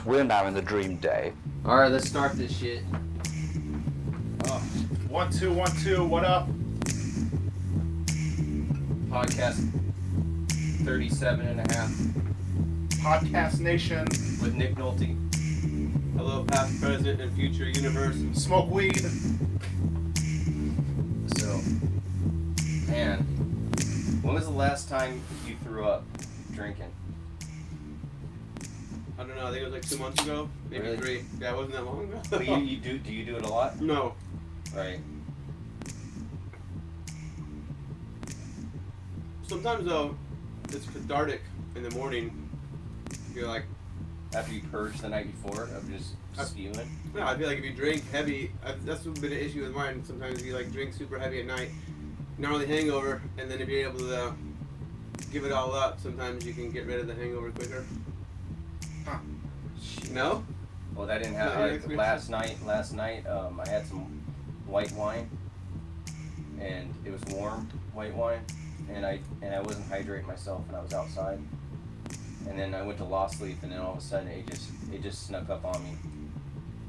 We're now in the dream day. Alright, let's start this shit. 1 2 1 2. What up? Podcast 37 and a half Podcast Nation. with Nick Nolte. Hello, past, present, and future universe. Smoke weed. So, man, when was the last time you threw up drinking? I don't know. I think it was like 2 months ago, maybe Really? 3. Yeah, it wasn't that long ago. But do you do it a lot? No. Right. Sometimes though, it's cathartic in the morning. You're like, After you purge the night before of just spewing? no. I feel like if you drink heavy, that's been an issue with mine. Sometimes you like drink super heavy at night, not only hangover, and then if you're able to give it all up, sometimes you can get rid of the hangover quicker. Huh. No? Well, that didn't No, happen. your Like, experience? last night, I had some white wine, and it was warm white wine, and I wasn't hydrating myself, and I was outside, and then I went to lost sleep, and then all of a sudden it just snuck up on me,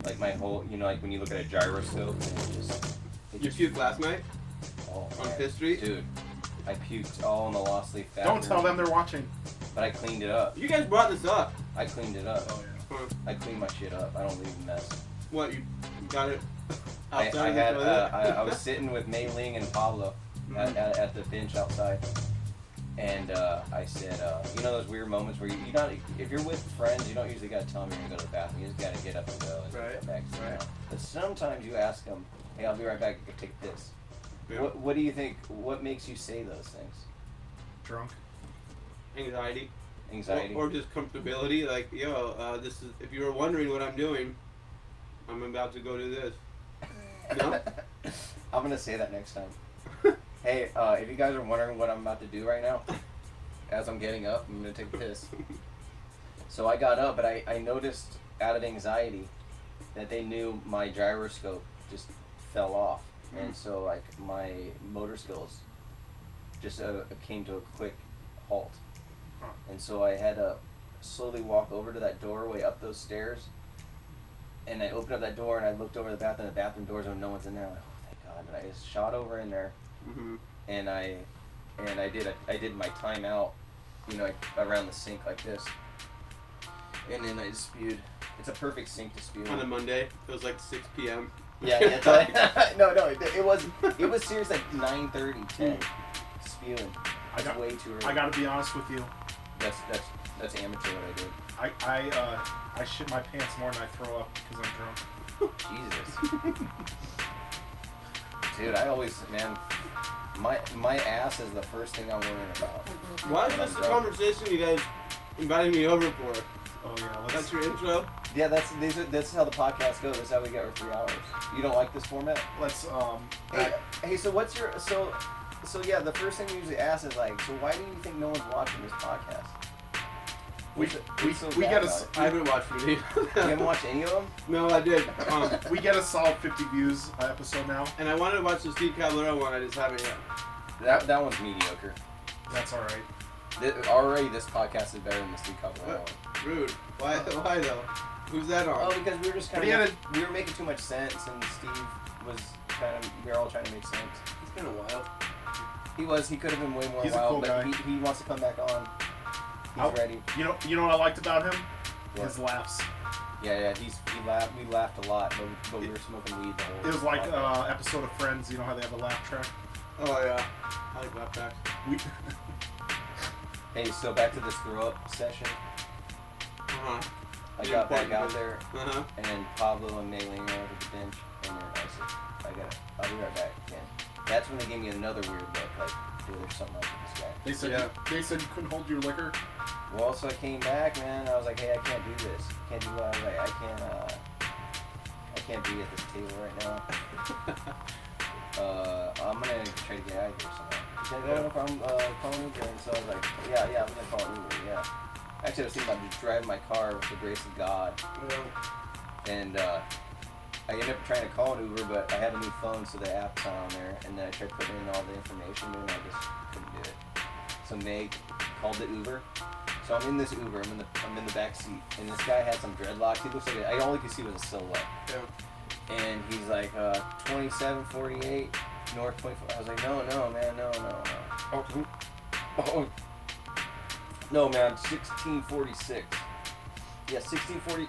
like my whole, like when you look at a gyroscope, and You puked last night oh, on man. Fifth Street? Dude, I puked all in the lost sleep bathroom. Don't tell them they're watching. But I cleaned it up. You guys brought this up. I cleaned it up. Oh yeah. Huh. I clean my shit up. I don't leave a mess. What, you got it I outside had of the toilet? I was sitting with Mei Ling and Pablo at the bench outside, and I said, those weird moments where you not, if you're with friends, you don't usually gotta tell them you're gonna go to the bathroom. You just gotta get up and go and Right, get back to right. town. But sometimes you ask them, "Hey, I'll be right back. Go take this." Yeah. What do you think? What makes you say those things? Drunk. Anxiety. Anxiety. Or just comfortability, like, yo, this is, if you were wondering what I'm doing, I'm about to go do this. No? I'm gonna say that next time. Hey, if you guys are wondering what I'm about to do right now, as I'm getting up, I'm gonna take a piss. So I got up, but I noticed out of anxiety that they knew my gyroscope just fell off, and so like my motor skills just came to a quick halt, and so I had to slowly walk over to that doorway up those stairs, and I opened up that door and I looked over the bathroom doors and no one's in there. I'm like, oh thank God! And I just shot over in there. Mm-hmm. And I did my timeout, around the sink like this, and then I just spewed. It's a perfect sink to spew. On a Monday, it was like 6 p.m. Yeah, it's like, no, it was serious like 9:30, 10, spewing. It's way too early. I gotta be honest with you. That's amateur what I did. I shit my pants more than I throw up because I'm drunk. Jesus. Dude, I always, man, my ass is the first thing I'm worrying about. Why is when this I'm the drunk. conversation you guys invited me over for? Oh yeah. That's your intro? Yeah, that's how the podcast goes. That's how we get our 3 hours. You don't like this format? Let's Hey, so what's your so yeah? The first thing we usually ask is like, so why do you think no one's watching this podcast? we get a I haven't watched it. You haven't watched any of them? No, I did. we get a solid 50 views a episode now. And I wanted to watch the Steve Caballero one. I just haven't yet. That one's mediocre. That's all right. Already, this podcast is better than the Steve Caballero one. Rude. Why though? Who's that on? Oh, because we were just But kind he of had we were making too much sense, and Steve was we were all trying to make sense. It's been a while. He could have been way more He's a wild, cool but guy. he wants to come back on. He's ready. You know what I liked about him? What? His laughs. Yeah, we laughed a lot, but we were smoking weed the whole It was like podcast. episode of Friends. You know how they have a laugh track? Oh yeah. I like that fact. We Hey, so back to this throw up session. I got back out there, and Pablo and Mei Ling are over the bench, and then I said, I'll be right back again. That's when they gave me another weird look, like, dude, there's something up with this guy. They said you couldn't hold your liquor. Well, so I came back, man. I was like, hey, I can't do this. Can't do what I was like. I can't be at this table right now. I'm gonna try to get out of here somehow. He said, oh, no problem. Call an Uber. And so I was like, yeah, I'm gonna call an Uber. Yeah. Actually, I was thinking about just driving my car with the grace of God. And I ended up trying to call an Uber, but I have a new phone, so the app's not on there. And then I tried putting in all the information, and I just couldn't do it. So Meg called the Uber. So I'm in this Uber. I'm in the back seat, and this guy had some dreadlocks. He looks like I only could see was a silhouette. Yeah. And he's like 2748 North 24. I was like, no, man, no. Oh. No, man, 1646. Yeah, 1640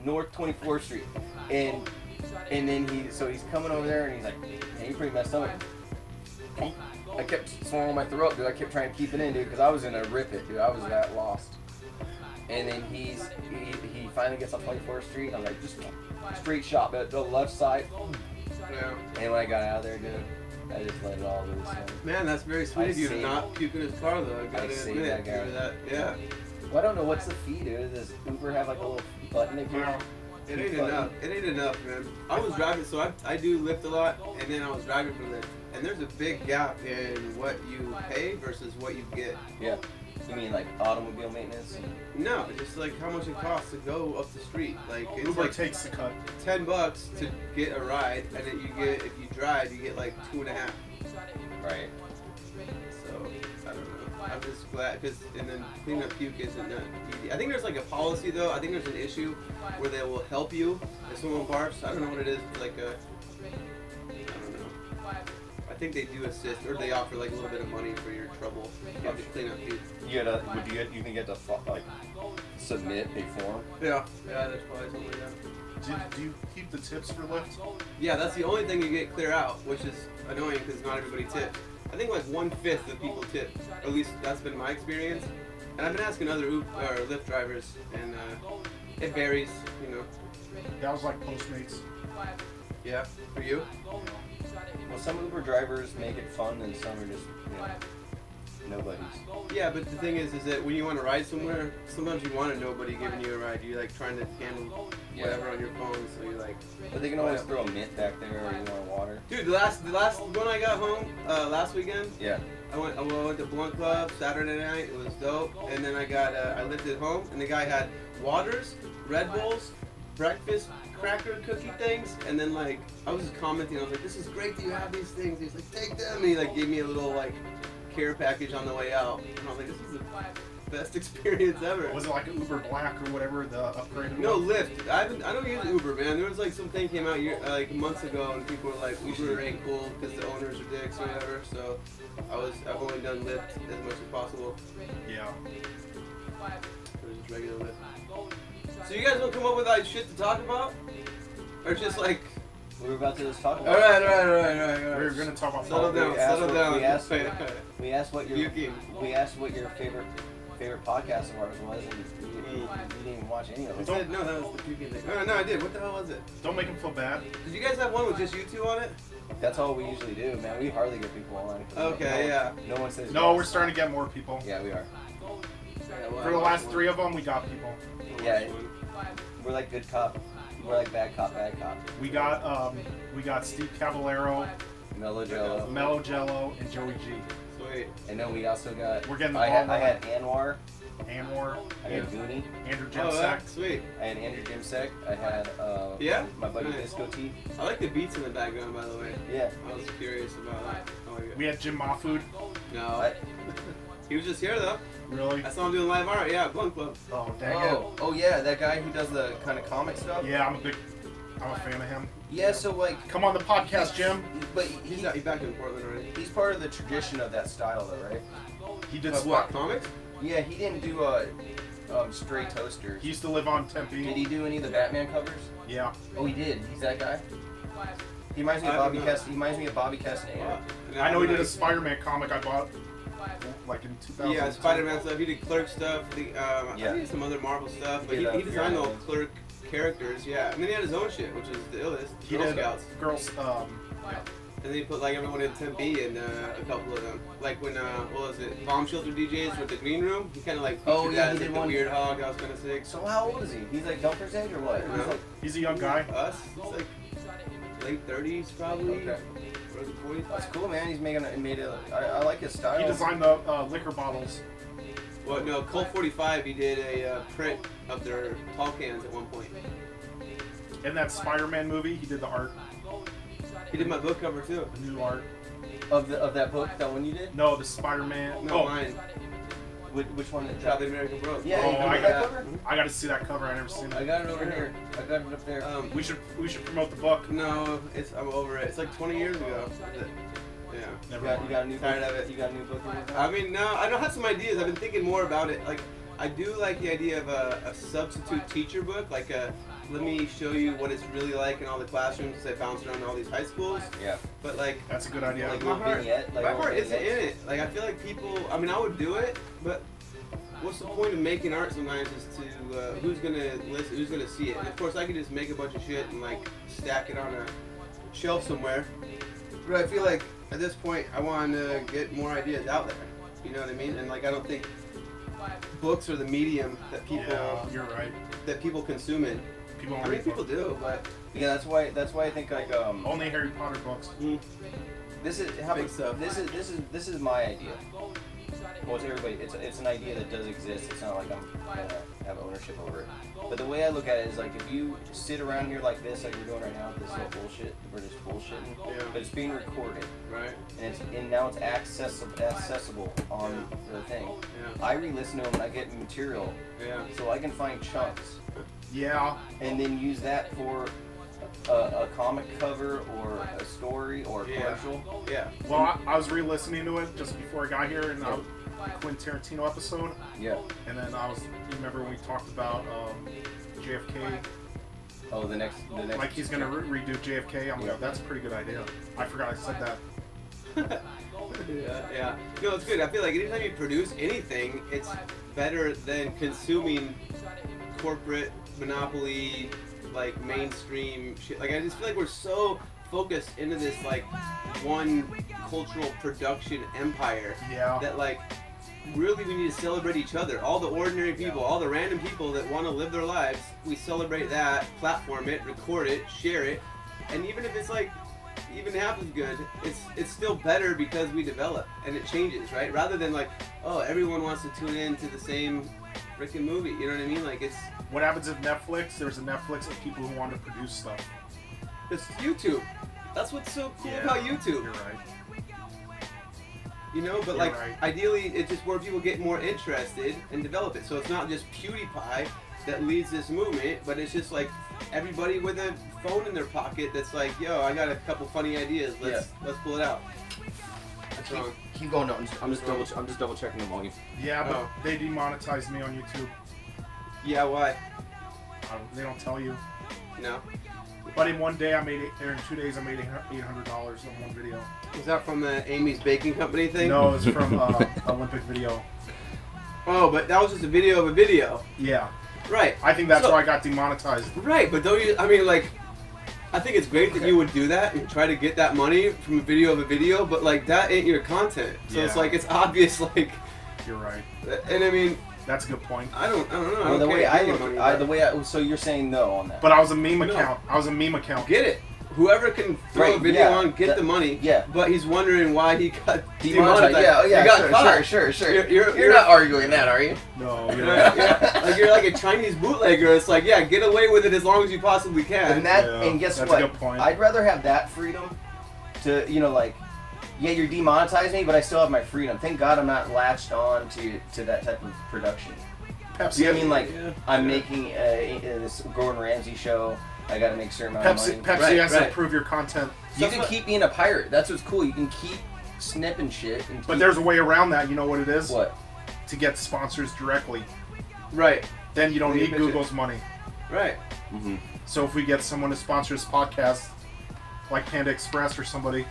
North 24th Street. And then he's coming over there and he's like, hey, you pretty messed up. I kept swallowing my throat, dude. I kept trying to keep it in, dude, because I was gonna rip it, dude. I was that lost. And then he finally gets on 24th Street. I'm like, just straight shot at the left side. Yeah. And when I got out of there, dude, I just let it all loose. Man, that's very sweet of you to not puke in his car, though. I gotta saved admit, that guy. for that. Yeah. Well, I don't know what's the fee, dude. Does Uber have like a little button that you? It ain't enough. It ain't enough, man. I was driving, so I do Lyft a lot, and then I was driving for Lyft. And there's a big gap in what you pay versus what you get. Yeah. You mean like automobile maintenance? No, just like how much it costs to go up the street. Like it's Uber like takes the cut. $10 to get a ride, and then you get, if you drive, you get like 2.5. Right. So I don't know. I'm just glad because and then cleaning up puke isn't that easy. I think there's like a policy though. I think there's an issue where they will help you if someone barfs. I don't know what it is. Like a, I don't know. I think they do assist, or they offer like a little bit of money for your trouble. You have to clean up puke. You can get to like submit a form? Yeah, there's probably something like that. Do you keep the tips for Lyft? Yeah, that's the only thing you get clear out, which is annoying because not everybody tips. I think like 1/5 of people tip. At least that's been my experience. And I've been asking other Lyft drivers, and it varies, you know. That was like Postmates. Yeah, for you? Well, some Uber drivers make it fun, and some are just, nobodies. Yeah, but the thing is that when you want to ride somewhere, sometimes you want a nobody giving you a ride. You're like trying to handle whatever on your phone, so you're like. But they can always throw a mint back there, or you want water. Dude, the last when I got home last weekend. Yeah. I went to Blunt Club Saturday night. It was dope. And then I lifted home, and the guy had waters, Red Bulls, breakfast cracker cookie things, and then like I was just commenting. I was like, "This is great that you have these things." He's like, "Take them." And he like gave me a little like care package on the way out. And I was like, "This is the best experience ever." Was it like an Uber Black or whatever, the upgraded No, one? Lyft. I don't use Uber, man. There was like something came out like months ago, and people were like, Uber ain't cool because the owners are dicks or whatever. So I've only done Lyft as much as possible. Yeah. It was just regular Lyft. So you guys don't come up with like shit to talk about, or just like? We were about to just talk about. All right. We were going to talk about Settle down. We asked what your favorite podcast of ours was, and you didn't even watch any of You it. said, no, that was the puking thing. No, I did. What the hell was it? Don't make him feel bad. Did you guys have one with just you two on it? That's all we usually do, man. We hardly get people on. Okay, yeah. No one says. No, yes. we're starting to get more people. Yeah, we are. For the last 3 of them, we got people. Yeah, we're like good cop. We're like bad cop, bad cop. We got Steve Caballero, Mellow Jello. Mellow Jello, and Joey G. Sweet. And then we also got. We're getting the I ball had Anwar. Anwar. I had Goonie. Andrew Oh, Jemsek. that's sweet. I had Andrew Jimsek. I had my buddy Nice. Disco T. I like the beats in the background, by the way. Yeah. I was curious about that. I like it. We had Jim Mahfood. No. He was just here, though. Really? I saw him doing live art. Yeah, Blunt Club. Oh, dang it. Oh yeah, that guy who does the kind of comic stuff. Yeah, I'm a fan of him. Yeah, so like. Come on the podcast, Jim. But He's back in Portland already. he's part of the tradition of that style, though, right? He did What, comics? Yeah, he didn't do Stray Toasters. He used to live on Tempe. Did he do any of the Batman covers? Yeah. Oh, he did. He's that guy. He reminds me of Bobby He reminds me of Bobby Castaneda. I know he did a Spider-Man comic I bought like in 2000. Yeah, Spider-Man stuff. He did Clerk stuff. I think he did some other Marvel stuff. But he designed the old Clerk characters. Yeah, and then he had his own shit, which is the illest. He Girl did Scouts. Girls. Yeah. And then he put like everyone in Tempe and a couple of them. Like when what was it? Bomb Shelter DJs with the Green Room. He kind of like featured that as like the weird hog. I was kind of sick. So how old is he? He's like Dumper's age or what? No. He's a young guy. Us? He's like late 30s probably. Okay. Early 40s. That's cool, man. He's I like his style. He designed the liquor bottles. Well, no, Colt 45. He did a print of their tall cans at one point. In that Spider-Man movie, he did the art. He did my book cover too. The new art. Of that book, that one you did? No, the Spider-Man. No, mine. Which one? That's how the American Broke. Yeah, Oh, you remember I that got- cover? I got to see that cover. I never seen I it. got it over here. I got it up there. We should promote the book. No, I'm over it. It's like 20 years ago. Yeah. Never you mind. got a new Tired book? of it. You got a new book? I mean, no, I don't have some ideas. I've been thinking more about it. Like, I do like the idea of a substitute teacher book, like let me show you what it's really like in all the classrooms as I bounce around all these high schools. Yeah. But like, That's a good idea. Like my little heart, vignette, like my little heart isn't in vignettes. it. Like, I feel like people. I mean, I would do it, but what's the point of making art sometimes is to who's gonna listen, who's gonna see it. And of course, I could just make a bunch of shit and like stack it on a shelf somewhere. But I feel like at this point, I want to get more ideas out there. You know what I mean? And like, I don't think books are the medium that people Yeah, you're right. that people consume in. People I don't mean, read people books. do, but Yeah, that's why I think like Only Harry Potter books. this is how Big stuff. this is my idea. Well, it's everybody. It's an idea that does exist. It's not like I'm gonna have ownership over it. But the way I look at it is like if you sit around here like this, like we're doing right now, this little bullshit, we're just bullshitting. Yeah. But it's being recorded, right? and now it's accessible on the thing. Yeah. I re-listen to them and I get material, Yeah. so I can find chunks Yeah. and then use that for a comic cover or a story or a Yeah. commercial. Yeah. Well, I was re-listening to it just before I got here, and I was Quentin Tarantino episode, Yeah. and then you remember when we talked about JFK, Oh, the next. like he's gonna redo JFK. I'm Yeah. like, that's a pretty good idea. I forgot I said that. Yeah. No, it's good. I feel like anytime you produce anything, it's better than consuming corporate monopoly, like mainstream shit. Like I just feel like we're so focused into this like one cultural production empire Yeah. that like really we need to celebrate each other. All the ordinary people, all the random people that want to live their lives, we celebrate that, platform it, record it, share it, and even if it's like even half as good, it's still better because we develop and it changes, right? Rather than like, oh, everyone wants to tune in to the same freaking movie. You know what I mean? Like What happens if Netflix? There's a Netflix of people who want to produce stuff. it's YouTube. That's what's so cool about YouTube. You're right. You know, but You're like right. ideally it's just where people get more interested and develop it. So it's not just PewDiePie that leads this movement, but it's just like everybody with a phone in their pocket that's like, yo, I got a couple funny ideas. Let's pull it out. That's wrong. Keep going. No, I'm just double checking the volume. Yeah, but Oh. they demonetized me on YouTube. Yeah, why? They don't tell you. No. But in one day, or in 2 days, I made $800 on one video. Is that from the Amy's Baking Company thing? No, it's from Olympic Video. Oh, but that was just a video of a video. Yeah, Right. I think that's So- why I got demonetized. Right, but don't you, I mean, like, I think it's great that you would do that and try to get that money from a video of a video, but, like, that ain't your content. So it's Yeah. like, it's obvious, like, You're right. and I mean, That's a good point. I don't know. I Well, don't the way care I if you look, get money, the way I, so you're saying no on that. But I was a meme No. account. I was a meme account. get it. Whoever can throw a Right, video yeah, on, get the money. yeah. But he's wondering why he got Demonetized. demonetized. Yeah, You got sure, caught. sure. You're not arguing that, are you? No, you're Yeah, right. yeah. Like you're like a Chinese bootlegger. It's like, yeah, get away with it as long as you possibly can. And that, Yeah, and guess that's a what? good point. I'd rather have that freedom to, like, yeah, you're demonetizing me, but I still have my freedom. Thank God I'm not latched on to that type of production. Pepsi. You know what I mean? Like, Yeah. I'm making this Gordon Ramsay show. I got to make a certain amount of money. Pepsi Right, has to right. approve your content. You can keep being a pirate. That's what's cool. You can keep snipping shit. And But keep- there's a way around that. You know what it is? what? To get sponsors directly. Right. Then you don't Then you need pitch it. Google's money. Right. Mm-hmm. So if we get someone to sponsor this podcast, like Panda Express or somebody,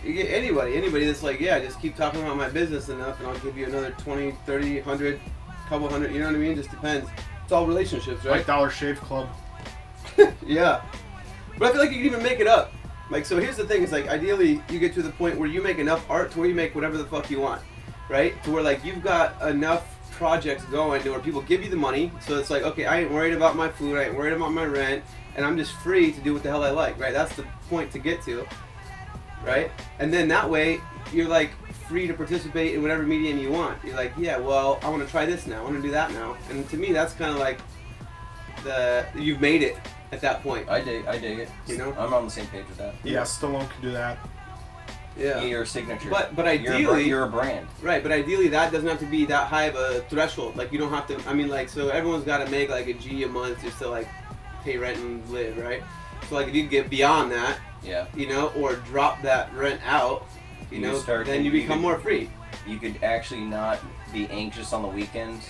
You get anybody that's like, yeah, just keep talking about my business enough and I'll give you another 20, 30, 100, couple hundred, you know what I mean? Just depends. It's all relationships, right? like Dollar Shave Club. Yeah. But I feel like you can even make it up. Like, so here's the thing, is like, ideally, you get to the point where you make enough art to where you make whatever the fuck you want, right? To where, like, you've got enough projects going to where people give you the money, so it's like, okay, I ain't worried about my food, I ain't worried about my rent, and I'm just free to do what the hell I like, right? That's the point to get to, right? And then that way, you're, like, free to participate in whatever medium you want. You're like, yeah, well, I want to try this now, I want to do that now. And to me, that's kind of like, you've made it at that point. I dig it. You know? I'm on the same page with that. Yeah, Stallone could do that. Yeah. Your signature. But ideally, you're a brand. Right, but ideally that doesn't have to be that high of a threshold. Like you don't have to. I mean, like so everyone's got to make like a G a month just to like pay rent and live, right? So like if you get beyond that, yeah, you know, or drop that rent out, you know, then you become more free. You could actually not be anxious on the weekends.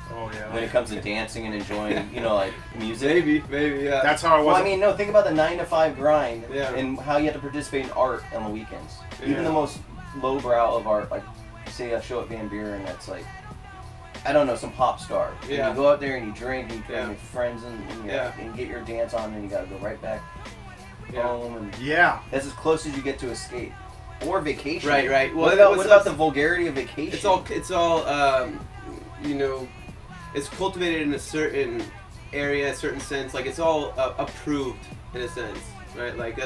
Oh yeah. When it comes to dancing and enjoying, you know, like music. Maybe, yeah. That's how I was. Well, I mean, no. Think about the 9 to 5 grind Yeah. and how you have to participate in art on the weekends. Yeah. Even the most lowbrow of art, like say a show at Van Buren, that's like, I don't know, some pop star. Yeah. And you go out there and you drink and you play Yeah. with friends and get your dance on, and you gotta go right back home. And Yeah. that's as close as you get to escape or vacation. Right. Well, what about the vulgarity of vacation? It's all, you know, it's cultivated in a certain area, a certain sense. Like it's all approved in a sense, right? Like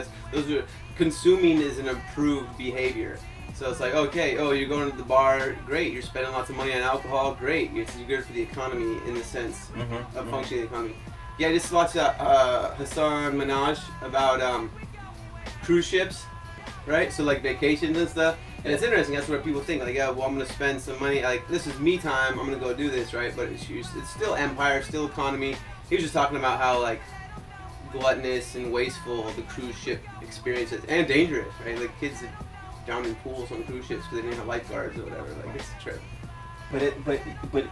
consuming is an approved behavior. So it's like, okay, oh, you're going to the bar, great. You're spending lots of money on alcohol, great. It's good for the economy in the sense of functioning economy. Yeah, I just watched Hassan Minaj about cruise ships, right? So like vacations and stuff. And it's interesting. That's what people think. Like, yeah, well, I'm gonna spend some money. Like, this is me time. I'm gonna go do this, right? But it's still empire, still economy. He was just talking about how like gluttonous and wasteful the cruise ship experience is, and dangerous, right? Like kids that drown in pools on cruise ships because they didn't have lifeguards or whatever. Like it's a trip. But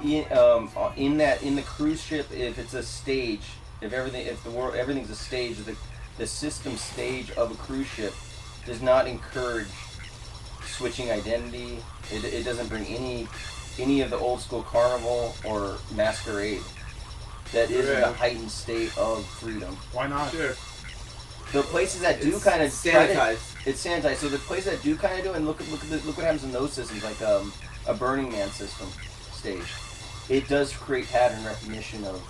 in the cruise ship, if it's a stage, everything's a stage, the system stage of a cruise ship does not encourage switching identity. It doesn't bring any of the old school carnival or masquerade that is in the heightened state of freedom. Why not? Sure. The places that do kind of sanitized. It's sanitized. So the places that do kind of do, and look what happens in those systems, like a Burning Man system stage. It does create pattern recognition of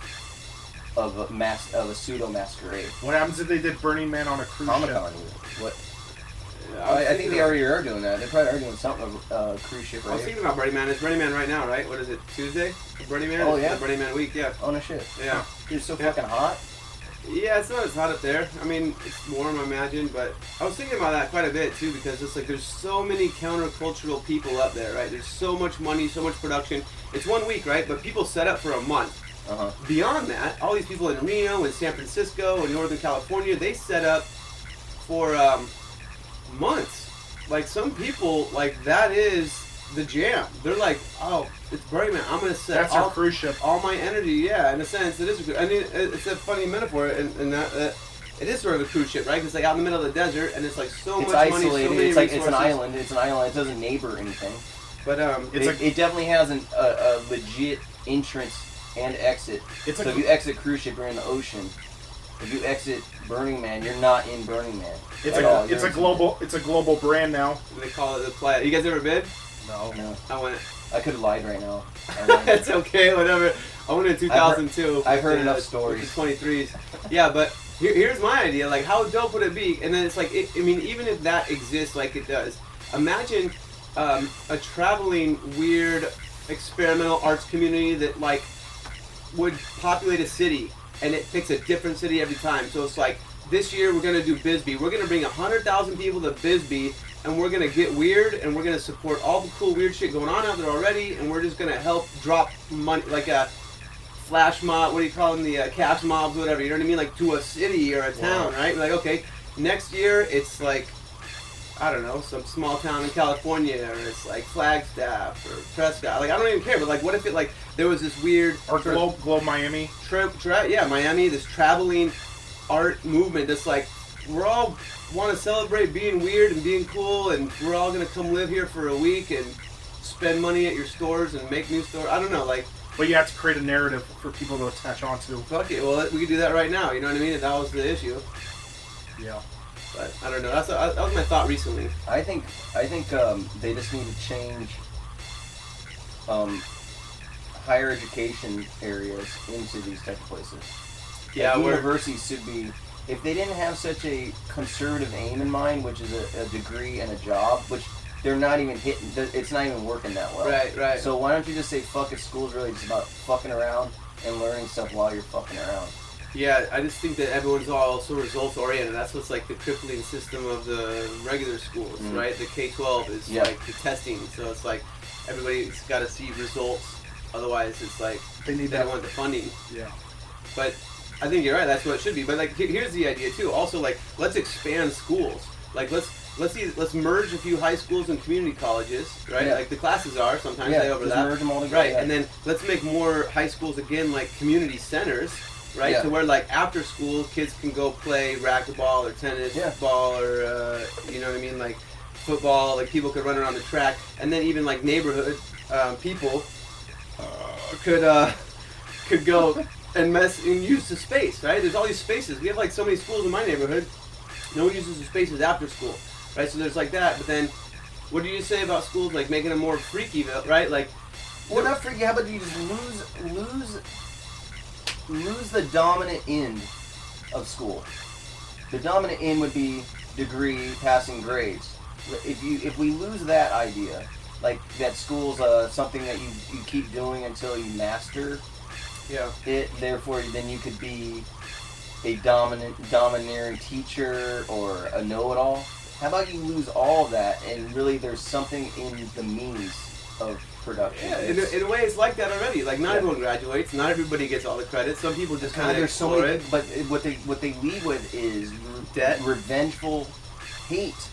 a pseudo masquerade. What happens if they did Burning Man on a cruise ship? Comic-Con. What? I think they already are doing that. They probably are doing something of cruise ship. Right? I was thinking about Burning Man. It's Burning Man right now, right? What is it? Tuesday? Burning Man? Oh It's yeah. the Burning Man week. Yeah. Oh no shit. Yeah. Dude, it's so fucking hot. Yeah, it's not as hot up there. I mean, it's warm, I imagine, but I was thinking about that quite a bit too, because it's like there's so many countercultural people up there, right? There's so much money, so much production. It's 1 week, right? But people set up for a month. Uh-huh. Beyond that, all these people in Reno and San Francisco and Northern California, they set up for months. Like some people, like that is the jam. They're like, oh, it's Burning Man. I'm gonna set That's our cruise ship. all my energy. Yeah, in a sense, it is. I mean, it's a funny metaphor, and that it is sort of a cruise ship, right? Because it's like out in the middle of the desert, and it's like so It's much isolated. money, so many It's like resources. it's an island. It's an island. It doesn't neighbor anything. But It definitely has a legit entrance and exit. It's So like if you exit cruise ship, you're in the ocean. If you exit Burning Man, you're not in Burning Man. it's a global brand now. they call it the playa. You guys ever been? No. No, I went. I could have lied right now. It's okay, whatever. I went in 2002. I've heard enough with stories. the 23s. Yeah, but here's my idea. Like, how dope would it be? And then it's like, I mean, even if that exists like it does, imagine a traveling, weird, experimental arts community that, like, would populate a city, and it picks a different city every time. So it's like, this year we're going to do Bisbee. We're going to bring 100,000 people to Bisbee, and we're going to get weird, and we're going to support all the cool weird shit going on out there already, and we're just going to help drop money, like a flash mob, what do you call them, the cash mobs, whatever, you know what I mean, like to a city or a town, right? Like, okay, next year it's like, I don't know, some small town in California, or it's like Flagstaff or Prescott, like I don't even care, but like what if it like, there was this weird Or Globe Miami. Miami, this traveling art movement that's like, we're all want to celebrate being weird and being cool, and we're all going to come live here for a week and spend money at your stores and make new stores. I don't know, like. But you have to create a narrative for people to attach onto. Fuck it, well, we could do that right now, you know what I mean, if that was the issue. Yeah. But I don't know, that was my thought recently. I think they just need to change higher education areas into these type of places. Yeah, like universities should be. If they didn't have such a conservative aim in mind, which is a degree and a job, which they're not even hitting, it's not even working that well. Right. So why don't you just say, fuck it, school's really just about fucking around and learning stuff while you're fucking around. Yeah, I just think that everyone's all so results oriented. That's what's like the crippling system of the regular schools, right? The K-12 is like the testing, so it's like everybody's got to see results. Otherwise, it's like they don't want the funding. Yeah. But I think you're right. That's what it should be. But like, here's the idea too. Also, like, let's expand schools. Like, let's merge a few high schools and community colleges, right? Yeah. Like the classes are sometimes they overlap. Just merge them all together. Right, and then let's make more high schools again like community centers, right? Yeah. To where like after school kids can go play racquetball or tennis ball or you know what I mean, like football. Like people could run around the track, and then even like neighborhood people could go and use the space, right? There's all these spaces. We have like so many schools in my neighborhood. No one uses the spaces after school, right? So there's like that. But then, what do you say about schools like making them more freaky, right? Like, well, not freaky. How about you just lose the dominant end of school? The dominant end would be degree, passing grades. If we lose that idea, like that school's something that you keep doing until you master it. Therefore, then you could be a domineering teacher or a know-it-all. How about you lose all of that and really there's something in the means of production? Yeah, in a way it's like that already. Like not everyone graduates, not everybody gets all the credit. Some people just kind of there's so many, it. but what they lead with is debt, revengeful hate.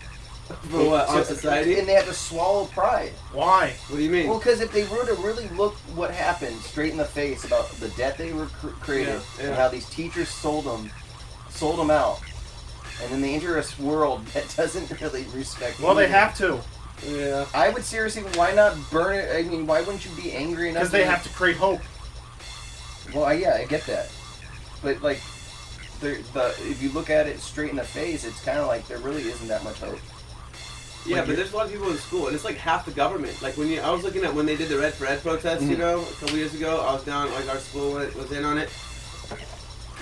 For what, on society? And they have to swallow pride. Why? What do you mean? Well, because if they were to really look what happened straight in the face about the debt they were created and how these teachers sold them out, and then they enter a world that doesn't really respect. Well, they have to. Yeah. I would seriously, why not burn it? I mean, why wouldn't you be angry enough? Because they have to create hope. Well, I get that, but like, if you look at it straight in the face, it's kind of like there really isn't that much hope. Yeah, but there's a lot of people in school, and it's like half the government. Like I was looking at when they did the Red for Ed protests, you know, a couple years ago. I was down, like our school was in on it,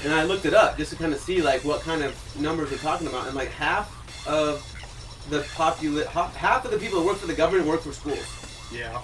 and I looked it up just to kind of see like what kind of numbers we're talking about, and like half of the half of the people that work for the government work for schools. Yeah.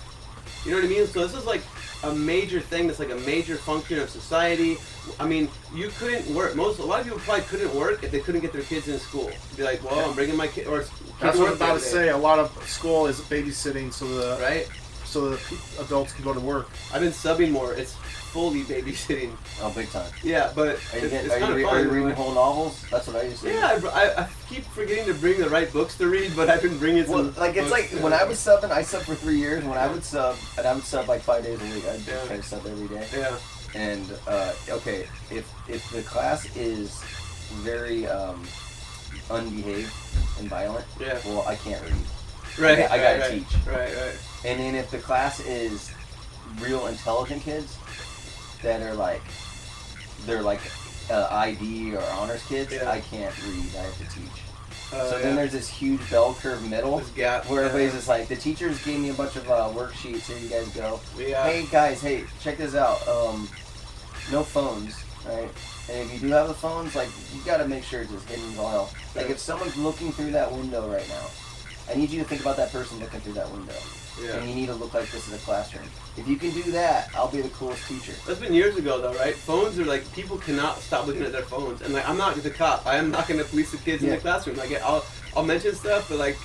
You know what I mean? So this is like a major thing. That's like a major function of society. I mean, you couldn't work. A lot of people probably couldn't work if they couldn't get their kids in school. Be like, well, I'm bringing my kid. Or that's what I'm about to say. A lot of school is babysitting, so the adults can go to work. I've been subbing more. It's fully babysitting. Oh, big time. Yeah, but it's kind of fun. Are you reading whole novels? That's what I used to do. Yeah, I keep forgetting to bring the right books to read, but I've been bringing some. Well, like it's books, like when I was subbing, I subbed for 3 years. When I would sub, and I would sub like 5 days a week. I'd try to sub every day. Yeah. And okay, if the class is very unbehaved and violent, well, I can't read. Right. I gotta teach. Right. And then if the class is real intelligent kids that are like ID or honors kids, I can't read. I have to teach. So then there's this huge bell curve middle where everybody's just like, the teachers gave me a bunch of worksheets. Here you guys go. Yeah. Hey guys, check this out. No phones, right? And if you do have the phones, like you gotta make sure it's just hidden well. Like if someone's looking through that window right now, I need you to think about that person looking through that window. Yeah. And you need to look like this is a classroom. If you can do that, I'll be the coolest teacher. That's been years ago though, right? Phones are like, people cannot stop looking at their phones. And like, I'm not the cop. I am not going to police the kids in the classroom. Like, I'll mention stuff, but like,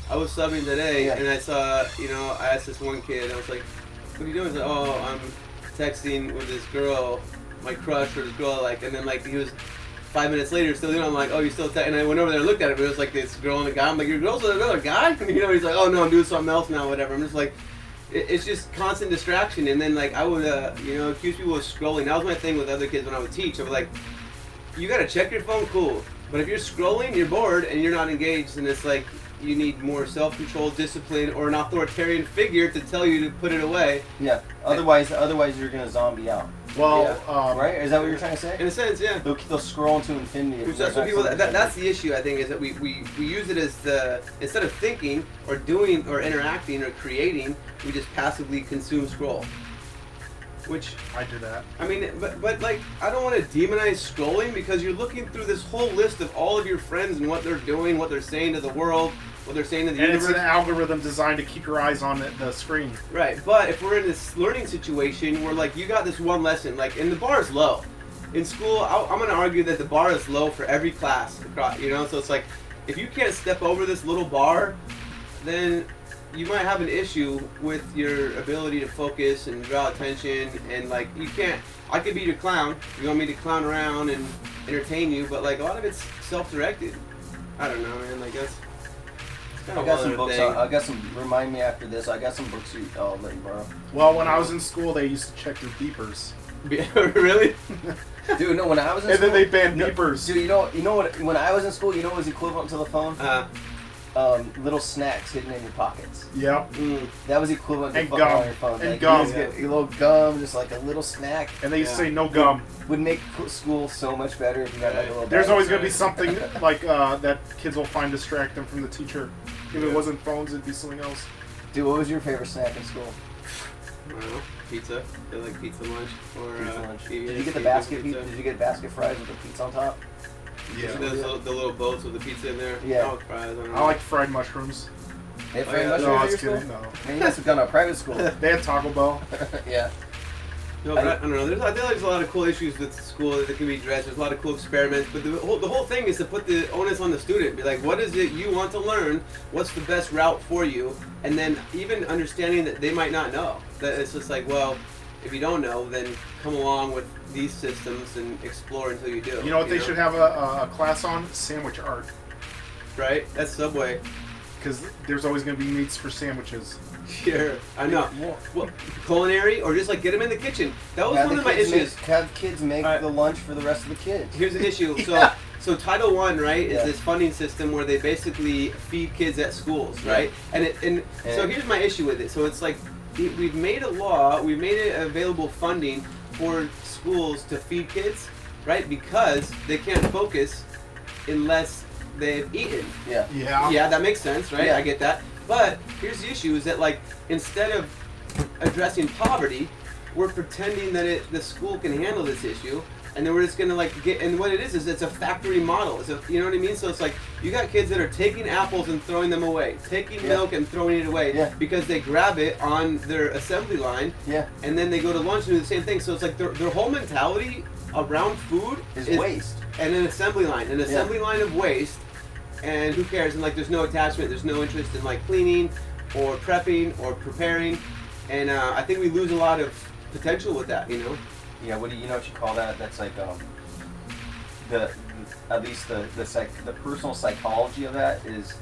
I was subbing today and I saw, I asked this one kid, I was like, what are you doing? He's like, oh, I'm texting with this girl, my crush, or this girl, like, and then like, he was 5 minutes later still doing it. I'm like, oh, you still texting? And I went over there and looked at it, but it was like this girl and a guy. I'm like, your girl's with another guy? He's like, oh no, I'm doing something else now, whatever. I'm just like, it's just constant distraction. And then like, I would, accuse people of scrolling. That was my thing with other kids when I would teach. I was like, you gotta check your phone, cool. But if you're scrolling, you're bored, and you're not engaged, and it's like, you need more self-control, discipline, or an authoritarian figure to tell you to put it away. Yeah. Otherwise you're gonna zombie out. Well, right? Is that what you're trying to say? In a sense, yeah. They'll scroll into infinity. That's what people. That's the issue. I think is that we use it as instead of thinking or doing or interacting or creating, we just passively consume scroll. Which I do that. I mean, but like, I don't want to demonize scrolling because you're looking through this whole list of all of your friends and what they're doing, what they're saying to the world, what they're saying to the universe. And it's an algorithm designed to keep your eyes on the screen. Right, but if we're in this learning situation where like you got this one lesson, like, and the bar is low, in school, I'm going to argue that the bar is low for every class, you know? So it's like, if you can't step over this little bar, then you might have an issue with your ability to focus and draw attention, and like, you can't, I could be your clown, you want me to clown around and entertain you, but like, a lot of it's self-directed. I don't know, man, like, that's kind of I got some books. I got some. Remind me after this. I got some books. I'll let you borrow. Well, when I was in school, they used to check your beepers. Really? Dude, no. When I was in and school, then they banned beepers. Dude, you know what? When I was in school, you know what was equivalent to the phone? Little snacks hidden in your pockets. Yep. That was equivalent to and fucking gum. on your phone. And like, gum. You just get a little gum, just like a little snack. And they used to say no gum. Would make school so much better if you got like a little. There's always going to be something like that kids will find distracting from the teacher. If it wasn't phones, it'd be something else. Dude, what was your favorite snack in school? I don't know. Pizza. I like pizza lunch. Or Pizza lunch. Did you get the basket? Did you get basket fries with the pizza on top? Yeah. The little boats with the pizza in there. Yeah. Oh, fries. I don't know. I like fried mushrooms. They had fried No, mushrooms I at was your school? kidding. No. Man, you must have gone to a private school. They had Taco Bell. Yeah. No, but I don't know. I feel like there's a lot of cool issues with school that can be addressed. There's a lot of cool experiments, but the whole thing is to put the onus on the student. Be like, what is it you want to learn? What's the best route for you? And then even understanding that they might not know. That it's just like, well, if you don't know, then come along with these systems and explore until you do. You know what they should have a class on? Sandwich art. Right? That's Subway. Because there's always going to be meats for sandwiches. Sure, I know. Well, culinary, or just like get them in the kitchen. That was one of my issues. Have kids make the lunch for the rest of the kids. Here's an issue. So Title I, right, is this funding system where they basically feed kids at schools, right? So here's my issue with it. So it's like we've made a law, we've made it available funding for schools to feed kids, right? Because they can't focus unless they've eaten. Yeah. Yeah, that makes sense, right? Yeah. I get that. But here's the issue: is that like instead of addressing poverty, we're pretending that the school can handle this issue, and then we're just gonna like get. And what it is it's a factory model. You know what I mean? So it's like you got kids that are taking apples and throwing them away, taking milk and throwing it away because they grab it on their assembly line. Yeah. And then they go to lunch and do the same thing. So it's like their whole mentality around food is waste. And an assembly line of waste. And who cares? And like, there's no attachment. There's no interest in like cleaning, or prepping, or preparing. And I think we lose a lot of potential with that. You know. Yeah. What do you know what you call that? That's like at least the personal psychology of that is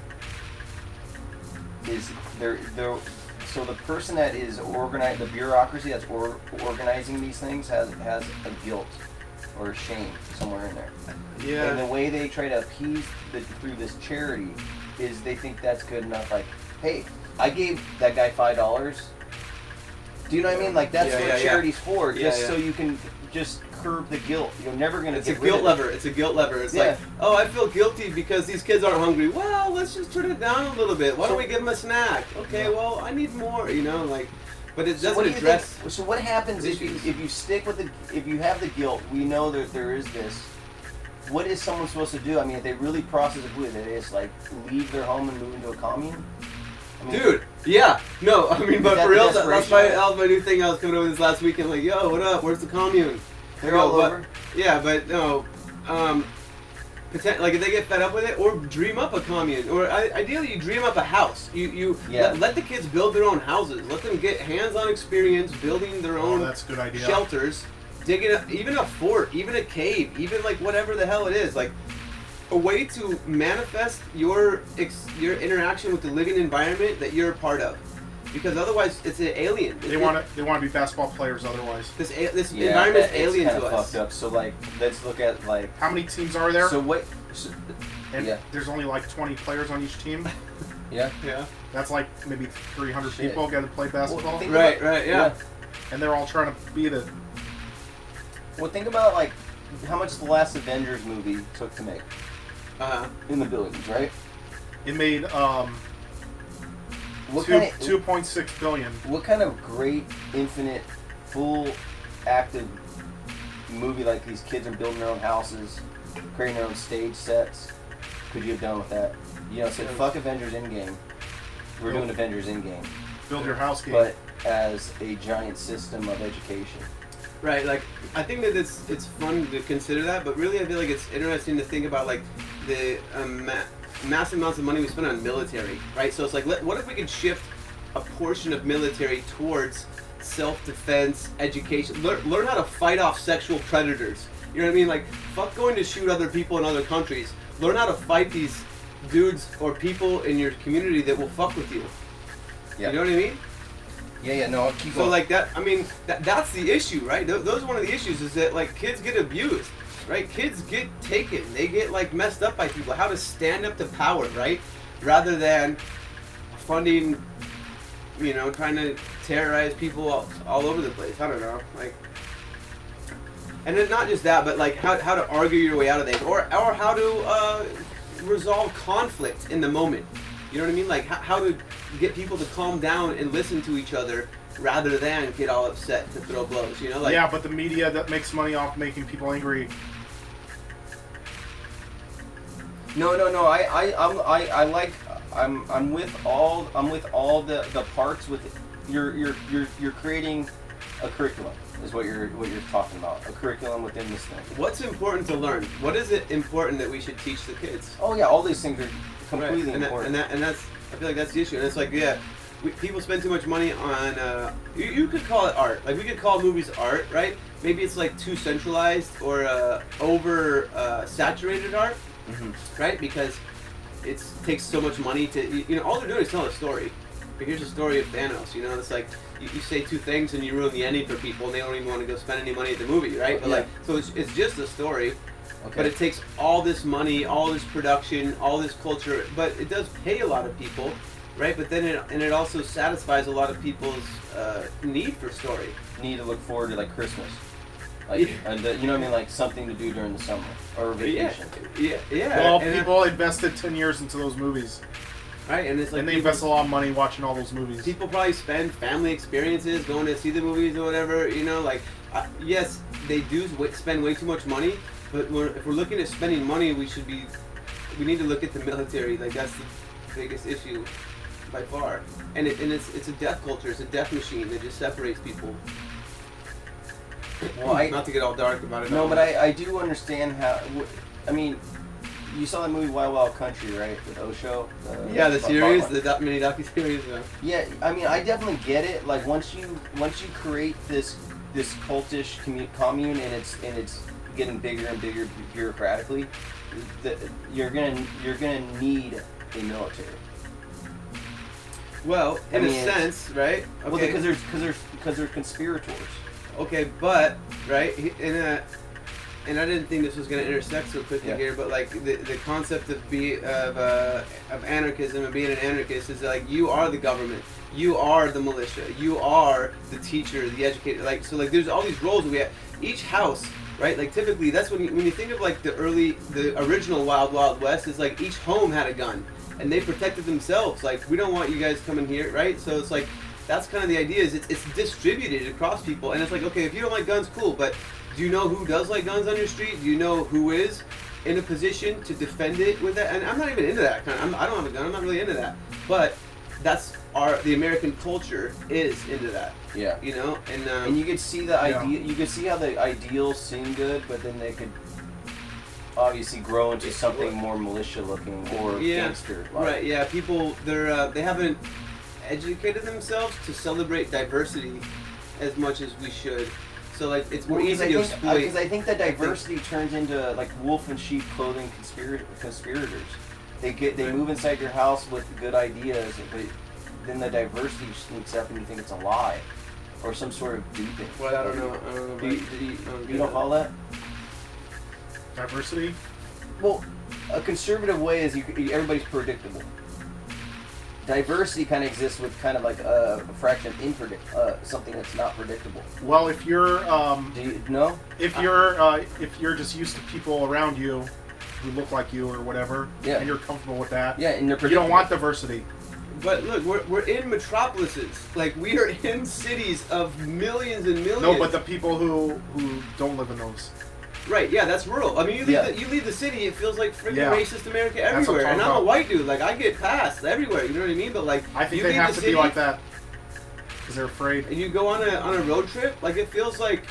there. So the person that is the bureaucracy that's organizing these things has a guilt or a shame somewhere in there. Yeah. And the way they try to appease through this charity is they think that's good enough. Like, hey, I gave that guy $5. Do you know what I mean? Like, that's what charity's for, just so you can just curb the guilt. You're never going to get rid of it. It's a guilt lever. It's like, oh, I feel guilty because these kids aren't hungry. Well, let's just turn it down a little bit. Why don't we give them a snack? Okay, well, I need more, you know, like... But it doesn't address. So what happens if you stick with if you have the guilt? We know that there is this. What is someone supposed to do? I mean, if they really process it, they just like leave their home and move into a commune. I mean, dude, yeah, no, I mean, but for real, that was my new thing. I was coming over this last weekend, like, yo, what up? Where's the commune? They're all over. Yeah, but no, like if they get fed up with it, or dream up a commune, or ideally you dream up a house. You let the kids build their own houses. Let them get hands-on experience building their own that's a good idea. Shelters, digging even a fort, even a cave, even like whatever the hell it is, like a way to manifest your interaction with the living environment that you're a part of. Because otherwise, it's an alien. They want to be basketball players. Otherwise, this environment is alien to us. Fucked up. So like, let's look at like how many teams are there? So what? There's only like 20 players on each team. Yeah. That's like maybe 300 people got to play basketball. Well, right, yeah. And they're all trying to be the. Well, think about like how much the last Avengers movie took to make. In the billions, right? It made 2.6 billion. What kind of great, infinite, full, active movie like these kids are building their own houses, creating their own stage sets, could you have done with that? You know, said fuck Avengers Endgame. We're doing Avengers Endgame. Build your house game. But as a giant system of education. Right, like I think that it's fun to consider that, but really I feel like it's interesting to think about like the massive amounts of money we spend on military, right? So it's like, what if we could shift a portion of military towards self-defense, education, learn how to fight off sexual predators. You know what I mean? Like, fuck going to shoot other people in other countries. Learn how to fight these dudes or people in your community that will fuck with you. Yeah. You know what I mean? Yeah, no, I'll keep So going. like that, I mean, that's the issue, right? Those are one of the issues, is that like kids get abused, right? Kids get taken, they get like messed up by people. How to stand up to power, right? Rather than funding, you know, trying to terrorize people all over the place. I don't know, like, and it's not just that, but like how to argue your way out of things, or how to resolve conflict in the moment. You know what I mean? Like how to get people to calm down and listen to each other rather than get all upset to throw blows. You know, like, yeah, but the media that makes money off making people angry. No. I'm with all the parts with it. You're creating a curriculum is what you're talking about. A curriculum within this thing. What's important to learn? What is it important that we should teach the kids? Oh yeah, all these things are completely right. important. And that's I feel like that's the issue. And it's like, yeah, people spend too much money on you could call it art. Like we could call movies art, right? Maybe it's like too centralized or over saturated art. Mm-hmm. Right? Because it takes so much money to, you know, all they're doing is tell a story. Like, here's a story of Thanos, you know, it's like, you say two things and you ruin the ending for people and they don't even want to go spend any money at the movie, right? But like, so it's just a story, but it takes all this money, all this production, all this culture, but it does pay a lot of people, right? But then it also satisfies a lot of people's need for story. Need to look forward to like Christmas. Like, and you know what I mean, like something to do during the summer or vacation. Yeah. Well, people invested 10 years into those movies, right? And it's like, and they invest a lot of money watching all those movies. People probably spend family experiences going to see the movies or whatever. You know, like yes, they do spend way too much money. But if we're looking at spending money, we need to look at the military. Like that's the biggest issue by far. And it's a death culture. It's a death machine that just separates people. Well, not to get all dark about it. No, but I do understand how. I mean, you saw the movie Wild Wild Country, right? With Osho. The series, the mini docu-series. Yeah, I mean, I definitely get it. Like once you create this cultish commune and it's getting bigger and bigger bureaucratically, you're gonna need a military. Well, in a sense, right? Okay. Well, because there's conspirators. Okay, but right, and I didn't think this was going to intersect so quickly here, but like the concept of anarchism and being an anarchist is like you are the government, you are the militia, you are the teacher, the educator. Like so, like there's all these roles that we have. Each house, right? Like typically, that's when you think of like the original Wild Wild West is like each home had a gun and they protected themselves. Like we don't want you guys coming here, right? So it's like. That's kind of the idea, is it's distributed across people, and it's like, okay, if you don't like guns, cool, but do you know who does like guns on your street? Do you know who is in a position to defend it with that? And I'm not even into that kind of, I don't have a gun, I'm not really into that, but that's the American culture is into that. Yeah. You know, and you could see the idea, you could see how the ideals seem good, but then they could obviously grow into something more militia looking or gangster. Right, yeah, people, they haven't educated themselves to celebrate diversity as much as we should. So like it's more easy to exploit. Because I think that diversity turns into like wolf in sheep clothing conspirators. They move inside your house with good ideas, but then the diversity sneaks up and you think it's a lie or some sort of duping. Well, I don't know. You don't follow that? Diversity? Well, a conservative way is everybody's predictable. Diversity kind of exists with kind of like a fraction of something that's not predictable. Well, if you're do you know? If you're just used to people around you who look like you or whatever, and you're comfortable with that, and you don't want diversity. But look, we're in metropolises. Like we are in cities of millions and millions. No, but the people who don't live in those. Right, yeah, that's rural. I mean, you leave the city, it feels like freaking racist America That's everywhere. And I'm a white dude, like I get passed everywhere. You know what I mean? But like, I think they have to be like that because they're afraid. And you go on a road trip, like it feels like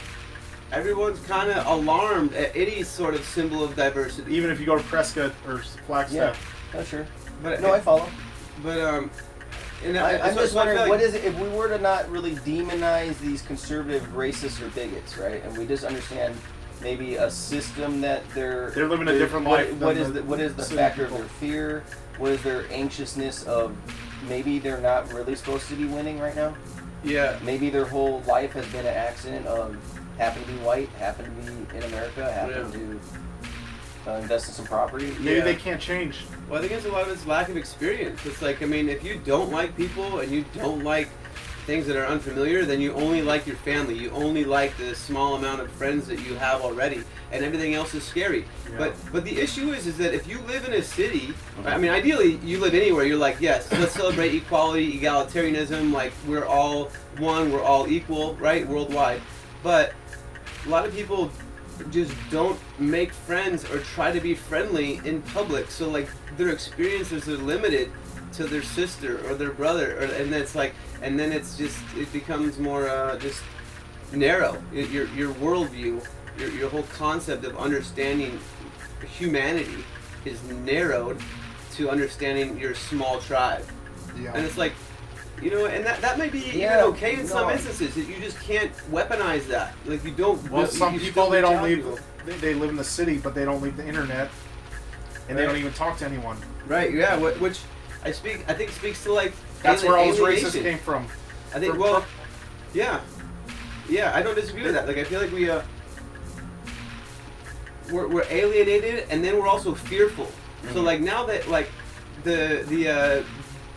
everyone's kind of alarmed at any sort of symbol of diversity. Even if you go to Prescott or Flagstaff. Yeah, sure. But no, I follow. But and I'm just wondering, what is it if we were to not really demonize these conservative racists or bigots, right? And we just understand maybe a system that they're living a different life. What is the factor of their fear? What is their anxiousness of maybe they're not really supposed to be winning right now? Yeah. Maybe their whole life has been an accident of happen to be white, happen to be in America, happen to invest in some property. Maybe they can't change. Well, I think it's a lot of it's lack of experience. It's like, I mean, if you don't like people and you don't like things that are unfamiliar, then you only like your family. You only like the small amount of friends that you have already, and everything else is scary. Yeah. But the issue is that if you live in a city, I mean, ideally you live anywhere. You're like, yes, let's celebrate equality, egalitarianism. Like we're all one, we're all equal, right, worldwide. But a lot of people just don't make friends or try to be friendly in public. So like their experiences are limited to their sister or their brother, and it's like, and then it's just it becomes more just narrow. Your worldview, your whole concept of understanding humanity is narrowed to understanding your small tribe. Yeah. And it's like, you know, and that may be even okay in some instances. That you just can't weaponize that. Like you don't. Well, some people they don't leave. They live in the city, but they don't leave the internet, and they don't even talk to anyone. Right. Yeah. Which I think speaks to like. That's where all those racists came from. I think. Yeah. I don't disagree with that. Like I feel like we're alienated, and then we're also fearful. Mm-hmm. So like now that like the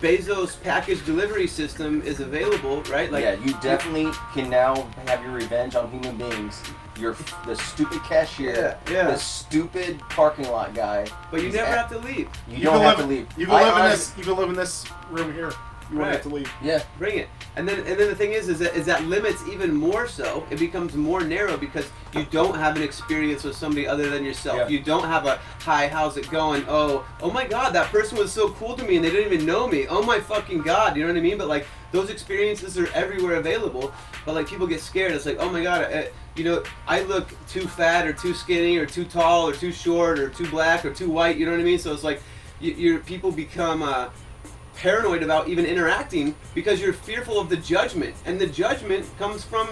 Bezos package delivery system is available, right? Like, yeah, you definitely can now have your revenge on human beings. You're the stupid cashier, the stupid parking lot guy. But you never have to leave. You don't have to leave. You can live in this room here. You won't have to leave. Yeah, bring it. And then the thing is that limits even more so. It becomes more narrow because you don't have an experience with somebody other than yourself. Yeah. You don't have a hi, how's it going? Oh my God, that person was so cool to me and they didn't even know me. Oh my fucking God, you know what I mean? But like those experiences are everywhere available. But like people get scared. It's like, oh my God, you know, I look too fat or too skinny or too tall or too short or too black or too white. You know what I mean? So it's like your people become paranoid about even interacting because you're fearful of the judgment, and the judgment comes from,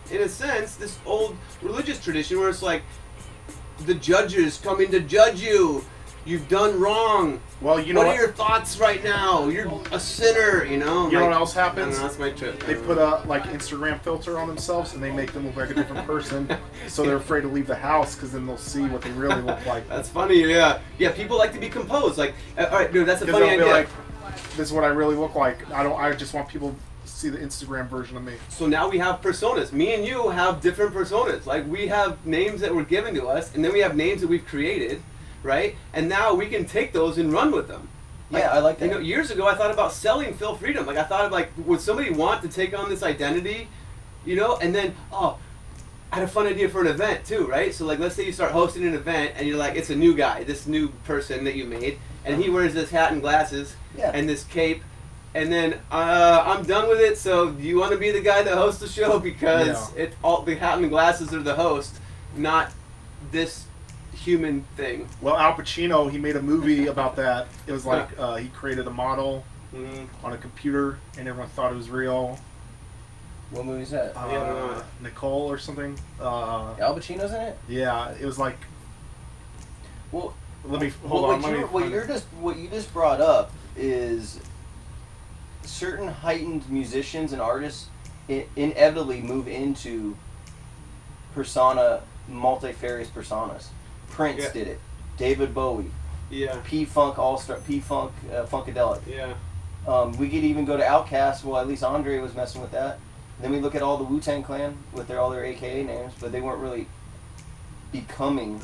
in a sense, this old religious tradition where it's like the judges coming to judge you. You've done wrong. Well, you know what are your thoughts right now? You're a sinner, you know. You know what else happens? I don't know, that's my trip. They put a like Instagram filter on themselves, and they make them look like a different person, so they're afraid to leave the house because then they'll see what they really look like. That's funny, yeah. Yeah, people like to be composed. Like, all right, dude, that's a funny idea. Like, this is what I really look like. I just want people to see the Instagram version of me. So now we have personas. Me and you have different personas. Like we have names that were given to us, and then we have names that we've created, right? And now we can take those and run with them. Like, yeah, I like that. You know, years ago I thought about selling Phil Freedom. Like I thought of like, would somebody want to take on this identity, you know? And then I had a fun idea for an event too, right? So like, let's say you start hosting an event, and you're like, it's a new guy, this new person that you made, and he wears this hat and glasses and this cape, and then I'm done with it. So do you want to be the guy that hosts the show? Because it's all the hat and glasses are the host, not this human thing. Well, Al Pacino, he made a movie about that. It was like he created a model on a computer, and everyone thought it was real. What movie is that? Nicole or something. Al Pacino's in it? Yeah, it was like. Well, let me hold on. What you just brought up is certain heightened musicians and artists inevitably move into multifarious personas. Prince did it. David Bowie. Yeah. P-Funk All-Star. P-Funk Funkadelic. Yeah. We could even go to Outkast. Well, at least Andre was messing with that. Then we look at all the Wu-Tang Clan with all their AKA names, but they weren't really becoming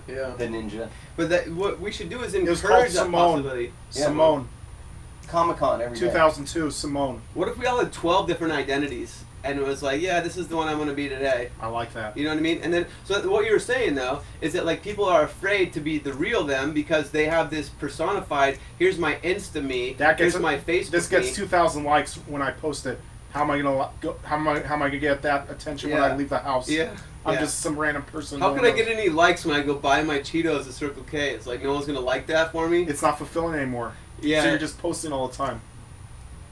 the ninja. But what we should do is encourage that possibility. Simone. Comic-Con every 2002, Simone. What if we all had 12 different identities? And it was like, yeah, this is the one I'm going to be today. I like that. You know what I mean? And then, so what you were saying, though, is that, like, people are afraid to be the real them because they have this personified, here's my Insta me, here's my Facebook This gets me. 2,000 likes when I post it. how am I gonna go? How am I gonna get that attention when I leave the house? Yeah. I'm just some random person. How can I get any likes when I go buy my Cheetos at Circle K? It's like no one's gonna like that for me. It's not fulfilling anymore. Yeah. So you're just posting all the time.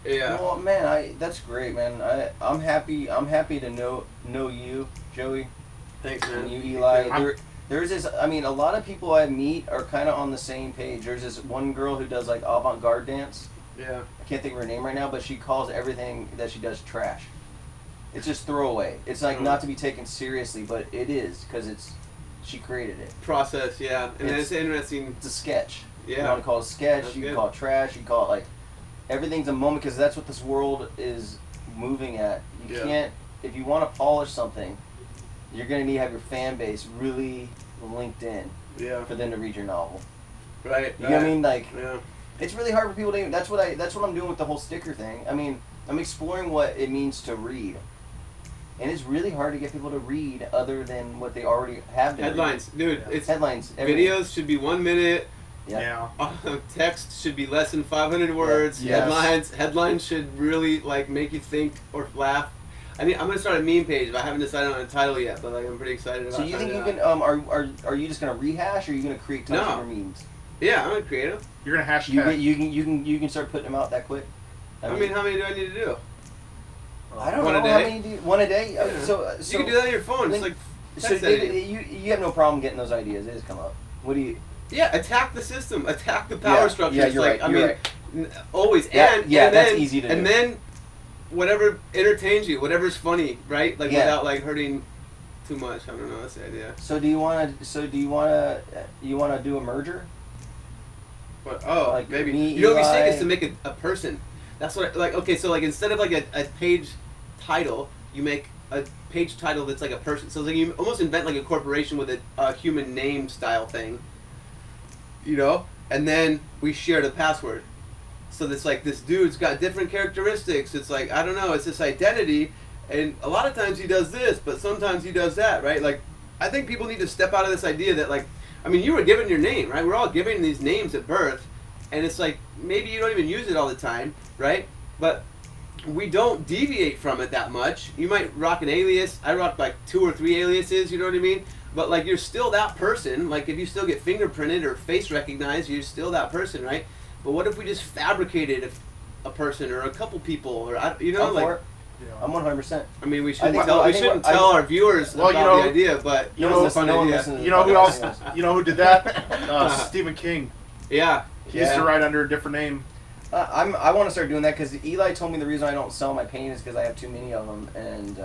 Yeah. Well, man, that's great, man. I'm happy. I'm happy to know you, Joey. Thanks, man. And you, Eli. There's this. I mean, a lot of people I meet are kind of on the same page. There's this one girl who does like avant-garde dance. Yeah. I can't think of her name right now, but she calls everything that she does trash. It's just throwaway. It's like not to be taken seriously, but it is because she created it. Process, yeah, and it's interesting. It's a sketch. Yeah. You want to call it a sketch. That's You good. can call it trash. You can call it like everything's a moment because that's what this world is moving at. You can't if you want to polish something, you're gonna need to have your fan base really linked in. Yeah. For them to read your novel. Right. You know what I mean? Like. Yeah. It's really hard for people to. That's what I'm doing with the whole sticker thing. I mean, I'm exploring what it means to read, and it's really hard to get people to read other than what they already have to Headlines, dude. read. It's Headlines. Everything. videos should be 1 minute. Yeah. Text should be less than 500 words. Yes. Headlines should really like make you think or laugh. I mean, I'm gonna start a meme page, but I haven't decided on a title yet. But like, I'm pretty excited about. So you think you trying can? Are you just gonna rehash, or are you gonna create tons of your memes? Yeah, I'm a creative. You're gonna hashtag. You can start putting them out that quick. I mean, how many do I need to do? I don't One know a day? How many do you, one a day. Yeah. So you can do that on your phone. It's like so text David, editing. you have no problem getting those ideas. They just come up. What do you? Yeah, attack the system, attack the power structure. Yeah, It's you're like, right. I You're mean, right. Always. Yeah, And that's then, easy to do. And then, whatever entertains you, whatever's funny, right? Like without like hurting too much. I don't know. That's the idea. So do you want to do a merger? But Like maybe me, you know what'd be sick Eli. is to make a person. That's what like okay. So like instead of like a page title, you make a page title that's like a person. So it's like you almost invent like a corporation with a human name style thing. You know, and then we share the password. So this like this dude's got different characteristics. It's like I don't know. It's this identity, and a lot of times he does this, but sometimes he does that. Right? Like I think people need to step out of this idea that like. I mean, you were given your name, right? We're all given these names at birth, and it's like maybe you don't even use it all the time, right? But we don't deviate from it that much. You might rock an alias. I rock like 2 or 3 aliases, you know what I mean? But like you're still that person. Like if you still get fingerprinted or face recognized, you're still that person, right? But what if we just fabricated a person or a couple people, or you know, I'm like. for it. I'm 100%. I mean, we shouldn't think- tell. I We think shouldn't what- tell our viewers Well, about the idea, but you it's know, a fun no one idea. listens to You know who podcasts. else? You know who did that? Stephen King. Yeah. He used to write under a different name. I want to start doing that because Eli told me the reason I don't sell my paint is because I have too many of them and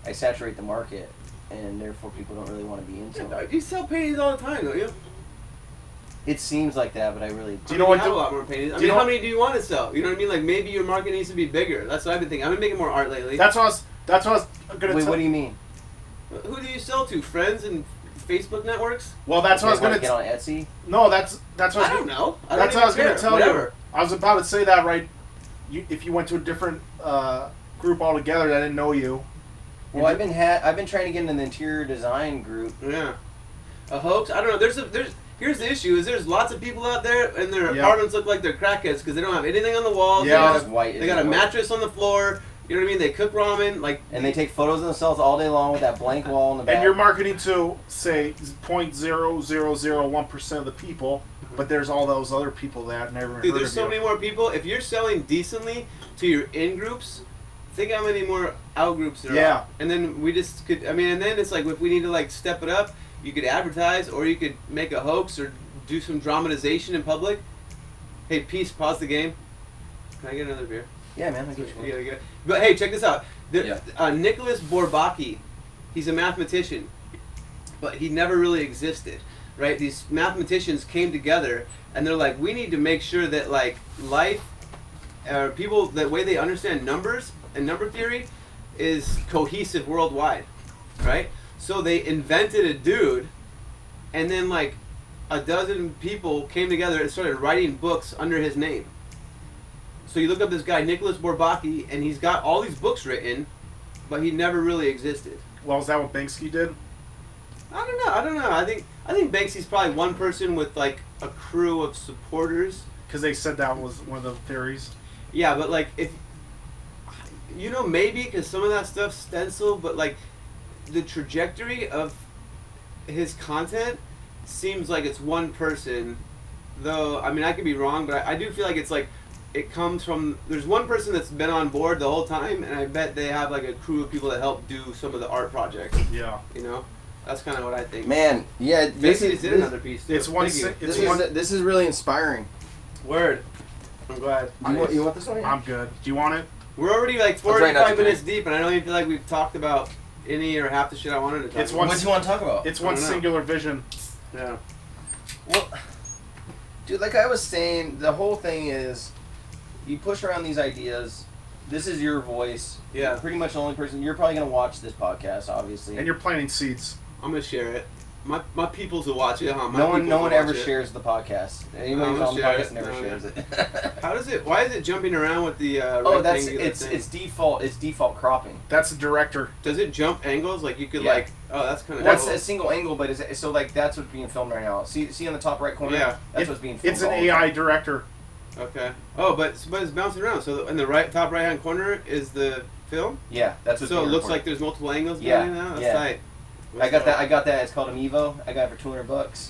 I saturate the market and therefore people don't really want to be into them. You sell paintings all the time, don't you? It seems like that, but I really Do you know what? have a lot more paintings. I do you mean, know how many do you want to sell? You know what I mean? Like maybe your market needs to be bigger. That's what I've been thinking. I've been making more art lately. That's what I was gonna Wait, tell. what do you mean? Who do you sell to? Friends and Facebook networks? Well, that's what I was Wanna gonna. get on Etsy. No, that's what I don't know. I don't That's what I was even gonna care. tell Whatever. you. I was about to say that right. If you went to a different group altogether that didn't know you. Well, I've been trying to get in the interior design group. Yeah. A hoax? I don't know. Here's the issue: is there's lots of people out there, and their Yeah. apartments look like they're crackheads because they don't have anything on the walls. Yeah. It's white. They got a mattress on the floor. You know what I mean? They cook ramen. Like. And they take photos of themselves all day long with that blank wall in the back. And you're marketing to say 0.0001% of the people, but there's all those other people that never Dude, heard there's of so you. many more people. If you're selling decently to your in groups, think how many more out groups there Yeah. are. And then we just could. I mean, and then it's like if we need to like step it up, you could advertise, or you could make a hoax, or do some dramatization in public. Hey, peace. Pause the game. Can I get another beer? Yeah, man. I get you. Yeah, yeah. But hey, check this out. Yeah. Nicholas Bourbaki, he's a mathematician, but he never really existed, right? These mathematicians came together, and they're like, we need to make sure that like life, or people, the way they understand numbers and number theory, is cohesive worldwide, right? So they invented a dude, and then like a dozen people came together and started writing books under his name. So you look up this guy, Nicholas Bourbaki, and he's got all these books written, but he never really existed. Well, is that what Banksy did? I don't know. I think Banksy's probably one person with like a crew of supporters. Because they said that was one of the theories. Yeah, but like if you know, maybe because some of that stuff's stenciled, but like the trajectory of his content seems like it's one person. Though I mean, I could be wrong, but I do feel like it's like it comes from. There's one person that's been on board the whole time, and I bet they have like a crew of people that help do some of the art projects. Yeah. You know, that's kind of what I think. Man, yeah. This is another piece. Too. It's one. Thank you. This is really inspiring. Word. I'm glad. You want this one? I'm good. Do you want it? We're already like try not to 45 minutes deep, and I don't even feel like we've talked about any or half the shit I wanted to talk It's about. one- What do you want to talk about? It's one don't know. singular vision. Yeah. Well, dude, like I was saying, the whole thing is you push around these ideas. This is your voice. Yeah. You're pretty much the only person. You're probably going to watch this podcast, obviously. And you're planting seeds. I'm gonna share it. My peoples will watch it, huh? My no one peoples will ever watch it. shares the podcast. Anybody who's I'll on the share podcast it. never No, shares it. How does it? Why is it jumping around with the Oh, that's rectangular it's thing? it's default. It's default cropping. That's the director. Does it jump angles? Like you could Yeah. like. Oh, that's kind of. That's a single angle, but it's so like that's what's being filmed right now. See on the top right corner. Yeah. That's what's being filmed. It's an all the AI time. director. Okay. Oh, but it's bouncing around. So in the top right hand corner is the film. Yeah, that's what's So it being looks recorded. like there's multiple angles. Yeah, going in now? That's yeah. tight. I got that. I got that. It's called an Evo. I got it for $200.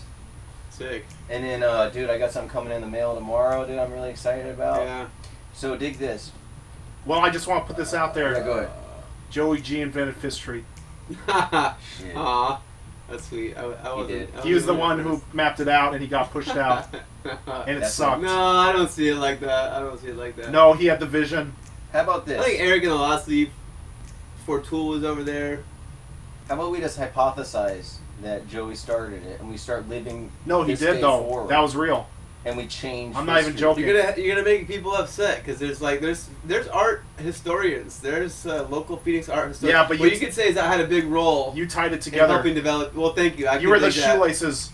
Sick. And then, dude, I got something coming in the mail tomorrow. Dude, I'm really excited about. Yeah. So dig this. Well, I just want to put this out there. Yeah, go ahead. Joey G invented Fifth Street. Shit. Aw, that's sweet. I wasn't. did. I He was the wasn't one aware who of mapped it out, and he got pushed out, this. and it That's sucked. No, I don't see it like that. I don't see it like that. No, he had the vision. How about I this? think Eric in the last leaf, before Tool was over there. How about we just hypothesize that Joey started it, and we start living. No, he this did day though. forward, That was real. and we change. I'm not even history. joking. You're gonna make people upset because there's art historians. There's local Phoenix art historians. Yeah, but what you- you could say is I had a big role You tied it in together. helping develop. Well, thank you. I You can were the dig that. shoelaces.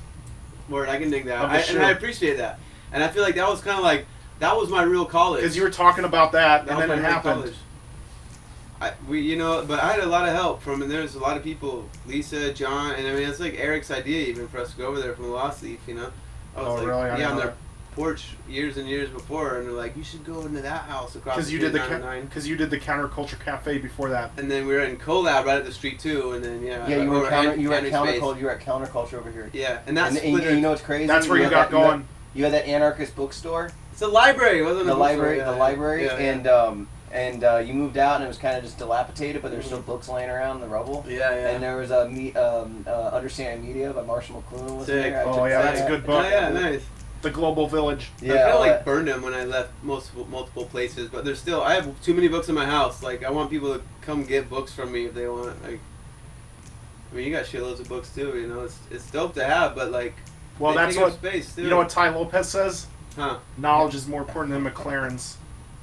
Word, I can dig that. Of the shoe. And I appreciate that. And I feel like that was kind of like that was my real college. Because you were talking about that, That and was then it my real happened. college. But I had a lot of help from, and there's a lot of people, Lisa, John, and I mean it's like Eric's idea even for us to go over there from the Lost Leaf, you know. I was Oh, like, really? I yeah, didn't on know their that. porch years and years before, and they're like, you should go into that house across Because the you street, did the 909. because you did the counterculture cafe before that. And then we were in Collab right at the street too, and then Yeah, you were over at Henry Space. counterculture. You were at counterculture over here. Yeah, and that's And you know what's crazy? That's where you had got that- going. You had that anarchist bookstore. it's a library, wasn't it? The library, Yeah, and you moved out, and it was kind of just dilapidated, but there's still books laying around in the rubble. yeah. And there was Understanding Media by Marshall McLuhan was Sick. there. I Oh, took yeah, that. that's a good book. Oh, yeah, nice. The Global Village. I Yeah, kind of all like that. burned them when I left multiple places, but there's still. I have too many books in my house. Like I want people to come get books from me if they want. Like, I mean, you got shitloads of books too. You know, it's dope to have, but like, Well, they that's take up what space too. you know. What Ty Lopez says: Huh? knowledge is more important than McLaren's.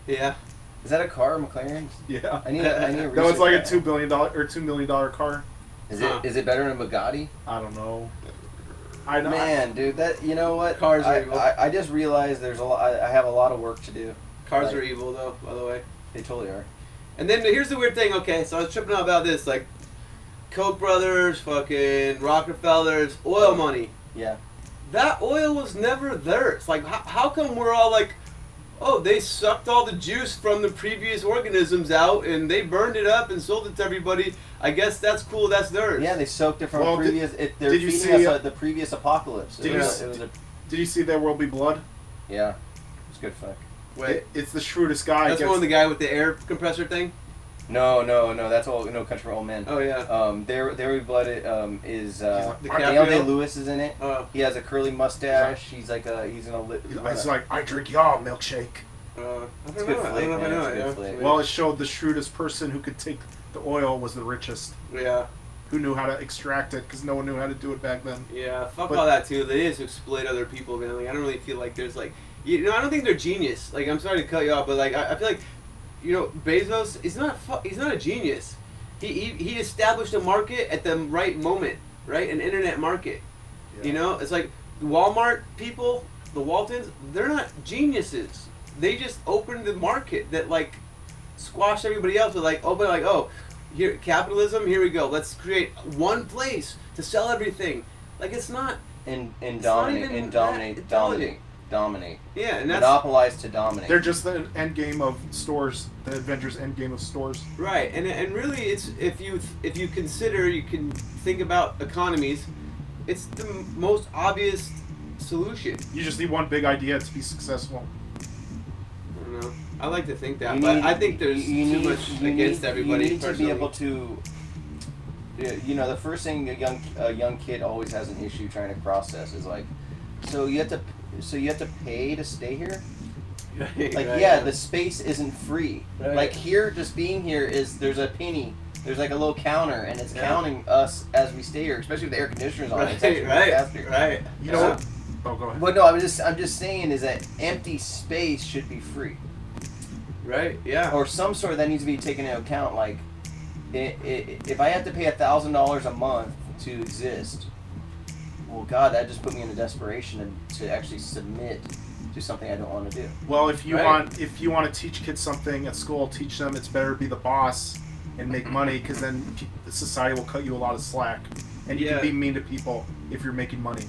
Yeah. Is that a car, McLaren's? Yeah. I need to No, it's like a research $2 billion or $2 million car. that. Is it better than a Bugatti? I don't know. I know. Man, dude, that you know what? Cars are evil. I just realized there's a lot. I have a lot of work to do. Cars Like- are evil though, by the way. They totally are. And then here's the weird thing. Okay, so I was tripping out about this, like, Koch brothers, fucking Rockefellers, oil money. Yeah. That oil was never theirs. Like, how come we're all like, oh, they sucked all the juice from the previous organisms out and they burned it up and sold it to everybody. I guess that's cool. That's theirs. Yeah, they soaked it from Well, a previous. They're did you feeding see, us the previous apocalypse. did It you was, s- it was a, Did you see There Will Be Blood? yeah. It's good fuck. Wait, It's the shrewdest guy. that's gets, one of the guy with the air compressor thing. No. That's all. No Country for Old Men. Oh yeah. There We Blood is The Daniel DiCaprio? Day-Lewis is in it. Oh. He has a curly mustache. He's like he's in a. It's like, I drink y'all milkshake. I It's don't good know. I flick, don't know if I man. know It's it. good Yeah. flick. Sweet. Well, it showed the shrewdest person who could take the oil was the richest, Yeah. who knew how to extract it because no one knew how to do it back then. Yeah, fuck But- all that too. They just exploit other people, man. Like I don't really feel like there's like, you know, I don't think they're genius. Like I'm sorry to cut you off, but like I feel like, you know, Bezos is not he's not a genius. He established a market at the right moment, right? An internet market. Yeah. You know, it's like Walmart people, the Waltons. They're not geniuses. They just opened the market that like squashed everybody else. With like open like here capitalism. Here we go. Let's create one place to sell everything. Like it's not. And It's not dominate even and that dominate. intelligent. dominate. Yeah, and that's monopolize to dominate. They're just the end game of stores. The Avengers end game of stores. right. And really, it's if you consider, you can think about economies. It's the most obvious solution. You just need one big idea to be successful. I don't know. I like to think that, but I think there's too much against everybody. You need to be personally. able to. You know, the first thing a young kid always has an issue trying to process is like, so you have to pay to stay here. Right, Like, right, yeah, the space isn't free. Right. Like here, just being here there's a penny. There's like a little counter, and it's Yeah. counting us as we stay here, especially with the air conditioners on. It's actually right, faster. right. You know what? Oh, go ahead. But no, I'm just saying is that empty space should be free, Right. Yeah. or some sort that needs to be taken into account. Like, if I have to pay $1,000 a month to exist, well, God, that just put me into desperation to actually submit to something I don't want to do. Well, if you Right. want to teach kids something at school, teach them it's better to be the boss and make money, because then society will cut you a lot of slack, and you Yeah. can be mean to people if you're making money.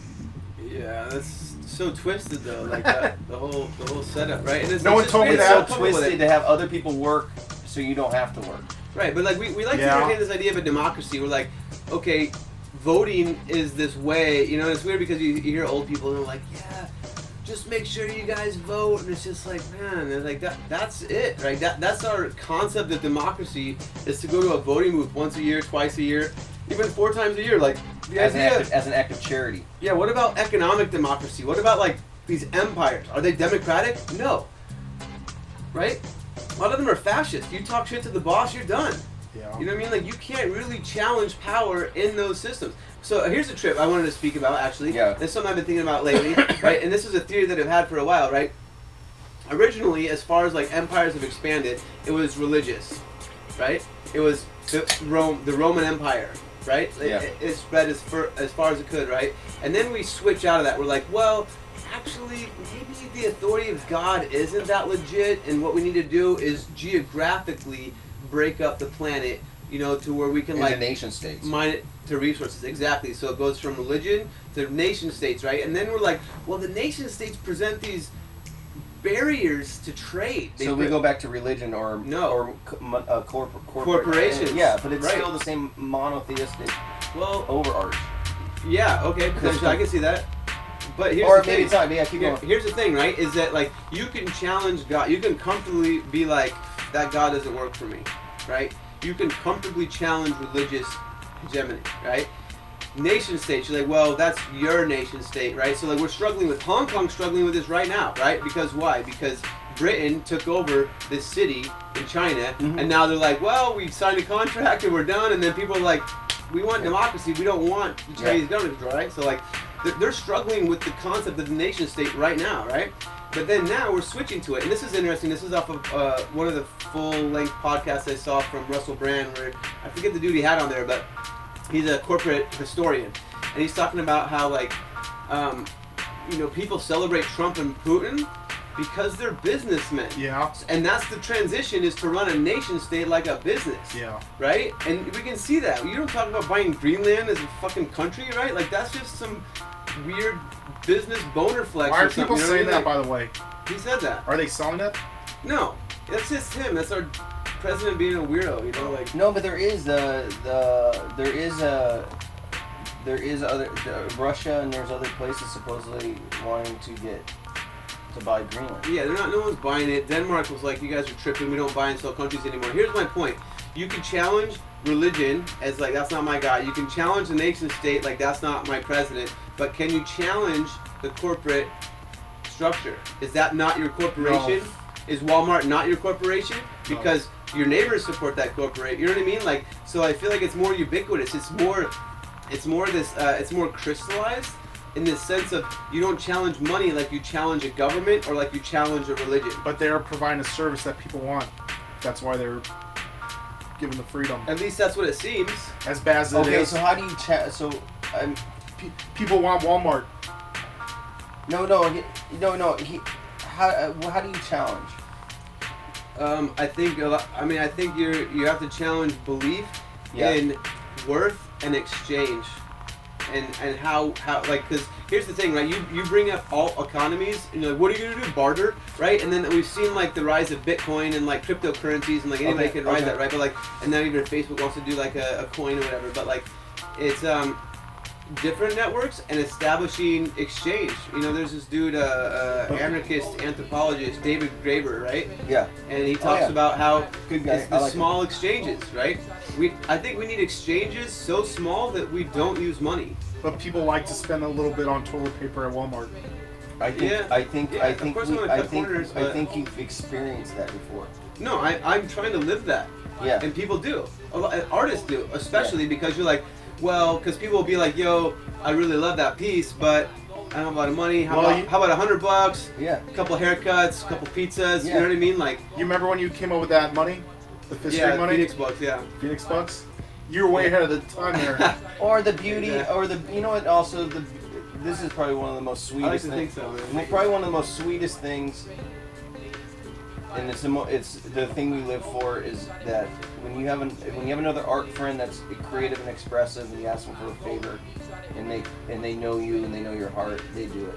Yeah, that's so twisted though. Like that, the whole setup, right? And it's, No it's one just told me it's It's that. so so twisted. twisted to have other people work so you don't have to work. Right, but like we like to Yeah. entertain this idea of a democracy. We're like, okay, voting is this way. You know, it's weird because you hear old people and they're like, yeah, just make sure you guys vote, and it's just like, man, they're like that's it, right? That's our concept of democracy, is to go to a voting booth once a year, twice a year, even 4 times a year. Like the As idea. an act of charity. Yeah, what about economic democracy? What about like these empires? Are they democratic? No. Right? A lot of them are fascist. You talk shit to the boss, you're done. Yeah. You know what I mean? Like, you can't really challenge power in those systems. So here's a trip I wanted to speak about, actually. Yeah. This is something I've been thinking about lately, right? And this is a theory that I've had for a while, right? Originally, as far as like empires have expanded, it was religious, right? It was the Roman Empire, right? Yeah. It spread as far as it could, right? And then we switch out of that. We're like, well, actually, maybe the authority of God isn't that legit, and what we need to do is geographically break up the planet, you know, to where we can In like the nation states. mine it to resources. Exactly. So it goes from religion to nation states, right? And then we're like, well, the nation states present these barriers to trade. So we go back to religion or Corporations. Yeah, but it's Right. still the same monotheistic Well, overarch. yeah, okay, potentially, I can see that. But here's Or the thing. maybe it's not. Yeah, keep going. Here's the thing, right? Is that like you can challenge God. You can comfortably be like, that God doesn't work for me, right? You can comfortably challenge religious hegemony, right? Nation states, you're like, well, that's your nation state, right? So like we're struggling with Hong Kong, struggling with this right now, right? Because why? Because Britain took over this city in China, and now they're like, well, we signed a contract and we're done, and then people are like, we want democracy, we don't want the Chinese government control, right? So like they're struggling with the concept of the nation state right now, right? But then now we're switching to it, and this is interesting. This is off of one of the full-length podcasts I saw from Russell Brand, where I forget the dude he had on there, but he's a corporate historian, and he's talking about how like, you know, people celebrate Trump and Putin because they're businessmen. Yeah. And that's the transition, is to run a nation state like a business. Yeah. Right? And we can see that. You don't talk about buying Greenland as a fucking country, right? Like that's just some weird business boner flex. Why or are people something, you know saying what I that, mean? by the way? He said that. Are they selling it? No. That's just him. That's our president being a weirdo, you know, like No, but there is other Russia, and there's other places supposedly wanting to buy Greenland. yeah, no one's buying it. Denmark was like, you guys are tripping, we don't buy and sell countries anymore. Here's my point. You can challenge religion as like, that's not my God. You can challenge the nation state like, that's not my president. But can you challenge the corporate structure? Is that not your corporation? No. Is Walmart not your corporation? Because your neighbors support that corporate. You know what I mean? Like, so I feel like it's more ubiquitous. It's more crystallized in the sense of you don't challenge money like you challenge a government or like you challenge a religion. But they're providing a service that people want. That's why they're given the freedom. At least that's what it seems. As bad as it Okay, is, so how do you people want Walmart. how do you challenge? I think you have to challenge belief Yeah. in worth and exchange. and how like, because here's the thing, right? You bring up all economies and you're like, what are you gonna do, barter, right? And then we've seen like the rise of Bitcoin and like cryptocurrencies and like anybody can ride that, right? But like, and now even Facebook wants to do like a coin or whatever, but like it's different networks and establishing exchange. You know, there's this dude, anarchist anthropologist, David Graeber, right? Yeah. And he talks about how good guy. it's the small exchanges, right? I think we need exchanges so small that we don't use money. But people like to spend a little bit on toilet paper at Walmart. I think you've experienced that before. No, I'm trying to live that. Yeah. And people do. Artists do, especially because you're like, well, because people will be like, yo, I really love that piece, but I don't have a lot of money. How about $100? Yeah. A couple haircuts, a couple pizzas. Yeah. You know what I mean? Like. You remember when you came up with that money, the Fifth Street money? Phoenix Bucks. Yeah. Phoenix Bucks. You were way ahead of the time there. Or the beauty, or the you know what? Also, this is probably one of the most sweetest. I like to think so, man. Probably one of the most sweetest things. And it's the thing we live for is that when you have another art friend that's creative and expressive, and you ask them for a favor, and they know you and they know your heart, they do it.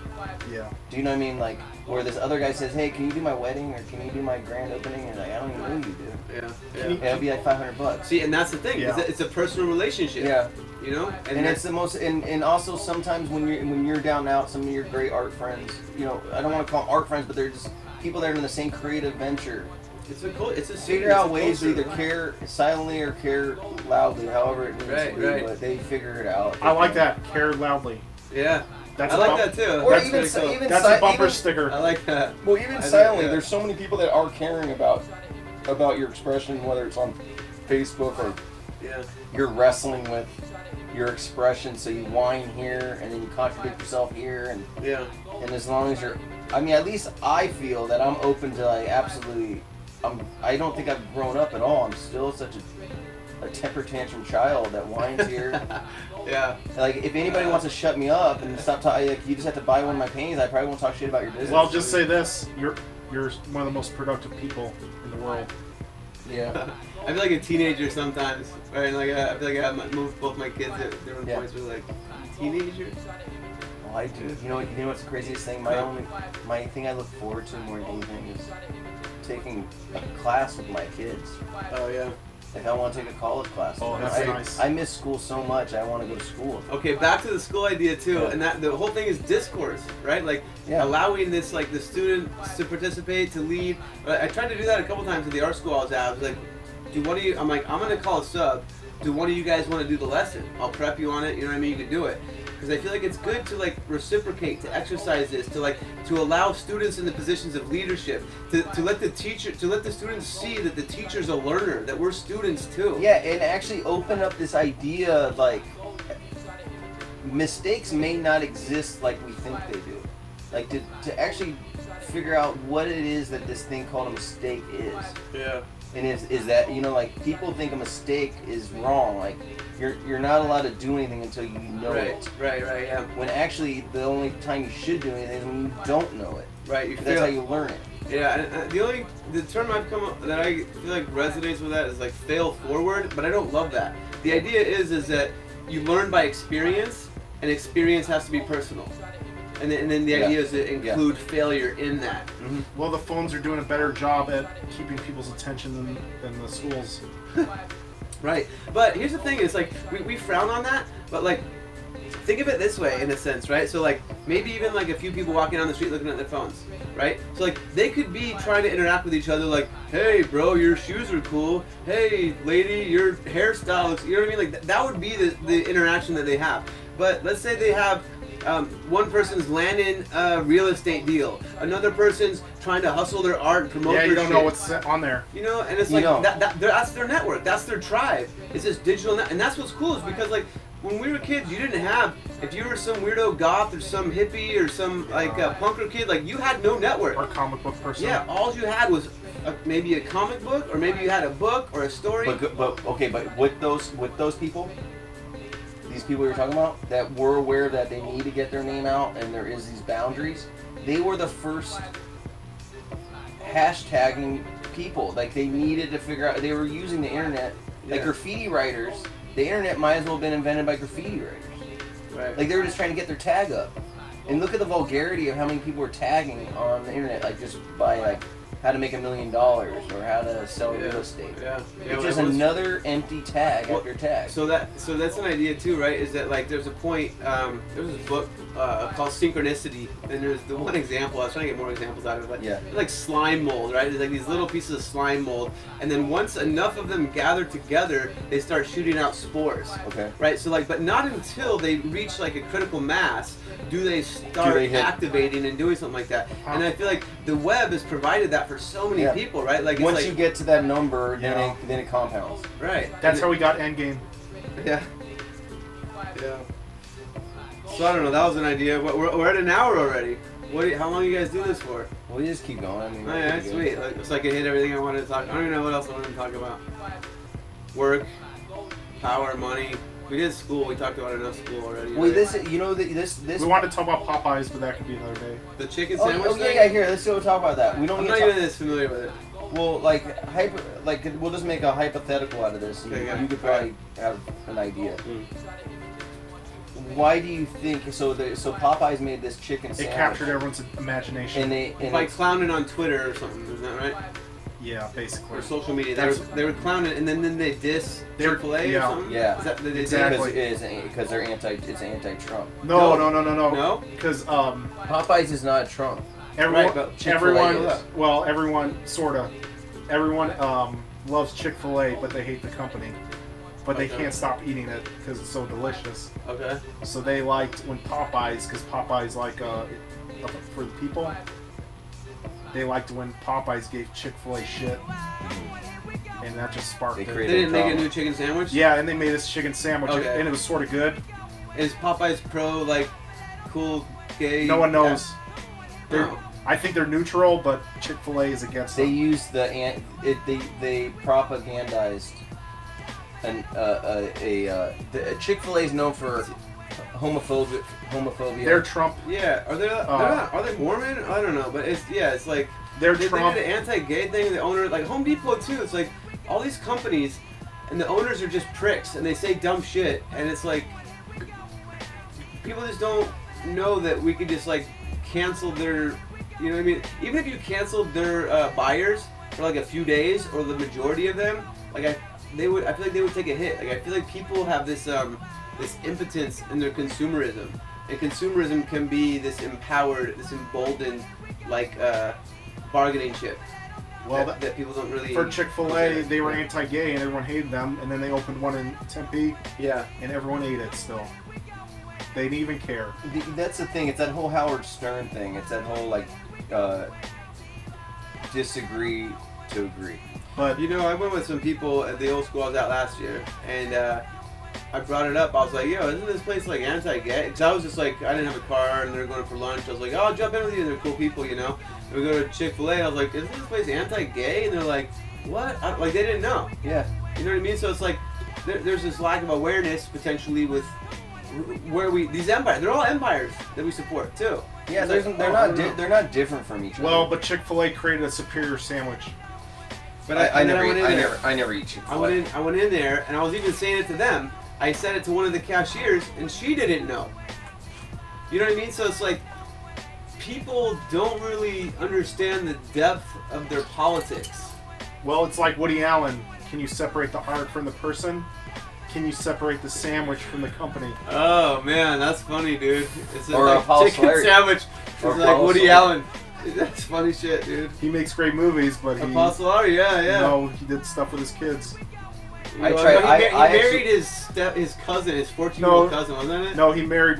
Yeah. Do you know what I mean? Like where this other guy says, "Hey, can you do my wedding or can you do my grand opening?" And like, I don't even know you do. Yeah. It'll be like $500. See, and that's the thing. Yeah. It's a personal relationship. Yeah. You know. And it's the most, and also sometimes when you're down and out, some of your great art friends, you know, I don't want to call them art friends, but they're just people that are in the same creative venture. It's a figure out ways to either care silently or care loudly, however it needs to be. Right. But they figure it out. I like that. Care loudly. Yeah. That's I like that too. Or That's even pretty cool. That's a bumper sticker. I like that. Well, even silently, there's so many people that are caring about your expression, whether it's on Facebook or you're wrestling with your expression. So you whine here and then you contradict yourself here, and as long as you're, I mean, at least I feel that I'm open to like absolutely. I don't think I've grown up at all. I'm still such a temper tantrum child that whines here. Yeah. Like, if anybody wants to shut me up and stop talking, like, you just have to buy one of my paintings, I probably won't talk shit about your business. Well, I'll just say this. You're one of the most productive people in the world. Yeah. I feel like a teenager sometimes. Right? Like, I feel like I moved both my kids at different points. We're like, teenager? Oh, I do. You know what's the craziest thing? My thing I look forward to more than anything is taking a class with my kids. Oh, yeah. Like, I want to take a college class. Oh, that's nice. I miss school so much. I want to go to school. Okay, back to the school idea too, and that the whole thing is discourse, right? Like allowing this, like the students to participate, to lead. I tried to do that a couple times at the art school I was at. I was like, I'm gonna call a sub. Do one of you guys want to do the lesson? I'll prep you on it. You know what I mean? You can do it. Because I feel like it's good to like reciprocate, to exercise this, to allow students in the positions of leadership, to let the students see that the teacher's a learner, that we're students too. Yeah, and actually open up this idea like mistakes may not exist like we think they do. Like to actually figure out what it is that this thing called a mistake is. Yeah. And is that, you know, like people think a mistake is wrong. Like you're not allowed to do anything until you know it. Right, yeah. When actually the only time you should do anything is when you don't know it. Right, That's how you learn it. Yeah, and the term I've come up that I feel like resonates with that is like fail forward, but I don't love that. The idea is that you learn by experience, and experience has to be personal. And then the idea is to include failure in that. Mm-hmm. Well, the phones are doing a better job at keeping people's attention than the schools. Right. But here's the thing, it's like we frown on that, but like think of it this way in a sense, right? So like maybe even like a few people walking down the street looking at their phones, right? So like they could be trying to interact with each other like, hey bro, your shoes are cool. Hey lady, your hairstyle looks, you know what I mean? Like that would be the interaction that they have. But let's say they have one person's landing a real estate deal. Another person's trying to hustle their art and promote their shit. Yeah, you don't know what's on there. You know, and it's like, that's their network. That's their tribe. It's this digital net. And that's what's cool is because, like, when we were kids, you didn't have, if you were some weirdo goth or some hippie or some, like, punker kid, like, you had no network. Or comic book person. Yeah, all you had was maybe a comic book or maybe you had a book or a story. But with those people, these people you're talking about that were aware that they need to get their name out and there is these boundaries, they were the first hashtagging people. Like they needed to figure out, they were using the internet. Like graffiti writers, the internet might as well have been invented by graffiti writers. Right. Like they were just trying to get their tag up. And look at the vulgarity of how many people were tagging on the internet, like just by like how to make $1 million or how to sell real estate. Yeah. It's just another empty tag after tag. So that's an idea too, right? Is that like there's a point? There's this book called Synchronicity, and there's the one example. I was trying to get more examples out of it. But Yeah. Like slime mold, right? There's like these little pieces of slime mold, and then once enough of them gather together, they start shooting out spores. Okay. Right. So like, but not until they reach like a critical mass do they start activating and doing something like that. And I feel like the web has provided that for so many people, right? Like once it's you like, get to that number, then it compounds. right. That's how we got Endgame. Yeah. Yeah. So I don't know. That was an idea. We're at an hour already. How long you guys do this for? Well, we just keep going. I mean, Oh, yeah, that's sweet. Like, so I can hit everything I wanted to talk. I don't even know what else I wanted to talk about. Work, power, money. We did school. We talked about enough school already. Wait, right? this. We wanted to talk about Popeyes, but that could be another day. The chicken sandwich Oh, thing? yeah, here. Let's go talk about that. We don't I'm need not to even as familiar with it. Well, we'll just make a hypothetical out of this. Okay, yeah. You could probably have an idea. Why do you think so? Popeyes made this chicken It sandwich. captured everyone's imagination. And Like clowning on Twitter or something, isn't that right? Yeah, basically. Or social media. They were clowning, and then they diss Chick-fil-A or something. Yeah. Is that what they did? Exactly. Because they're anti-Trump. No. No? Because Popeyes is not Trump. everyone, Right, but Chick-fil-A is. everyone sorta, everyone loves Chick-fil-A, but they hate the company. But they can't stop eating it because it's so delicious. Okay. So they liked when Popeyes, because Popeyes for the people. They liked when Popeyes gave Chick-fil-A shit, and that just sparked it. They didn't make a new chicken sandwich? Yeah, and they made this chicken sandwich, Okay. and it was sort of good. Is Popeyes pro, like, cool, gay? No one knows. Oh. I think they're neutral, but Chick-fil-A is against They them. used they propagandized Chick-fil-A is known for homophobia. They're Trump. Yeah, are they Mormon? I don't know, but it's like They're they Trump. did an anti-gay thing. The owner, like Home Depot too. It's like all these companies, and the owners are just pricks, and they say dumb shit, and it's like people just don't know that we could just like cancel their, you know what I mean? Even if you canceled their buyers for like a few days or the majority of them, like I feel like they would take a hit. Like I feel like people have this this impotence in their consumerism. And consumerism can be this empowered, this emboldened, like, bargaining chip. Well, that people don't really... For Chick-fil-A, they were anti-gay and everyone hated them, and then they opened one in Tempe, Yeah. and everyone ate it still. They didn't even care. That's the thing. It's that whole Howard Stern thing. It's that whole like disagree to agree. But You know, I went with some people at the old school I was at last year, and I brought it up. I was like, yo, isn't this place like anti-gay? Because I was just like, I didn't have a car and they're going for lunch. I was like, oh, I'll jump in with you. They're cool people, you know? And we go to Chick-fil-A. I was like, isn't this place anti-gay? And they're like, what? Like, they didn't know. Yeah. You know what I mean? So it's like, there's this lack of awareness potentially with where these empires, they're all empires that we support too. Yeah, It's like, they're not different from each other. well, but Chick-fil-A created a superior sandwich. But I and then never went in there. I never eat Chick-fil-A. I went in there and I was even saying it to them. I said it to one of the cashiers, and she didn't know. You know what I mean? So it's like, people don't really understand the depth of their politics. Well, it's like Woody Allen. Can you separate the art from the person? Can you separate the sandwich from the company? Oh man, that's funny, dude. It's Or like Paul chicken Slater. sandwich. It's Or like Paul Woody Slater. Allen. That's funny shit, dude. He makes great movies, but he, Apostle, yeah. he did stuff with his kids. I Well, tried- He I married his cousin, his 14-year-old No. cousin, wasn't it? No, he married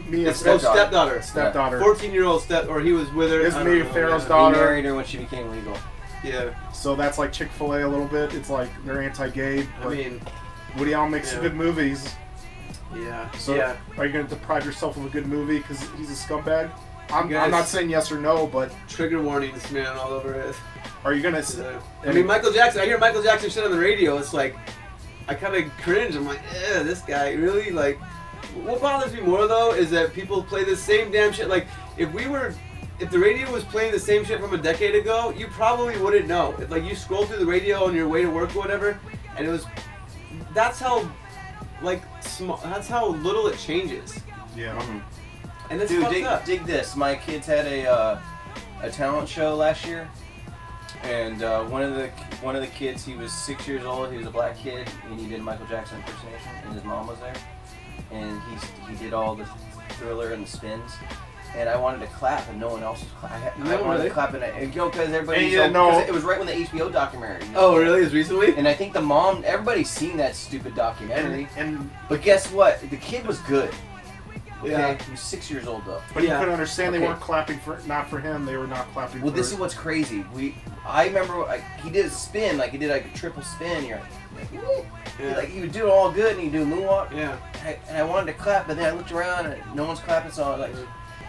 Mia His stepdaughter. stepdaughter. 14-year-old or he was with her. His I don't Mia know, Farrow's yeah. daughter. He married her when she became legal. Yeah, So that's like Chick-fil-A a little bit. It's like they're anti-gay. I But mean, Woody Allen makes some yeah. good movies. yeah. So yeah. are you going to deprive yourself of a good movie because he's a scumbag? I'm guys- not saying yes or no, but Trigger warnings, man, all over it. are you going Yeah. to... I mean, Michael Jackson. I hear Michael Jackson shit on the radio. It's like, I kind of cringe. I'm like, this guy really like. What bothers me more though is that people play the same damn shit. Like, if the radio was playing the same shit from a decade ago, you probably wouldn't know. If, like, you scroll through the radio on your way to work or whatever, and it was. That's how like small. That's how little it changes. Yeah. Mhm. And it's Dude, fucked up. dig this. My kids had a talent show last year, and one of the kids, he was 6 years old. He was a black kid, and he did Michael Jackson impersonation, and his mom was there, and he did all the Thriller and the spins. And I wanted to clap, and no one else was clapping. I wanted to clap, and because everybody, And you didn't know- because it was right when the HBO documentary. Oh, really? It's recently? And I think the mom, everybody's seen that stupid documentary. And But guess what? The kid was good. Okay, Yeah. he was 6 years old though. but you Yeah. couldn't understand they Okay. weren't clapping for not for him. They were not clapping. Well, for this is what's crazy. I remember he did a spin, like he did like a triple spin. You're like, "Woo." Yeah. Like he would do it all good, and he'd do a moonwalk. Yeah. And I wanted to clap, but then I looked around and no one's clapping, so I was like,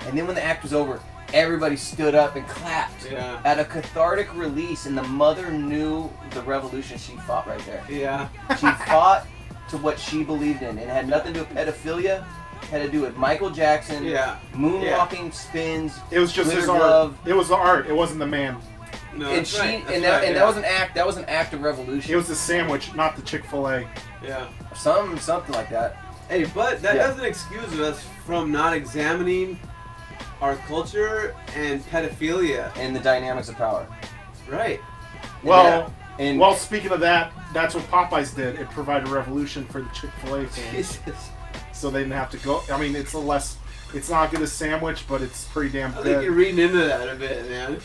and then when the act was over, everybody stood up and clapped Yeah. at a cathartic release, and the mother knew the revolution she fought right there. Yeah. She fought to what she believed in, and it had nothing to do with pedophilia. It had to do with Michael Jackson, Yeah. moonwalking, spins. It was just glitter his art. glove. It was the art. It wasn't the man. No, And that's she right. That's and right, that was an act. That was an act of revolution. It was the sandwich, not the Chick-fil-A. Yeah. something like that. Hey, but that Yeah. doesn't excuse us from not examining our culture and pedophilia. And the dynamics of power. Right. Well, And well, speaking of that, that's what Popeyes did. It provided a revolution for the Chick-fil-A fans, Jesus. so they didn't have to go. I mean, it's not good as sandwich, but it's pretty damn I think you're good. reading into that a bit, man.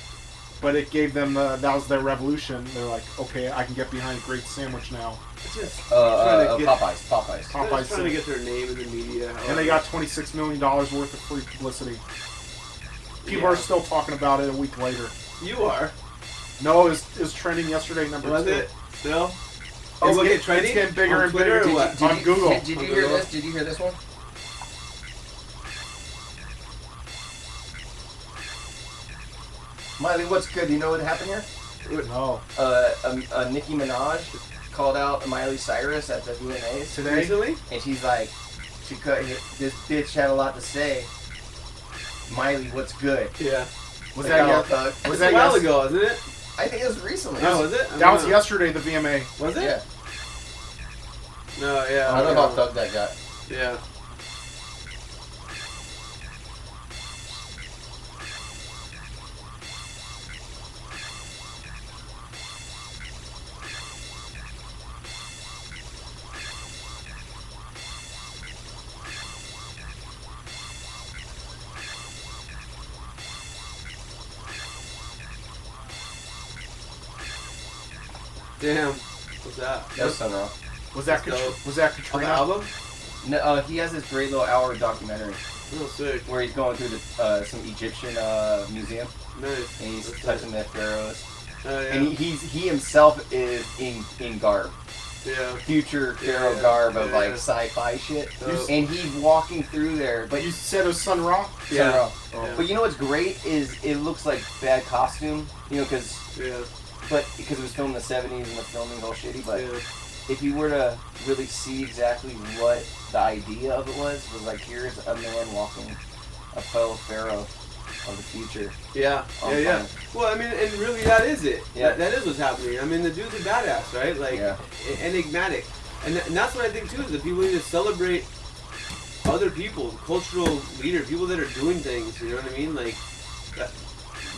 But it gave them that was their revolution. They're like, okay, I can get behind a great sandwich now. It's just trying to get, Popeyes. they're Popeyes just trying to did. get their name in the media. And they got $26 million worth of free publicity. People Yeah. are still talking about it a week later. You are. No, it was trending yesterday, number Was 2. it? Still? Oh, Is it it's trending? getting bigger On and Twitter bigger. or what? On Google. Did you On hear Google? this? Did you hear this one? Miley, what's good? You know what happened here? No. Nicki Minaj called out Miley Cyrus at the VMAs Today? Recently? and she's like, this bitch had a lot to say. Miley, what's good? Yeah. Was Like, that oh, yet? thug. Was It's that a while yes- ago, isn't it? I think it was recently. No, was it? I That don't was know. yesterday, the VMA. Was it? Yeah. No, yeah. I don't know how thug that got. Yeah. Damn. What's that? That's Sun Ra. Was that Let's go. was that On the Katrina? album? No, he has this great little hour documentary Oh, sick. where he's going through some Egyptian museum Nice. and he's That's touching sick. the pharaohs. Oh, yeah. And he himself is in garb, Yeah. future Yeah, pharaoh yeah, garb of yeah, like yeah. sci-fi shit, Dope. and he's walking through there. But But you said it was Sun Ra? Yeah. Sun Ra. Oh. Yeah. But you know what's great is it looks like bad costume, you know, because Yeah. it was filmed in the 70s and the filming's all shitty. But Yeah. if you were to really see exactly what the idea of it was like here's a man walking, a fellow pharaoh of the future. Yeah, on yeah, yeah. fire. Well, I mean, and really, that is it. Yeah. That is what's happening. I mean, the dude's a badass, right? Like, Yeah. enigmatic. And that's what I think, too, is that people need to celebrate other people, cultural leaders, people that are doing things, you know what I mean? Like,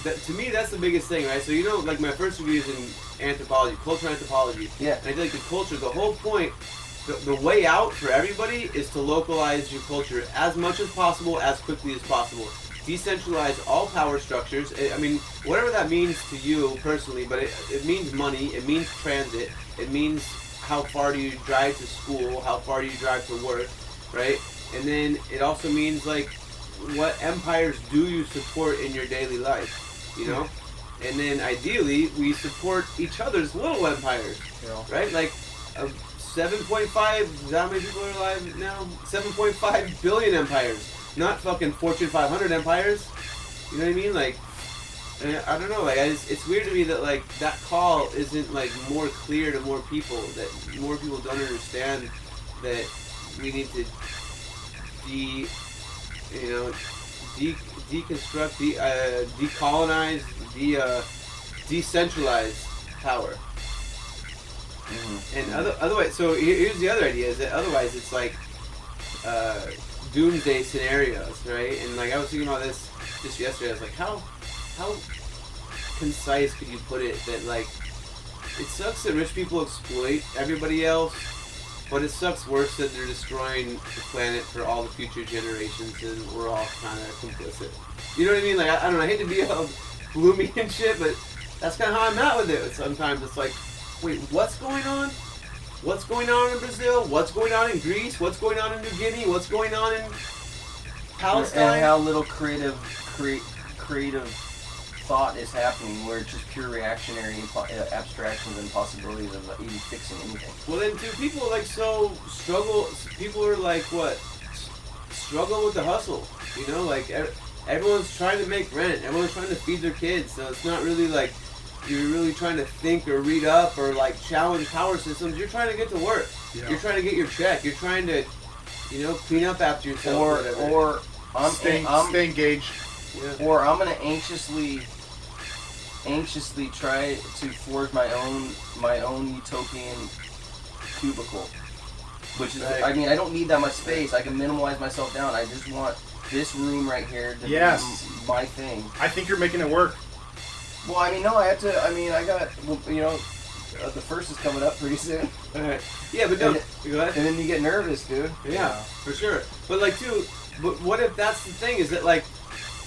that to me, that's the biggest thing, right? So, you know, like, my first degree is in anthropology, cultural anthropology. Yeah. And I feel like the culture, the whole point, the way out for everybody is to localize your culture as much as possible, as quickly as possible. Decentralize all power structures. I mean, whatever that means to you personally, but it means money, it means transit, it means how far do you drive to school, how far do you drive to work, right? And then it also means, like, what empires do you support in your daily life, you know? And then ideally, we support each other's little empires, You know? right? Like, 7.5, is that how many people are alive now? 7.5 billion empires. Not fucking Fortune 500 empires. You know what I mean? Like, I don't know. Like, it's weird to me that, like, that call isn't, like, more clear to more people. That more people don't understand that we need to deconstruct, decolonize, decentralize power. Mm-hmm. And otherwise, so here's the other idea: is that otherwise it's like doomsday scenarios, right? And like I was thinking about this just yesterday. I was like, how concise could you put it? That like it sucks that rich people exploit everybody else, but it sucks worse that they're destroying the planet for all the future generations, and we're all kind of complicit. You know what I mean? Like I don't know. I hate to be all gloomy and shit, but that's kind of how I'm at with it. Sometimes it's like, wait, what's going on? What's going on in Brazil? What's going on in Greece? What's going on in New Guinea? What's going on in Palestine? And how little creative thought is happening, where it's just pure reactionary abstractions and possibilities of even fixing anything. Well, then, too, people like so struggle. People are like what? Struggle with the hustle. You know, like everyone's trying to make rent. Everyone's trying to feed their kids. So it's not really like you're really trying to think or read up or like challenge power systems. You're trying to get to work. Yeah. You're trying to get your check. You're trying to, clean up after yourself. Or I'm stay engaged. Yeah. Or I'm gonna anxiously try to forge my own utopian cubicle, which is Right. I mean, I don't need that much space. I can minimize myself down. I just want this room right here to Yes. be my thing. I think you're making it work. Well, I mean, no, I had to. I mean, I got the first is coming up pretty soon. Alright. Yeah, but don't. Go ahead. And then you get nervous, dude. Yeah, for sure. But like, too, but what if that's the thing? Is that like,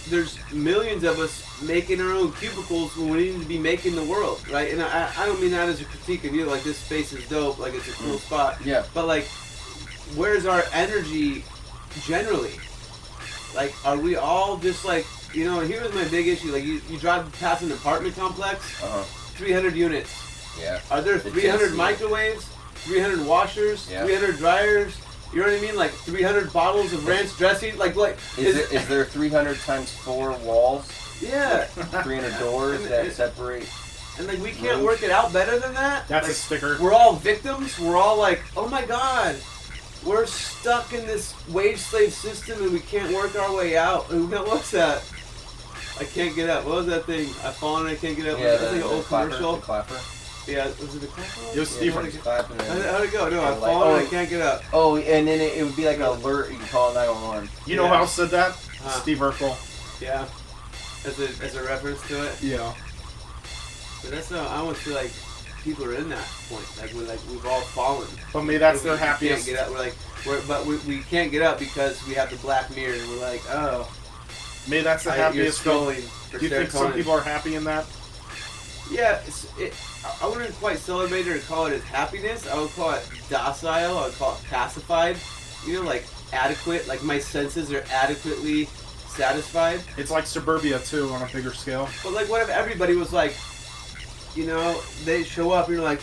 there's millions of us making our own cubicles when we need to be making the world, right? And I don't mean that as a critique of you. Like, this space is dope. Like, it's a cool spot. Yeah. But like, where's our energy generally? Like, are we all just like, here's my big issue. Like, you drive past an apartment complex, 300 units. Yeah. Are there The 300 density. microwaves, 300 washers, Yeah. 300 dryers? You know what I mean? Like 300 bottles of ranch dressing. Like Is there 300 times 4 walls? Yeah. 300 doors that separate. And like we can't work it out better than that. That's like, a sticker. We're all victims. We're all like, oh my god, we're stuck in this wage slave system and we can't work our way out. What's that? I can't get up. What was that thing? I fall and I can't get up. Yeah, That's like an old commercial. The clapper. Yeah, was it the clapper? It was Steve. Yeah, clapping and How'd it go? No, I like, fall and I can't get up. Oh, and then it would be like an alert. You can call 911. You know who else said that? Huh. Steve Urkel. Yeah. As a reference to it. Yeah. But that's not. I almost feel like people are in that point. Like we've all fallen. But maybe that's their We happiest. can't get up. We're like, we can't get up because we have the black mirror. And we're like, oh, Maybe that's the you're happiest. scrolling. Do you think some people are happy in that? Yeah, I wouldn't quite celebrate it or call it as happiness. I would call it docile. I would call it pacified. Like adequate. Like my senses are adequately satisfied. It's like suburbia too on a bigger scale. But like, what if everybody was like, they show up and you're like,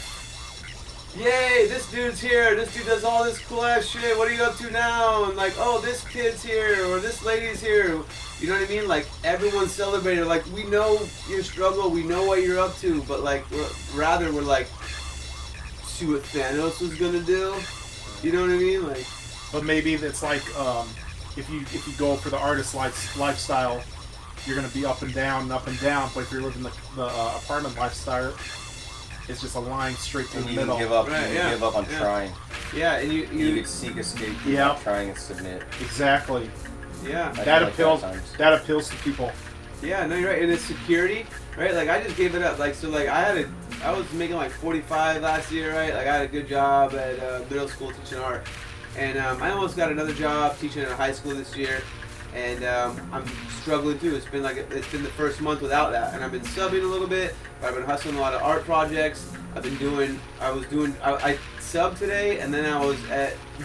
yay, this dude's here. This dude does all this cool ass shit. What are you up to now? And like, oh, this kid's here or this lady's here. You know what I mean? Like everyone's celebrating. Like we know your struggle. We know what you're up to. But like, we're like, see what Thanos was gonna do. You know what I mean? Like, But maybe it's like if you go for the artist lifestyle, you're gonna be up and down. But if you're living the apartment lifestyle, it's just a line straight through And the you middle. can give up. Right, You can give up on yeah. trying. yeah, and You you can seek escape. Yeah. Without trying and submit. Exactly. yeah. I That feel like appeals. sometimes. That appeals to people. Yeah, no, you're right. And it's security, right? Like I just gave it up. Like so, like I was making like 45 last year, right? Like I had a good job at middle school teaching art, and I almost got another job teaching at a high school this year, and I'm struggling too. It's been the first month without that, and I've been subbing a little bit, but I've been hustling a lot of art projects. I subbed today, and then I was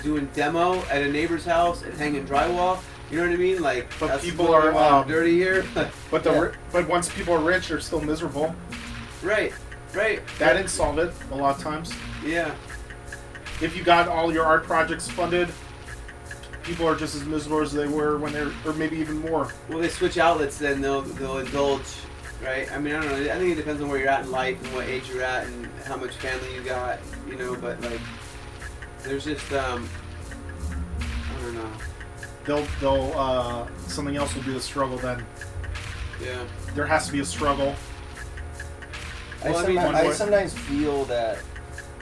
doing demo at a neighbor's house and hanging drywall. You know what I mean? Like, But that's people what are, I'm dirty here. But but once people are rich, they're still miserable. Right. That didn't solve it a lot of times. Yeah. If you got all your art projects funded, people are just as miserable as they were when they're, or maybe even more. Well, they switch outlets, then they'll indulge, right? I mean, I don't know. I think it depends on where you're at in life and what age you're at and how much family you got, But like, there's just I don't know. They'll something else will be the struggle then. Yeah. There has to be a struggle. Well, I mean, I sometimes feel that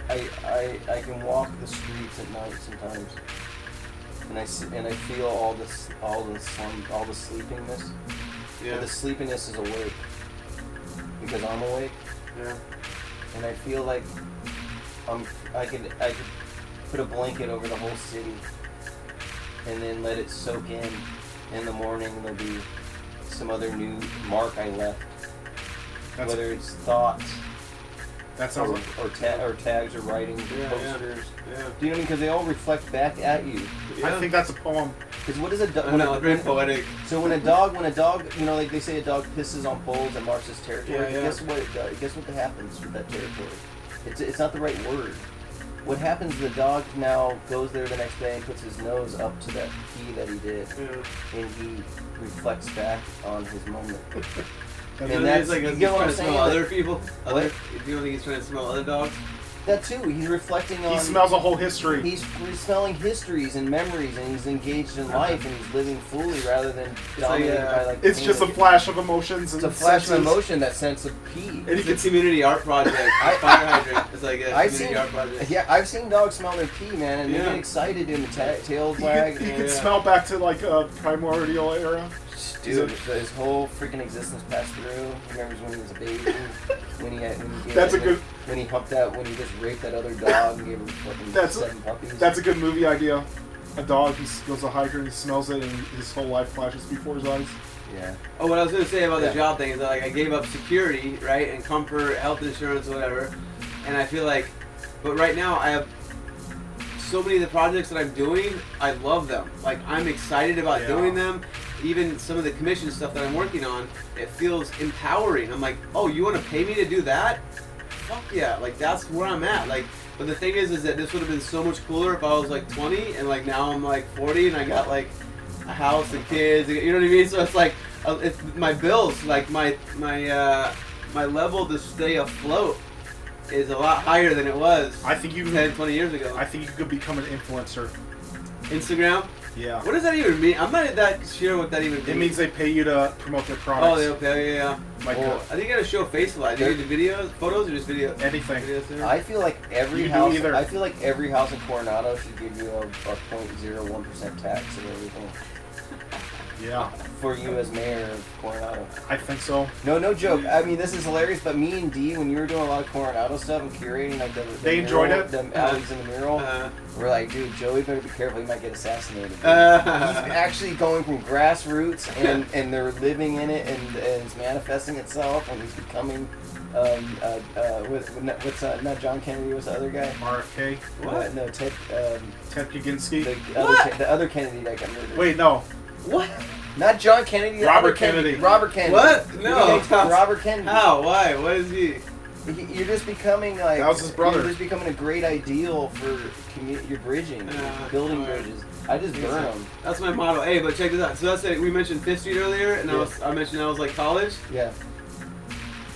I can walk the streets at night sometimes, and I feel all the sleepiness. Yeah. And the sleepiness is awake because I'm awake. Yeah. And I feel like I could put a blanket over the whole city and then let it soak in. In the morning, there'll be some other new mark I left. Whether it's thoughts, That sounds like or tags or writing, posters. Yeah. Do you know what I mean? Because they all reflect back at you. I think that's a poem. Because what is a dog? I know, very poetic. So when a dog, you know, like they say, a dog pisses on poles and marks its territory. Yeah. Guess what it does? Guess what happens with that territory? It's not the right word. What happens? The dog now goes there the next day and puts his nose up to that pee that he did, and he reflects back on his moment. And that's like, you he's get what trying I'm to saying? smell other people. Do What? you don't think he's trying to smell other dogs? That too. He's reflecting on. He smells a whole history. He's smelling histories and memories, and he's engaged in life, and he's living fully rather than dominated by like. It's just a flash of emotions. It's And a flash of senses. emotion, that sense of pee. It's a community art project. Fire hydrant. It's like a community art project. Yeah, I've seen dogs smell their pee, man, and they Yeah. get excited and the tails You wag. can smell back to like a primordial era. Dude, his whole freaking existence passed through. He remembers when he was a baby, when he humped that, when he just raped that other dog and gave him fucking 7 puppies. That's a good movie idea. A dog, he goes to a hydrant, he smells it, and his whole life flashes before his eyes. Yeah. Oh, what I was gonna say about the job thing is that, like, I gave up security, right, and comfort, health insurance, whatever, and I feel like, but right now I have so many of the projects that I'm doing, I love them. Like, I'm excited about doing them. Even some of the commission stuff that I'm working on, it feels empowering. I'm like, oh, you want to pay me to do that? Fuck yeah! Like, that's where I'm at. Like, but the thing is that this would have been so much cooler if I was like 20, and like now I'm like 40, and I got like a house and kids. You know what I mean? So it's like, it's my bills, like my level to stay afloat is a lot higher than it was. I think you 10, 20 years ago. I think you could become an influencer. Instagram. Yeah. What does that even mean? I'm not that sure what that even means. It means they pay you to promote their products. Oh, they okay, yeah. Like I think you gotta show face a lot. Do you do videos, photos, or just video? anything. Videos there? I feel like every You do house. either. I feel like every house in Coronado should give you a 0.01% tax and everything Yeah, for you as mayor of Coronado. I think so. No joke. I mean, this is hilarious. But me and Dee, when you were doing a lot of Coronado stuff and curating like the They enjoyed mural, it? the alleys in the mural, Uh, we're like, dude, Joey better be careful. He might get assassinated. He's actually going from grassroots, and they're living in it, and it's manifesting itself, and he's becoming. What's not John Kennedy? What's the other guy? RFK, What? No, Ted. Ted Kaczynski. The other Kennedy that got murdered. Wait, no. what? Not John Kennedy. The Robert other Kennedy. Kennedy. Robert Kennedy. What? No. Robert Kennedy. How? Why? What is he? You're just becoming like. That was his brother. You're just becoming a great ideal for your bridging, building alright. bridges. I just burn them. That's my motto. Hey, but check this out. So that's it. We mentioned Fifth Street earlier, and Yeah. I mentioned that was like college. Yeah.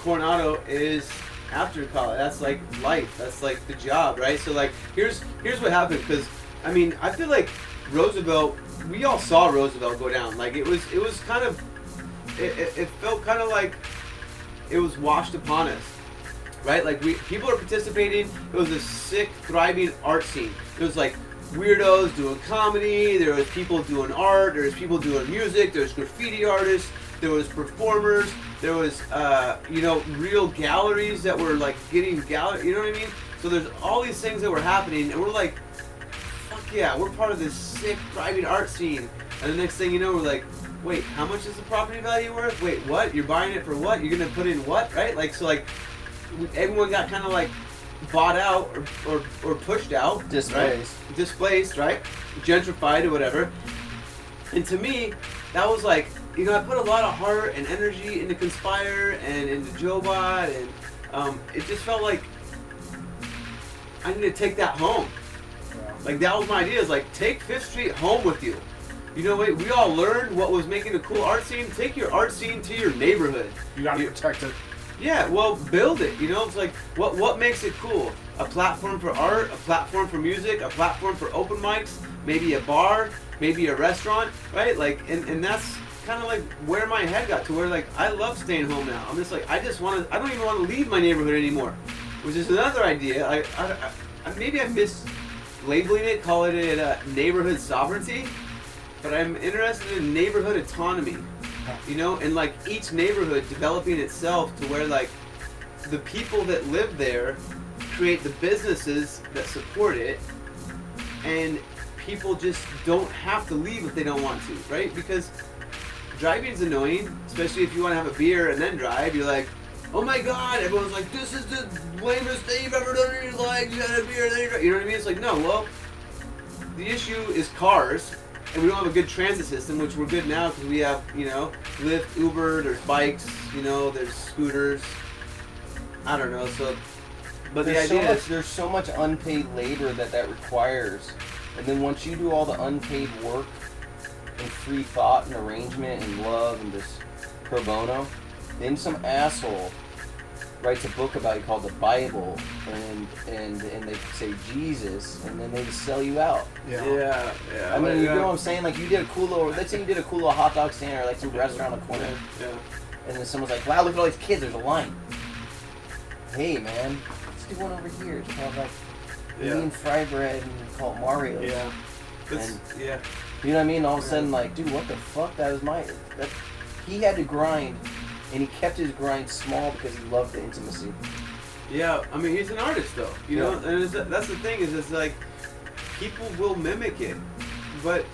Coronado is after college. That's like life. That's like the job, right? So like, here's what happened. Because I mean, I feel like Roosevelt. We all saw Roosevelt go down. Like it was kind of. It felt kind of like it was washed upon us, right? Like people are participating. It was a sick, thriving art scene. It was like weirdos doing comedy. There was people doing art. There was people doing music. There was graffiti artists. There was performers. There was, real galleries that were like getting gallery. You know what I mean? So there's all these things that were happening, and we're like, fuck yeah, we're part of this sick, thriving art scene. And the next thing you know, we're like, wait, how much is the property value worth? Wait, what? You're buying it for what? You're gonna put in what? Right? Like, so like, everyone got kind of like bought out or pushed out. Displaced. Right? Displaced, right? Gentrified or whatever. And to me, that was like, I put a lot of heart and energy into Conspire and into Jobot, and it just felt like I need to take that home. Like, that was my idea, is like, take Fifth Street home with you. You know, we all learned what was making a cool art scene. Take your art scene to your neighborhood. You gotta protect it. Yeah, well, build it. It's like, what makes it cool? A platform for art, a platform for music, a platform for open mics, maybe a bar, maybe a restaurant, right? Like, and that's kind of like where my head got to, where like I love staying home now. I'm just like, I don't even want to leave my neighborhood anymore. which is another idea. Maybe I'm mislabeling it, calling it neighborhood sovereignty, but I'm interested in neighborhood autonomy. You know, and like each neighborhood developing itself to where like the people that live there create the businesses that support it, and people just don't have to leave if they don't want to, right? Because driving's annoying, especially if you want to have a beer and then drive. You're like, oh my god, everyone's like, this is the lamest thing you've ever done in your life. You got a beer, then you drive. You know what I mean? It's like, no, well, the issue is cars, and we don't have a good transit system, which we're good now because we have, you know, Lyft, Uber, there's bikes, you know, there's scooters. I don't know, so, but the idea is there's so much unpaid labor that requires, and then once you do all the unpaid work and free thought and arrangement and love and just pro bono, then some asshole writes a book about it called the Bible, and they say Jesus, and then they just sell you out. Yeah. I mean, you know what I'm saying? Like, you did a cool little, let's say you did a cool little hot dog stand or like some restaurant on the corner, and then someone's like, wow, look at all these kids, there's a line. Hey man, let's do one over here. It's called like Indian fried bread and call it Mario's. Yeah. And, you know what I mean? All of a sudden, like, dude, what the fuck? He had to grind, and he kept his grind small because he loved the intimacy. Yeah, I mean, he's an artist though, you know, and that's the thing is, it's like people will mimic it, but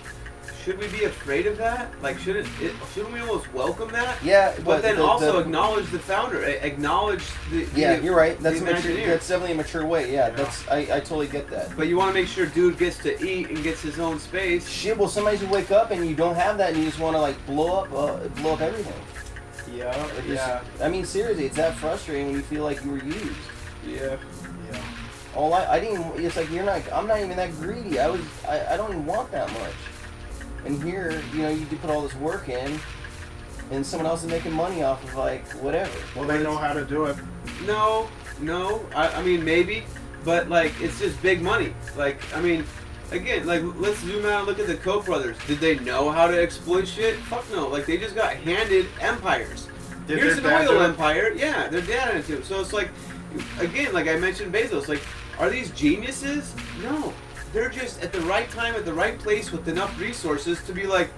should we be afraid of that? Like, shouldn't we almost welcome that? Yeah, but then also acknowledge the founder, acknowledge the you're right. That's mature, that's definitely a mature way. Yeah, that's I totally get that. But you want to make sure dude gets to eat and gets his own space. Shit, well, somebody's who wake up and you don't have that, and you just want to like blow up everything. Yeah. I mean, seriously, it's that frustrating when you feel like you were used. Yeah. I didn't. It's like I'm not even that greedy. I don't even want that much. And here, you know, you do put all this work in, and someone else is making money off of like whatever. Well, they know how to do it. No. I mean, maybe, but like it's just big money. Like, I mean, again, like let's zoom out and look at the Koch brothers. Did they know how to exploit shit? Fuck no. Like they just got handed empires. Here's an oil empire. Yeah, their dad had it. So it's like, again, like I mentioned Bezos. Like, are these geniuses? No. They're just at the right time, at the right place with enough resources to be like,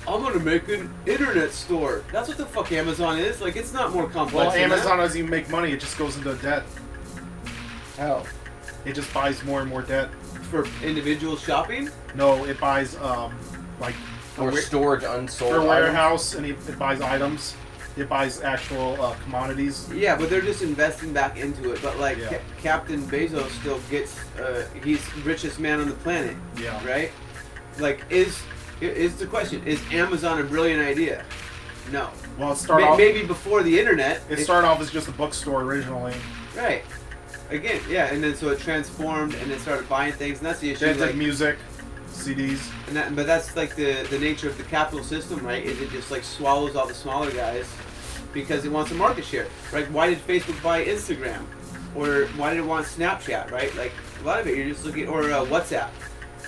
I'm gonna make an internet store. That's what the fuck Amazon is. Like, it's not more complex. Well, than Amazon that. doesn't even make money. It just goes into debt. How? It just buys more and more debt. For individual shopping? No, it buys like Or storage unsold for a items. warehouse, and it buys items. It buys actual commodities. Yeah, but they're just investing back into it. But like Captain Bezos still gets, he's richest man on the planet. Yeah. Right? Like, is the question, is Amazon a brilliant idea? No. Well, it started off. Maybe before the internet. It started off as just a bookstore originally. Right. Again, yeah, and then so it transformed, and it started buying things, and that's the issue. They had like music, CDs. But that's like the nature of the capital system, right? Is it just like swallows all the smaller guys because it wants a market share, right? Why did Facebook buy Instagram, or why did it want Snapchat, right? Like a lot of it, you're just looking, or WhatsApp,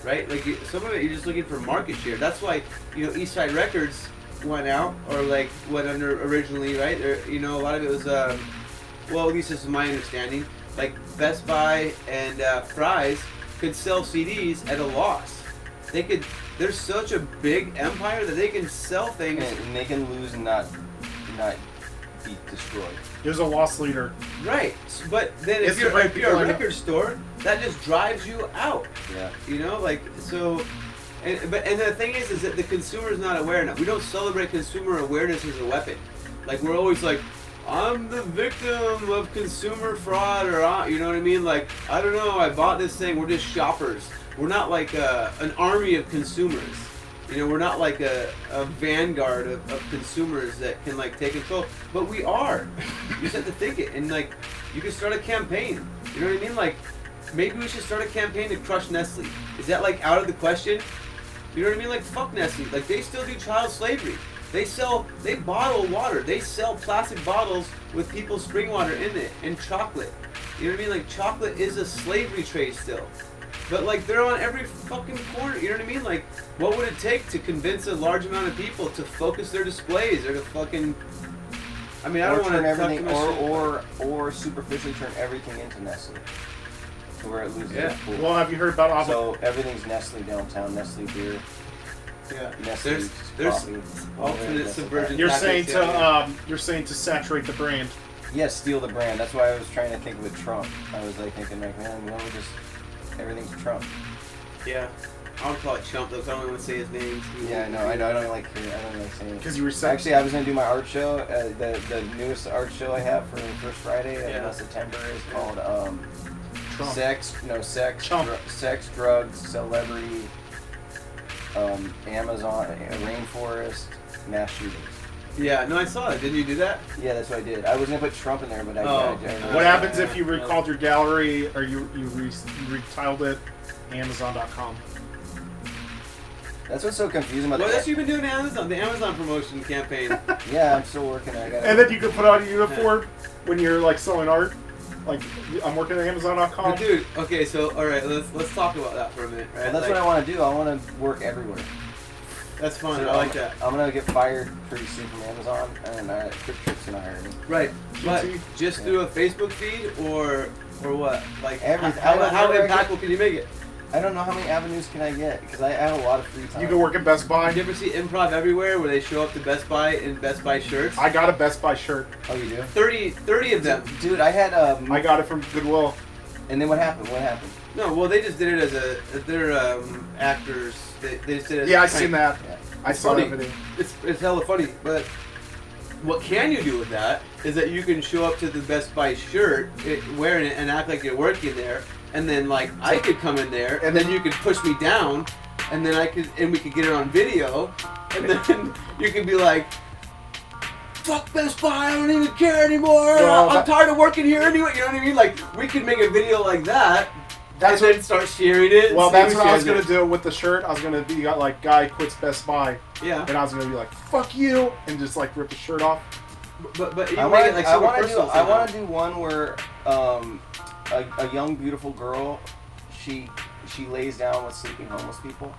right? Like some of it, you're just looking for market share. That's why East Side Records went out, or like went under originally, right? Or, a lot of it was, well, at least this is my understanding. Like Best Buy and Fry's could sell CDs at a loss. They're such a big empire that they can sell things. And they can lose and not be destroyed. There's a loss leader. Right. But then if you're a record store, that just drives you out. Yeah. Like, so... And the thing is that the consumer is not aware enough. We don't celebrate consumer awareness as a weapon. Like, we're always like, I'm the victim of consumer fraud, or you know what I mean? Like, I don't know, I bought this thing. We're just shoppers. We're not like an army of consumers. We're not like a vanguard of consumers that can like take control. But we are. You just have to think it, and like, you can start a campaign. You know what I mean? Like, maybe we should start a campaign to crush Nestle. Is that like out of the question? You know what I mean? Like, fuck Nestle. Like, they still do child slavery. They bottle water. They sell plastic bottles with people's spring water in it, and chocolate. You know what I mean? Like, chocolate is a slavery trade still. But like, they're on every fucking corner. You know what I mean? Like, what would it take to convince a large amount of people to focus their displays, or to fucking, I mean, I don't want turn to everything, or superficially turn everything into Nestle, to where it loses its cool. Well, have you heard about So everything's Nestle downtown, Nestle beer, Yeah. Nestle There's coffee, alternate Nestle subversion. You're saying tactics, to you're saying to saturate the brand. Yes, steal the brand. That's why I was trying to think with Trump. I was like thinking like, man, we just everything's Trump. Yeah. I would call it Chump though, 'cause I don't want to say his name. Yeah, I know. I don't like saying it. Because you were saying. Actually, I was gonna do my art show. The newest art show I have for First Friday of September is called Trump. Sex, drugs, celebrity, Amazon, rainforest, mass shootings. Yeah, no, I saw it. Didn't you do that? Yeah, that's what I did. I was gonna put Trump in there, but I What happens if you recalled your gallery or you retiled it Amazon.com? That's what's so confusing about What that. else you been doing to Amazon? The Amazon promotion campaign. Yeah, I'm still working. And then you could put on a uniform when you're like selling art. Like I'm working at Amazon.com. But dude, okay, so all right, let's talk about that for a minute, right? Well, that's what I want to do. I want to work everywhere. That's fun. So I like that. I'm gonna get fired pretty soon from Amazon, and Quick Trip's gonna hire me. Right, but GT? just through a Facebook feed or what? Like Everything. how impactful can you make it? I don't know how many avenues can I get because I have a lot of free time. You can work at Best Buy. You ever see Improv Everywhere where they show up to Best Buy in Best Buy shirts? I got a Best Buy shirt. Oh, you do? 30 of them. Dude, I had I got it from Goodwill. And then what happened? What happened? No, well they just did it as they're actors. They just did it. As Yeah, I seen that. Yeah. I saw funny. that video. It's hella funny, but what can you do with that is that you can show up to the Best Buy shirt, wearing it, and act like you're working there, and then like I could come in there, and then you could push me down, and then we could get it on video, and then you could be like, "Fuck Best Buy, I don't even care anymore. Well, I'm tired of working here anyway." You know what I mean? Like we could make a video like that. That's and then start sharing it. Well, see that's who what I was shares gonna do with the shirt. I was gonna be like, guy quits Best Buy, it. Yeah, and I was gonna be like, "Fuck you," and just like rip the shirt off. but you I make it like super want personal. to do one where a young beautiful girl, she lays down with sleeping homeless people,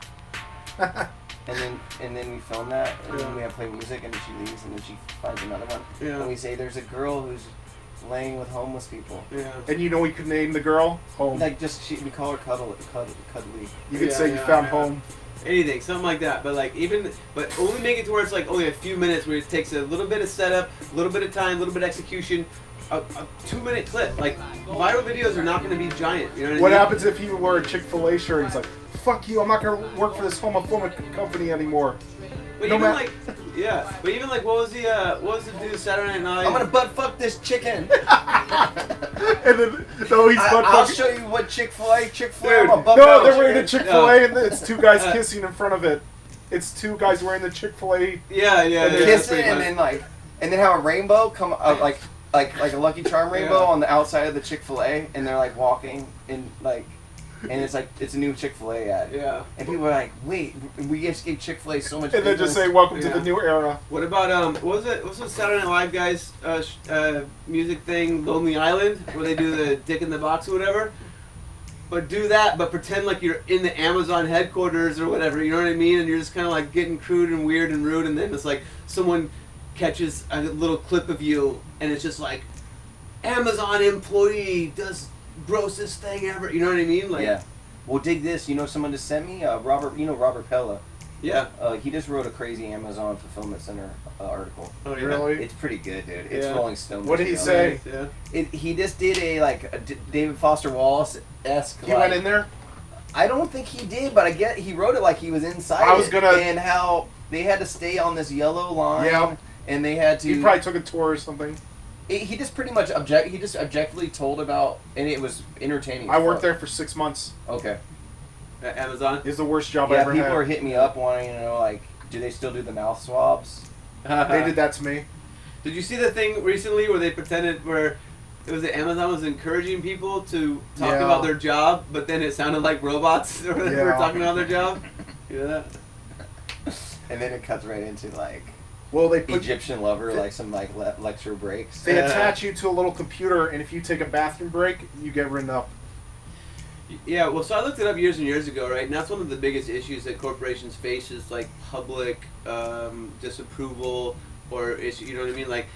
and then we film that, and then we have play music, and then she leaves, and then she finds another one, Yeah. and we say there's a girl who's laying with homeless people. Yeah. And you know we could name the girl Home. Like we call her cuddly. You could Yeah, say you yeah, found yeah. Home. Anything, something like that. But like but only make it to where it's like only a few minutes, where it takes a little bit of setup, a little bit of time, a little bit of execution, a 2-minute clip. Like viral videos are not going to be giant. You know what I What mean? happens if you wore a Chick-fil-A shirt? He's like, "Fuck you! I'm not gonna work for this homophobic company anymore." But No even ma- like, yeah. But even like, what was the dude Saturday Night? I'm gonna butt fuck this chicken. And then no, he's butt I'll fucking. show you what Chick-fil-A. Dude, I'm a butt No, fuck they're wearing a chicken. Chick-fil-A, and it's two guys kissing in front of it. It's two guys wearing the Chick-fil-A. Yeah, yeah. And yeah, they that's Kiss it, pretty and funny. then have a rainbow come like a Lucky Charm rainbow Yeah. on the outside of the Chick-fil-A, and they're like walking and it's a new Chick-fil-A ad. Yeah. And people are like, wait, we just gave Chick-fil-A so much. And then just business. say, "Welcome to Yeah. the new era." What about what was it? What's the Saturday Night Live guys music thing, Lonely Island, where they do the dick in the box or whatever? But do that, but pretend like you're in the Amazon headquarters or whatever. You know what I mean? And you're just kind of like getting crude and weird and rude, and then it's like someone catches a little clip of you, and it's just like Amazon employee does grossest thing ever. You know what I mean? Like, Yeah. Well, dig this. You know someone just sent me Robert. You know Robert Pella. yeah. He just wrote a crazy Amazon Fulfillment Center article. Oh, yeah. Really? It's pretty good, dude. It's Yeah. Rolling Stone. What did he material. say? Yeah. He just did a David Foster Wallace-esque. He went in there. I don't think he did, but he wrote it like he was inside. I was it, gonna- and how they had to stay on this yellow line. Yeah. And they had to. He probably took a tour or something. He just pretty much objectively told about, and it was entertaining. I worked there for 6 months. Okay. At Amazon. It's the worst job I Yeah, ever people had. are hitting me up wanting to know, like, do they still do the mouth swabs? They did that to me. Did you see the thing recently where they pretended where it was that Amazon was encouraging people to talk Yeah. about their job, but then it sounded like robots or they were Yeah. talking about their job? You know that? And then it cuts right into, like, Well, they put Egyptian lover, like some, like, lecture breaks. they attach you to a little computer, and if you take a bathroom break, you get written up. Yeah, well, so I looked it up years and years ago, right? And that's one of the biggest issues that corporations face is like public disapproval or issue. You know what I mean? Like,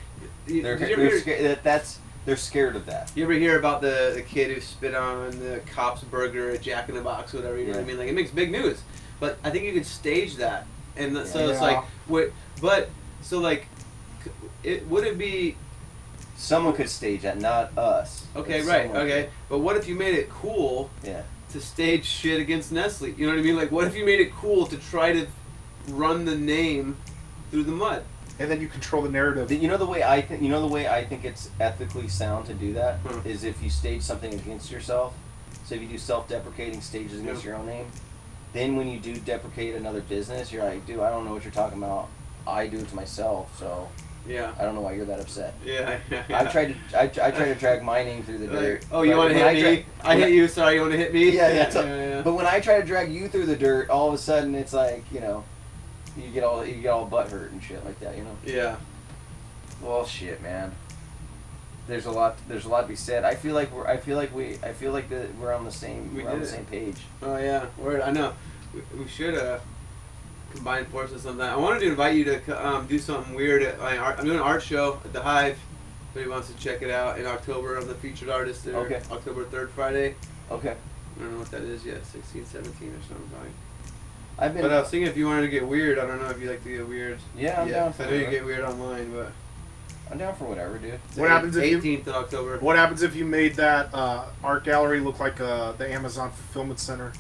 They're scared of that. you ever hear about the kid who spit on the cop's burger at Jack in the Box or whatever? You know what I mean? Like, it makes big news. But I think you could stage that, and so it's like, would it be? Someone could stage that, not us. Okay, right. Okay, but what if you made it cool? Yeah. To stage shit against Nestle. You know what I mean? Like, what if you made it cool to try to run the name through the mud? And then you control the narrative. You know the way I think. You know the way I think it's ethically sound to do that Hmm. is if you stage something against yourself. So if you do self-deprecating stages against your own name, then when you do deprecate another business, you're like, dude, I don't know what you're talking about. I do it to myself, so Yeah. I don't know why you're that upset. Yeah. I tried to drag my name through the dirt. Oh, you want to hit me? I hit you. Sorry, you want to hit me? Yeah. But when I try to drag you through the dirt, all of a sudden it's like, you get all butt hurt and shit like that, you know. Yeah. Well, shit, man. There's a lot to be said. I feel like we're on the same same page. Oh yeah. I know. We should combine forces sometime. I wanted to invite you to do something weird at I'm doing an art show at the Hive. If anybody wants to check it out in October, I'm the featured artist there. Okay. October 3rd, Friday. Okay. I don't know what that is yet. 16, 17 or something probably. But I was thinking if you wanted to get weird, I don't know if you like to get weird. Yeah, I'm down for I know you whatever. get weird online, but I'm down for whatever, dude. What happens if you 18th of October. What happens if you made that art gallery look like the Amazon Fulfillment Center?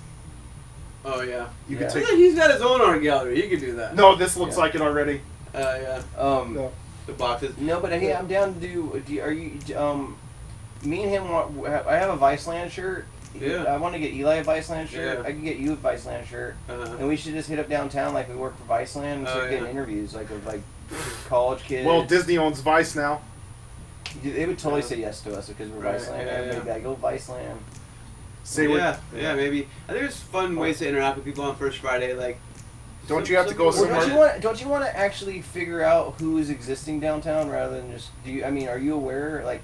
Oh yeah. You Yeah. could take. He's got his own art gallery. He could do that. No, this looks Yeah. like it already. Yeah. No. The boxes. No, but hey, I'm down to do. Are you? Me and him want. I have a Viceland shirt. Yeah. I want to get Eli a Viceland shirt. Yeah. I can get you a Viceland shirt, Uh-huh. and we should just hit up downtown like we work for Viceland and start getting interviews like of like college kids. Well, Disney owns Vice now. They would totally say yes to us because we're Right, Viceland. yeah, Everybody yeah. be like, go Viceland. Say what? Yeah, maybe. I think there's fun ways to interact with people on First Friday. Like, Don't you have to go Well, somewhere? don't you want to actually figure out who is existing downtown rather than just are you aware like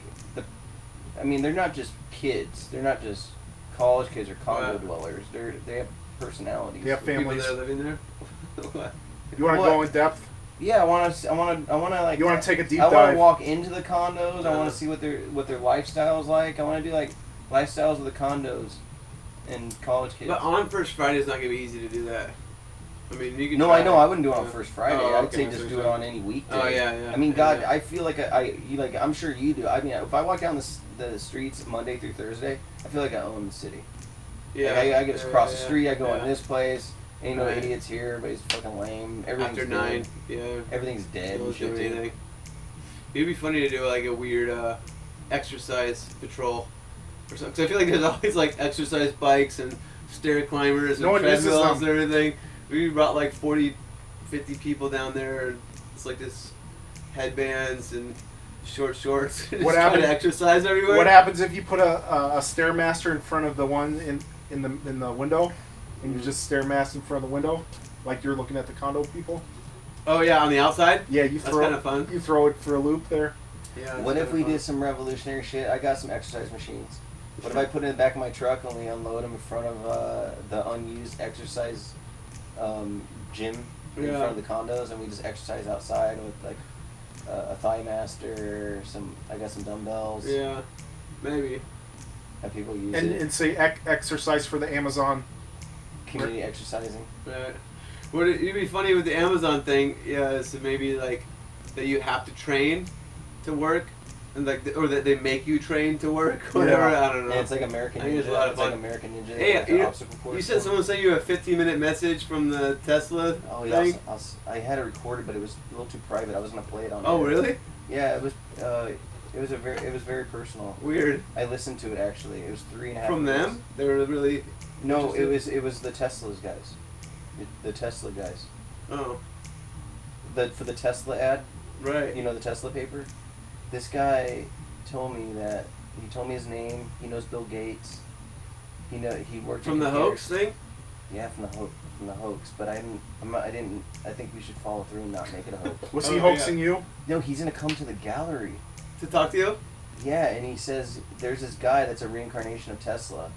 they're not just kids. They're not just college kids or condo Right. dwellers. They have personalities. They have people families. that are living there. What? You want to What? go in depth? Yeah, I want to like. You want to take a deep I want dive? to walk into the condos. I want to see what their lifestyle's like. I want to do like lifestyles of the condos and college kids. But on First Friday, it's not gonna be easy to do that. I mean, you can. No, try I know. it. I wouldn't do it on First Friday. Oh, I'd okay, say that's just what do you're it on saying. any weekday. Oh yeah. I mean, yeah, God, yeah. I feel like I'm sure you do. I mean, if I walk down the streets Monday through Thursday, I feel like I own the city. Yeah. Like, I just cross the street. I go yeah. in this place. Ain't no Right. idiots here. Everybody's fucking lame. Everything's After dead. 9, yeah. Everything's dead. Don't And shit, do dude. anything. It'd be funny to do like a weird exercise patrol or something. 'Cause I feel like there's always like exercise bikes and stair climbers No and one uses treadmills them. and everything. We brought like 40, 50 people down there. And it's like this headbands and short shorts. Just What trying happened- to exercise everywhere. What happens if you put a stairmaster in front of the one in the window, and you just stairmaster in front of the window, like you're looking at the condo people? Oh yeah, on the outside. Yeah, you That's throw kinda fun. You throw it for a loop there. Yeah. that's What if kinda we fun. did some revolutionary shit? I got some exercise machines. What if I put it in the back of my truck and we unload them in front of the unused exercise gym in Yeah. front of the condos, and we just exercise outside with like a thigh master, I got some dumbbells. Yeah, maybe. Have people use And it. and say exercise for the Amazon. Community exercising. Right. Would it'd be funny with the Amazon thing? Yeah, is to maybe like that you have to train to work, and like or that they make you train to work. Whatever. Yeah. I don't know. Yeah, it's like American I think Ninja. it's a lot of It's like fun. American Ninja. Hey, like you, the obstacle course you said thing. someone sent you a 15-minute message from the Tesla Oh yeah, thing. I had it recorded, but it was a little too private. I was gonna play it on. Oh air. really? Yeah, it was. It was very personal. Weird. I listened to it actually. It was 3.5. From minutes. them? They were really. No, interested? it was the Tesla's guys. The Tesla guys. Oh, For the Tesla ad, right. you know, the Tesla paper. This guy told me his name. He knows Bill Gates. He worked From in the computers. hoax thing? Yeah, from the hoax. But I didn't. I think we should follow through and not make it a hoax. Was Oh, he hoaxing you? No, he's gonna come to the gallery. To talk to you? Yeah, and he says there's this guy that's a reincarnation of Tesla.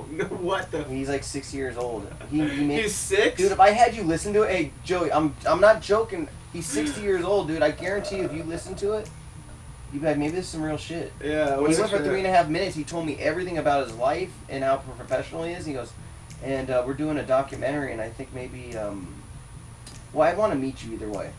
No, what the? He's like 6 years old. He made, He's 6. dude, if I had you listen to it, hey Joey, I'm not joking. He's 60 years old, dude. I guarantee you, if you listen to it, you'd be like, maybe this is some real shit. Yeah. When he went for 3.5 minutes, he told me everything about his life and how professional he is. He goes, and we're doing a documentary, and I think maybe, well, I want to meet you either way.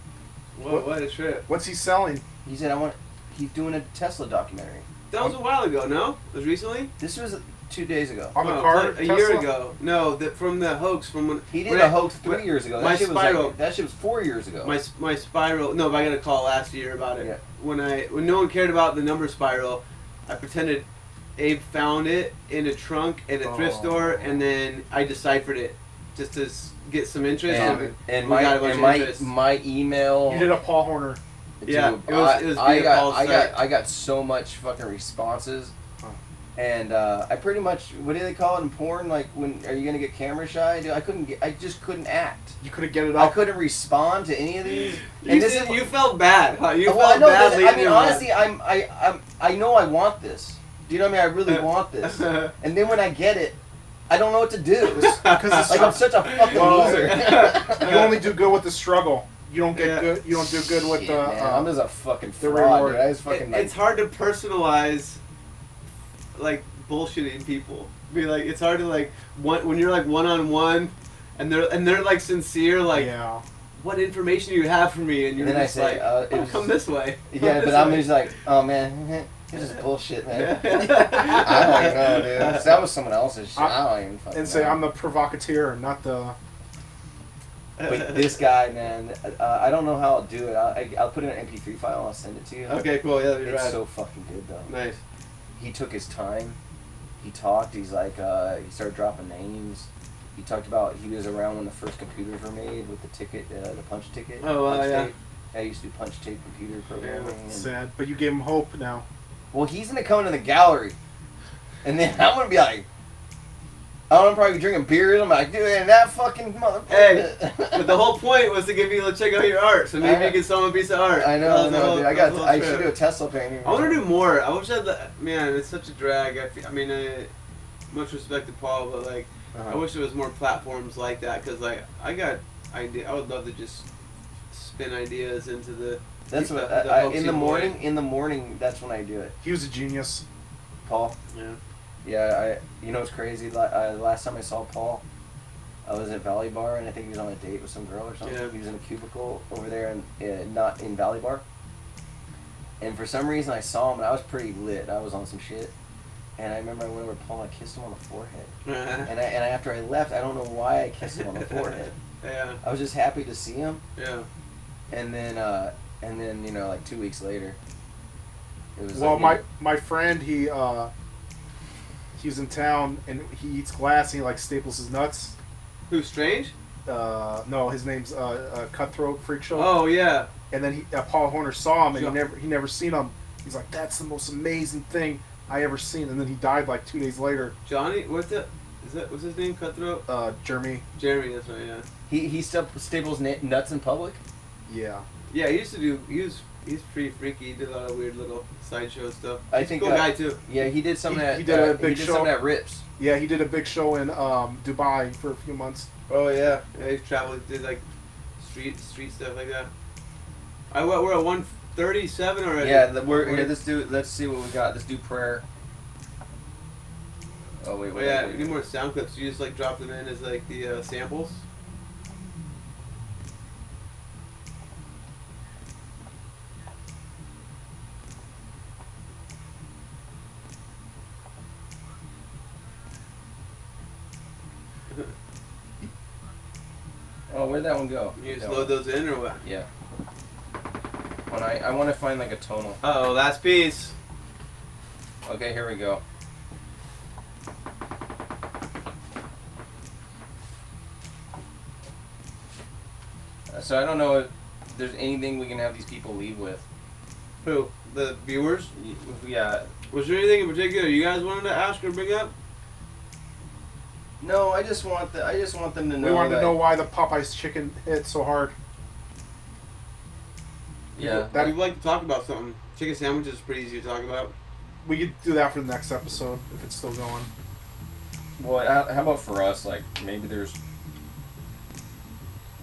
What a trip. What's he selling? He said, he's doing a Tesla documentary. That was a while ago, no? It was recently? This was 2 days ago. On the No, car? a year ago. No, from the hoax from when He did a hoax 3 years ago. my That shit was spiral. that shit was 4 years ago. My spiral. No, but I got a call last year about it. Yeah. When no one cared about the number spiral, I pretended Abe found it in a trunk at a thrift store, and then I deciphered it just to get some interest. And we got a bunch of interest. my email. You did a Paul Horner. Dude, Yeah, it was via Paul's site. I got so much fucking responses, Huh. and I pretty much, what do they call it in porn? Like, when are you gonna get camera shy? Dude, I just couldn't act. You couldn't get it I up. couldn't respond to any of these. You felt bad, huh? You Well, I felt know bad. this, I leaving mean, him honestly, I know I want this. Do you know what I mean? I really want this. And then when I get it, I don't know what to do. Because Like, I'm such a fucking loser. you only do good with the struggle. You don't get good. You don't do good with Shit, the. man, I'm just a fucking the fraud, reward. dude. I just fucking like, It's hard to personalize, like, bullshitting people. Be like, it's hard to like when you're like one-on-one, and they're like sincere, like, yeah. what information do you have for me? And you're And then I just say, like, it oh, was come just- this way. yeah, Come but this I'm way. just like, oh man, this is bullshit, man. Yeah. I'm like, no, dude. That was someone else's shit. I don't even fucking And say know. I'm the provocateur, not the. But this guy, man, I don't know how I'll do it. I'll put it in an MP3 file and I'll send it to you. Okay, cool. Yeah, you're It's right. so fucking good, though. Nice. He took his time. He talked. He's like, he started dropping names. He talked about he was around when the first computers were made with the ticket, the punch ticket. Oh, punch yeah. tape. I used to do punch tape computer programming. and- Sad, but you gave him hope now. Well, he's gonna come into the gallery, and then I'm gonna be like, I'm gonna probably be drinking beers. I'm like, dude, and that fucking motherfucker. Hey, but the whole point was to get people to check out your art, so maybe you can sell them a piece of art. I know, That was the whole- dude. that was the whole I should trip. do a Tesla painting. I want to do more. I wish man, it's such a drag. I mean, much respect to Paul, but like, I wish there was more platforms like that, because like, I got idea. I would love to just spin ideas into the. That's what in the morning. In the morning, that's when I do it. He was a genius. Paul. Yeah. Yeah, you know what's crazy? Last time I saw Paul, I was at Valley Bar, and I think he was on a date with some girl or something. Yeah. He was in a cubicle over there, and not in Valley Bar. And for some reason, I saw him, and I was pretty lit. I was on some shit, and I remember I went over to Paul and I kissed him on the forehead. And after I left, I don't know why I kissed him on the forehead. Yeah. I was just happy to see him, Yeah. and then you know, like 2 weeks later, it was. Well, like, my friend, he was in town and he eats glass and he like staples his nuts. Who's Strange? No, his name's Cutthroat Freak Show. Oh yeah. And then Paul Horner saw him and Sure. he never seen him. He's like, that's the most amazing thing I ever seen. And then he died like 2 days later. Johnny, what's his name? Cutthroat? Jeremy. Jeremy, that's right. Yeah. he staples nuts in public. Yeah. Yeah, he used to do. He's pretty freaky. He did a lot of weird little sideshow stuff. I He's think a cool guy too. Yeah, he did some of that. He did a big show. Some of that rips. Yeah, he did a big show in Dubai for a few months. Oh yeah. Yeah, he's traveled. Did like street stuff like that. We're at 137 already. Yeah, let's see what we got. Let's do prayer. Oh wait. Oh, yeah, we need more sound clips. You just like drop them in as like the samples. Oh, where'd that one go? You just That load one. those in or what? Yeah. When I want to find like a tonal. Oh, last piece. Okay, here we go. So I don't know if there's anything we can have these people leave with. Who? The viewers? Yeah. Was there anything in particular you guys wanted to ask or bring up? No, I just want them to know. We wanted that, to know why the Popeye's chicken hit so hard. Yeah. That- We'd like to talk about something. Chicken sandwiches is pretty easy to talk about. We could do that for the next episode if it's still going. Well, how about for us? Like maybe there's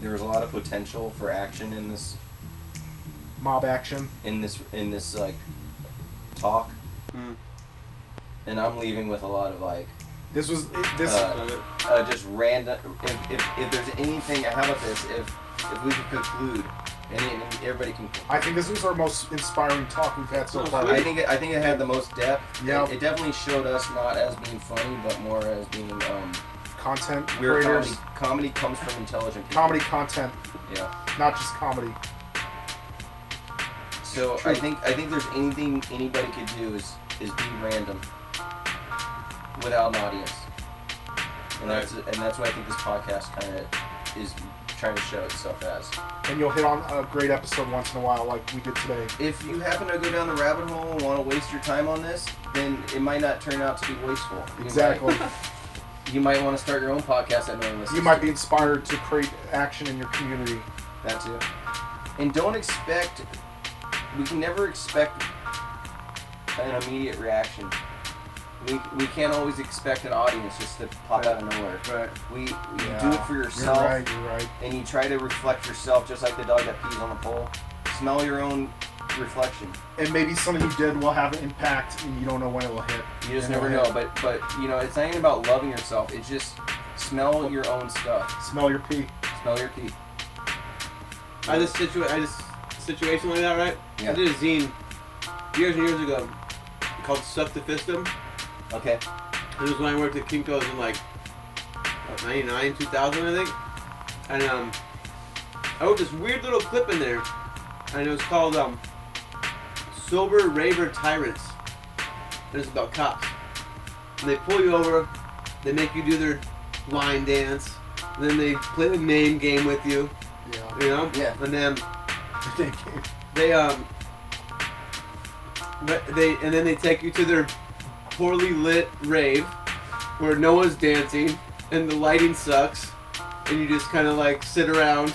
a lot of potential for action in this Mob action. in this like talk, and I'm leaving with a lot of like This was just random. If there's anything, how about this? If we could conclude, and everybody can. I think this was our most inspiring talk we've had so far. I think it had the most depth. Yeah. It definitely showed us not as being funny, but more as being Content weird creators. comedy comes from intelligent people. Comedy content, Yeah. not just comedy. So True. I think there's anything anybody could do is be random without an audience, and that's what I think this podcast kind of is trying to show itself as. And you'll hit on a great episode once in a while, like we did today. If you happen to go down the rabbit hole and want to waste your time on this, then it might not turn out to be wasteful. Exactly. You might want to start your own podcast that no one listens You might to. be inspired to create action in your community. That too. And don't expect. We can never expect an immediate reaction. We can't always expect an audience just to pop out of nowhere. Right. You do it for yourself. You're right. And you try to reflect yourself just like the dog that pees on the pole. Smell your own reflection. And maybe something you did will have an impact, and you don't know when it will hit. You just never know. But you know, it's not even about loving yourself. It's just smell your own stuff. Smell your pee. Smell your pee. I just situation like that, right? Yeah. I did a zine years and years ago called Suck the Fistum. Okay. It was when I worked at Kinko's in like 99, 2000, I think. And I wrote this weird little clip in there, and it was called Sober Raver Tyrants. And it's about cops. And they pull you over, they make you do their line dance, and then they play the name game with you, Yeah. you know? Yeah. And then they take you to their poorly lit rave where no one's dancing and the lighting sucks, and you just kind of like sit around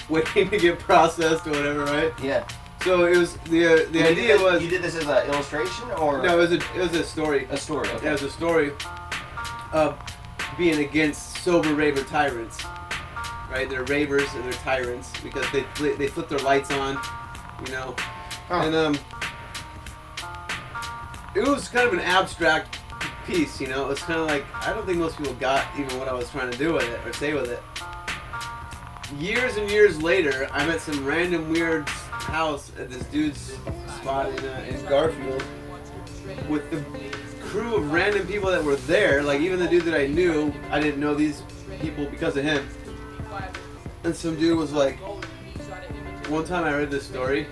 waiting to get processed or whatever, right? Yeah. So it was the idea was you did this as an illustration or no, it was a story. a story. Okay. Yeah, it was a story of being against sober raver tyrants. Right, they're ravers and they're tyrants because they flip their lights on, you know, and it was kind of an abstract piece, you know. It was kind of like I don't think most people got even what I was trying to do with it or say with it. Years and years later, I'm at some random weird house at this dude's spot in Garfield with the crew of random people that were there. Like even the dude that I knew, I didn't know these people because of him. And some dude was like, one time I read this story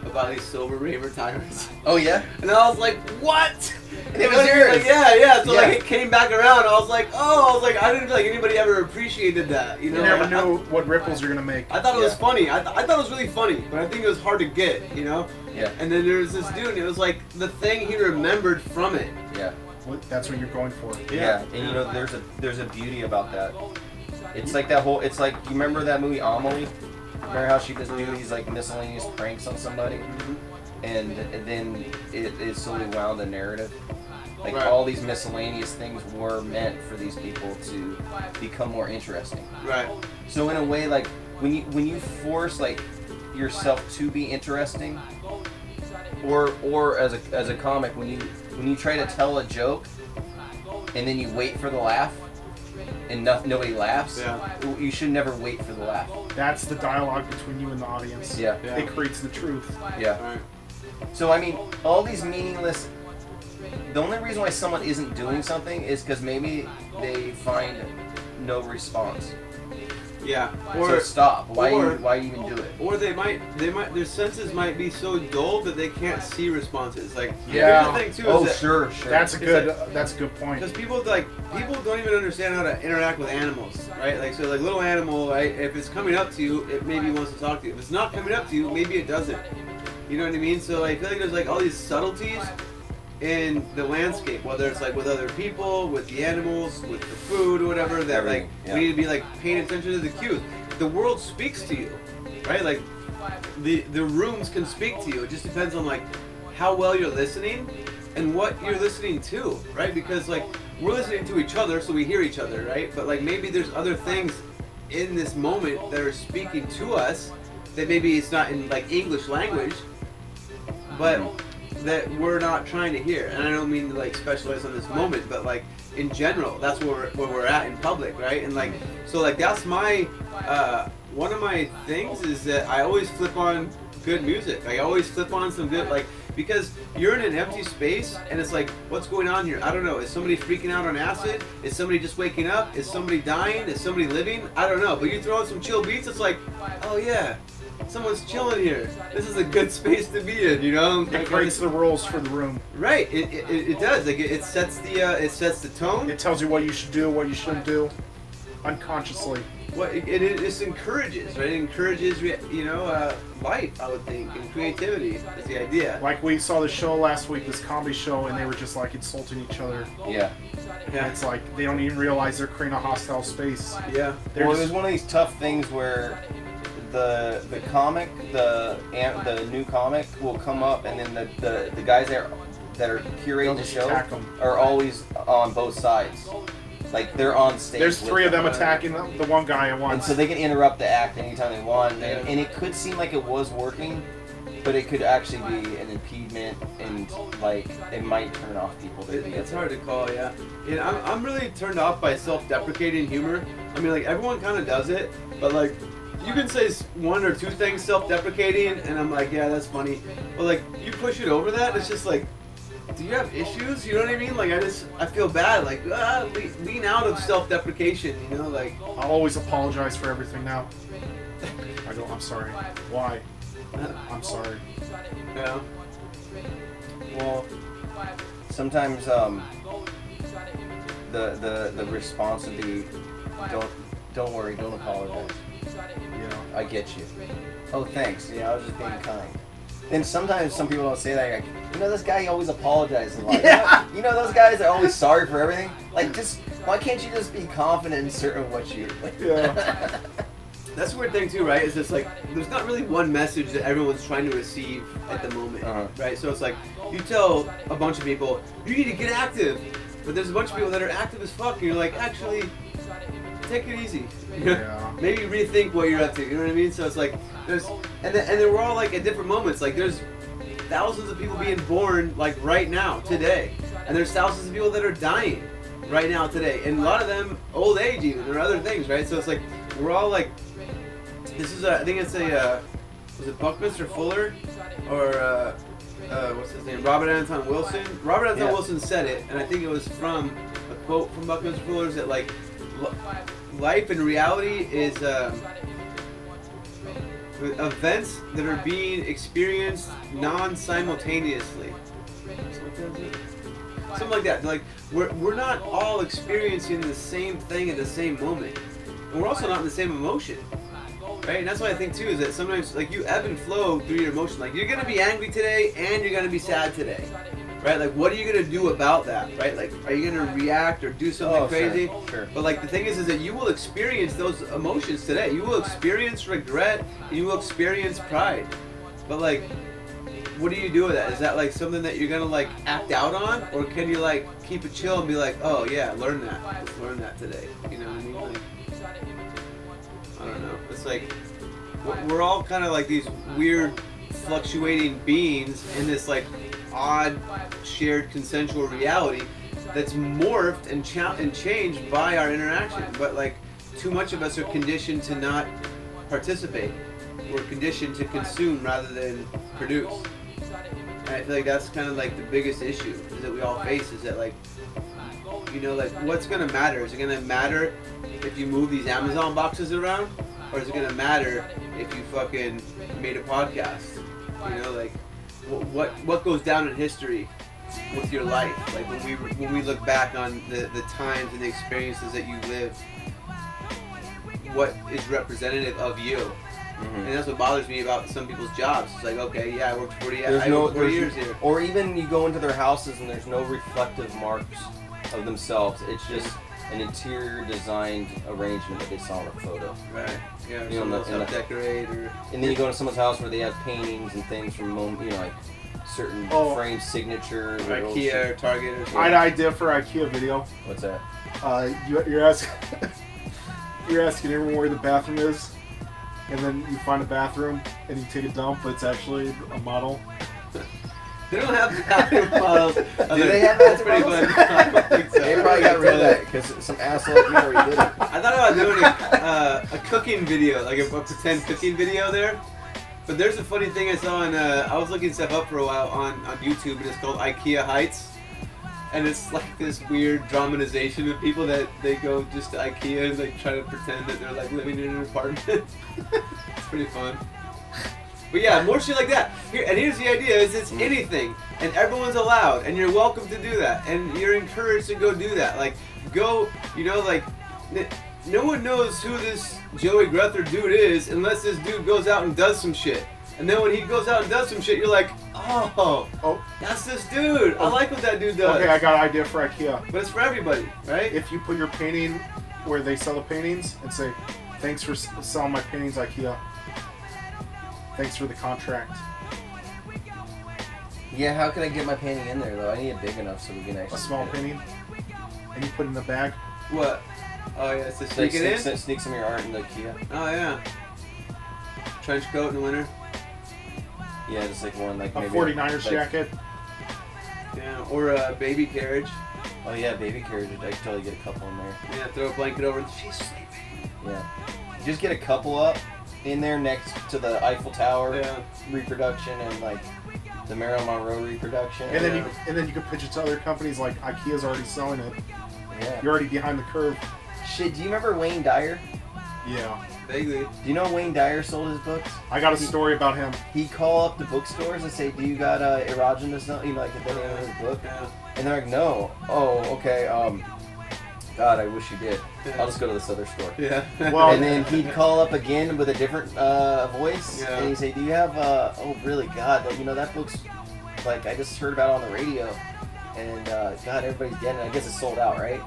about these sober raver tyrants. Oh yeah. And I was like, what? And it was yours. Like, yeah. So Yeah. like it came back around. I was like, I didn't feel like anybody ever appreciated that. You know, You never knew what ripples you're gonna make. I thought it was Yeah. funny. I thought it was really funny, but I think it was hard to get. You know. Yeah. And then there was this dude. And it was like the thing he remembered from it. Yeah. That's what you're going for. Yeah. And you know, there's a beauty about that. It's like that whole. It's like you remember that movie Amelie? Remember how she just do these like miscellaneous pranks on somebody, and then it slowly wound a narrative. Like Right. all these miscellaneous things were meant for these people to become more interesting. Right. So in a way, like when you force like yourself to be interesting, or as a comic, when you try to tell a joke, and then you wait for the laugh, and nobody laughs, Yeah. you should never wait for the laugh. That's the dialogue between you and the audience. Yeah. Yeah. It creates the truth. Yeah. Right. So I mean, all these meaningless. The only reason why someone isn't doing something is because maybe they find no response. Yeah. So stop. Why or- even do it? Or they might their senses might be so dull that they can't see responses. Like Yeah. here's the thing too Oh is that sure. That's a It's good point. because people don't even understand how to interact with animals, right? Like so like little animal, right? If it's coming up to you, it maybe wants to talk to you. If it's not coming up to you, maybe it doesn't. You know what I mean? So I feel like there's like all these subtleties in the landscape, whether it's like with other people, with the animals, with the food or whatever, that like Everything, yeah. we need to be like paying attention to the cues. The world speaks to you, right? Like the rooms can speak to you. It just depends on like how well you're listening and what you're listening to, right? Because like we're listening to each other, so we hear each other, right? But like maybe there's other things in this moment that are speaking to us that maybe it's not in like English language, but that we're not trying to hear. And I don't mean to like specialize on this moment, but like in general, that's where we're at in public, right? And like so like that's my one of my things is that I always flip on good music. I always flip on some good like because you're in an empty space and it's like what's going on here? I don't know. Is somebody freaking out on acid? Is somebody just waking up? Is somebody dying? Is somebody living? I don't know. But you throw in some chill beats, it's like, oh yeah, someone's chilling here. This is a good space to be in, you know? It creates the rules for the room. Right. It does. Like it sets the tone. It tells you what you should do, what you shouldn't do, unconsciously. Well, it just encourages, right? It encourages, life, I would think, and creativity is the idea. Like we saw the show last week, this comedy show, and they were just like insulting each other. Yeah. And it's like they don't even realize they're creating a hostile space. Yeah. Well, it was one of these tough things where the comic, the new comic will come up, and then the guys that are curating the show are always on both sides. Like they're on stage. There's three of them attacking the one guy at once. And so they can interrupt the act anytime they want. And it could seem like it was working, but it could actually be an impediment, and like it might turn off people. It's hard to call, yeah. And I'm really turned off by self-deprecating humor. I mean, like everyone kind of does it, but like you can say one or two things self-deprecating, and I'm like, yeah, that's funny. But like you push it over that, it's just like, do you have issues? You know what I mean? Like I feel bad. Like lean out of self-deprecation. You know, like I'll always apologize for everything now. I go, I'm sorry. Why? I'm sorry. You know. Well, sometimes the response would be, don't worry, don't apologize. Yeah. I get you. Oh, thanks. Yeah, I was just being kind. And sometimes some people don't say that. Like, you know, this guy always apologizes a lot. Yeah. You know those guys are always sorry for everything. Like, just why can't you just be confident and certain of what you? Like, Yeah. That's the weird thing too, right? Is just like there's not really one message that everyone's trying to receive at the moment, right? So it's like you tell a bunch of people you need to get active, but there's a bunch of people that are active as fuck, and you're like, actually, take it easy. You know? Yeah. Maybe rethink what you're up to. You know what I mean? So it's like there's and then we're all like at different moments. Like there's thousands of people being born like right now today, and there's thousands of people that are dying right now today, and a lot of them old age even or other things, right? So it's like we're all like. This is I think it's was it Buckminster Fuller or what's his name? Robert Anton Wilson. Robert Anton Wilson said it, and I think it was from a quote from Buckminster Fuller that like life and reality is events that are being experienced non-simultaneously. Something like that. Like we're not all experiencing the same thing at the same moment, and we're also not in the same emotion. Right, and that's what I think too, is that sometimes like you ebb and flow through your emotion. Like you're gonna be angry today and you're gonna be sad today. Right? Like what are you gonna do about that? Right? Like are you gonna react or do something crazy? Sure. But like the thing is that you will experience those emotions today. You will experience regret and you will experience pride. But like what do you do with that? Is that like something that you're gonna like act out on? Or can you like keep it chill and be like, oh yeah, learn that. Let's learn that today. You know what I mean? Like, I don't know. It's like we're all kind of like these weird, fluctuating beings in this like odd, shared consensual reality that's morphed and changed by our interaction. But like too much of us are conditioned to not participate. We're conditioned to consume rather than produce. And I feel like that's kind of like the biggest issue is that we all face is that like, you know, like what's gonna matter? Is it gonna matter if you move these Amazon boxes around, or is it gonna matter if you fucking made a podcast? You know, like what goes down in history with your life? Like when we look back on the times and the experiences that you lived, what is representative of you? Mm-hmm. And that's what bothers me about some people's jobs. It's like, okay, yeah, I worked 40 years here. Or even you go into their houses and there's no reflective marks of themselves. It's just an interior designed arrangement that they saw in a photo. Right. Yeah. You know, decorate or. And then you go to someone's house where they have paintings and things from, you know, like certain Oh. frame signature. IKEA or Target or something. I differ. IKEA video. What's that? You're asking you're asking everyone where the bathroom is, and then you find a bathroom and you take a dump, but it's actually a model. They don't have bathroom models. Do they have That's bathroom pretty models? fun. I don't think so. They probably got rid of that because some asshole like you already did it. I thought about doing a cooking video, like a pretend cooking video there. But there's a funny thing I saw on, I was looking stuff up for a while on YouTube, and it's called IKEA Heights. And it's like this weird dramatization of people that they go just to IKEA and like try to pretend that they're like living in an apartment. It's pretty fun. But yeah, more shit like that. Here's the idea: is it's anything, and everyone's allowed, and you're welcome to do that, and you're encouraged to go do that. Like, go, like, no one knows who this Joey Gruther dude is unless this dude goes out and does some shit. And then when he goes out and does some shit, you're like, oh, that's this dude. I like what that dude does. Okay, I got an idea for IKEA. But it's for everybody, right? If you put your painting where they sell the paintings and say, "Thanks for selling my paintings, IKEA. Thanks for the contract." Yeah, how can I get my painting in there though? I need it big enough so we can actually. A small get it. painting, and you put it in the bag. What? Oh yeah, it's to Like sneak it in? sneak some of your art in the IKEA. Oh yeah. Trench coat in the winter. Yeah, just like one like A maybe 49ers like, jacket. Yeah, or a baby carriage. Oh yeah, baby carriage. I can totally get a couple in there. Yeah, throw a blanket over. She's sleeping. Yeah, just get a couple up in there next to the Eiffel Tower Yeah. reproduction and like the Marilyn Monroe reproduction. And then you could pitch it to other companies like IKEA's already selling it. Yeah. You're already behind the curve. Shit, do you remember Wayne Dyer? Yeah. Vaguely. Do you know Wayne Dyer sold his books? I got a story about him. He'd call up the bookstores and say, "Do you got erogenous?" Like the name of his book, Yeah. and they're like, "No." Oh, okay. God, I wish you did. Yeah. I'll just go to this other store. Yeah. Well- And then he'd call up again with a different voice, Yeah. and he'd say, "Do you have? Oh, really? God, that book's like I just heard about it on the radio, and God, everybody's getting it. I guess it's sold out, right?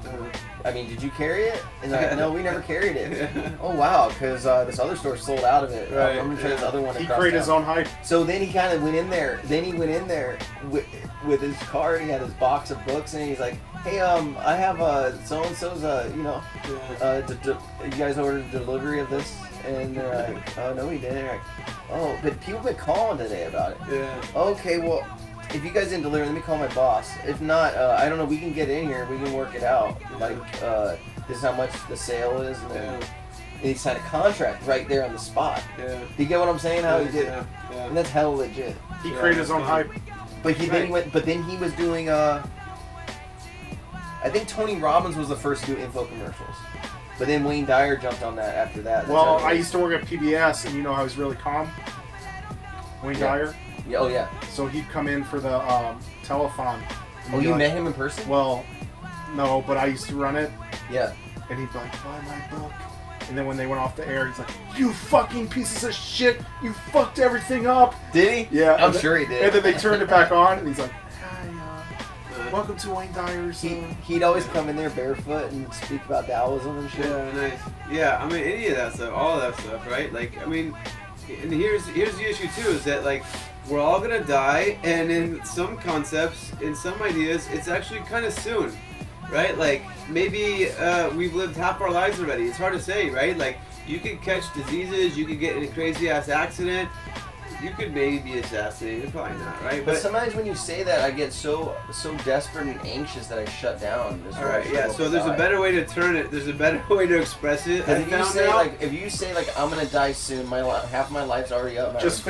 I mean, did you carry it?" And they're like, "No, we never carried it." Yeah. Oh wow, because this other store sold out of it. Right, I'm gonna try this yeah. other one. He across created his town. own hype. So then he kind of went in there. Then he went in there with his card. He had his box of books, and he's like, "Hey, I have so and so's you guys ordered delivery of this?" And they're like, "Oh no, we didn't." They're like, "Oh, but people been calling today about it." Yeah. Okay, well, if you guys didn't deliver, let me call my boss. If not, I don't know. We can get in here. We can work it out. Like, this is how much the sale is, and then and he signed a contract right there on the spot. Yeah. Do you get what I'm saying? How he did it? Yeah. And that's hella legit. He Yeah, created his own that's hype. But then he went. But then he was doing. I think Tony Robbins was the first to do info commercials. But then Wayne Dyer jumped on that after that. That's Well, how it I is. used to work at PBS, and you know how he's really calm? Wayne Yeah. Dyer. Yeah, oh yeah. So he'd come in for the telethon. and Oh, he'd be you like- met him in person? Well, no, but I used to run it, Yeah. and he'd be like, "Buy my book." And then when they went off the air, he's like, "You fucking pieces of shit! You fucked everything up!" Did he? Yeah. I'm and then- sure he did. And then they turned it back on, and he's like, "Hi, welcome to Wayne Dyer's." He'd always come in there barefoot and speak about Taoism and shit. Yeah, nice. Yeah, I mean, any of that stuff, all of that stuff, right? Like, I mean, and here's the issue too, is that like we're all gonna die, and in some concepts, in some ideas, it's actually kind of soon, right? Like maybe we've lived half our lives already. It's hard to say, right? Like you could catch diseases, you could get in a crazy ass accident, you could maybe be assassinated, probably not, right? But sometimes when you say that, I get so desperate and anxious that I shut down. That's all why I right, yeah. struggle So to there's a die. better way to turn it. There's a better way to express it. Because I if you found say out. like I'm gonna die soon, half my life's already up. And Just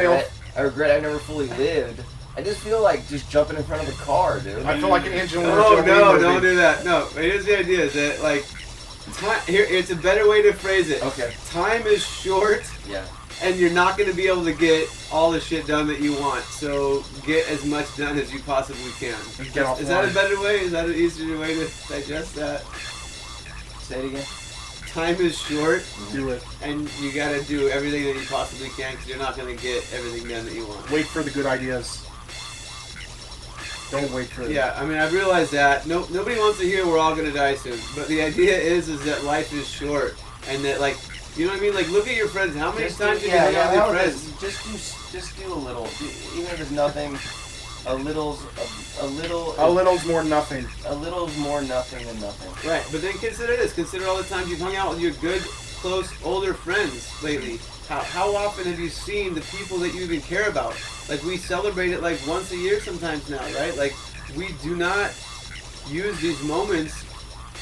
I regret I never fully lived. I just feel like just jumping in front of a car, dude. I feel like an Angelina Oh Jolie no! movie. Don't do that. No. Here's the idea: is that like, here it's a better way to phrase it. Okay. Time is short, Yeah. and you're not going to be able to get all the shit done that you want. So get as much done as you possibly can. And get off Is that a line. better way? Is that an easier way to digest that? Say it again. Time is short, Do it. and you got to do everything that you possibly can because you're not going to get everything done that you want. Wait for the good ideas. Don't wait for it. Yeah, I mean, I realize that. Nobody wants to hear we're all gonna die soon. But the idea is that life is short, and that like, you know what I mean? Like, look at your friends. How many times have you hung out with your friends? Just do a little, even if it's nothing. A little's more nothing. A little's more nothing than nothing. Right, but then consider this. Consider all the times you've hung out with your good, close, older friends lately. How often have you seen the people that you even care about? Like, we celebrate it like once a year sometimes now, right? Like, we do not use these moments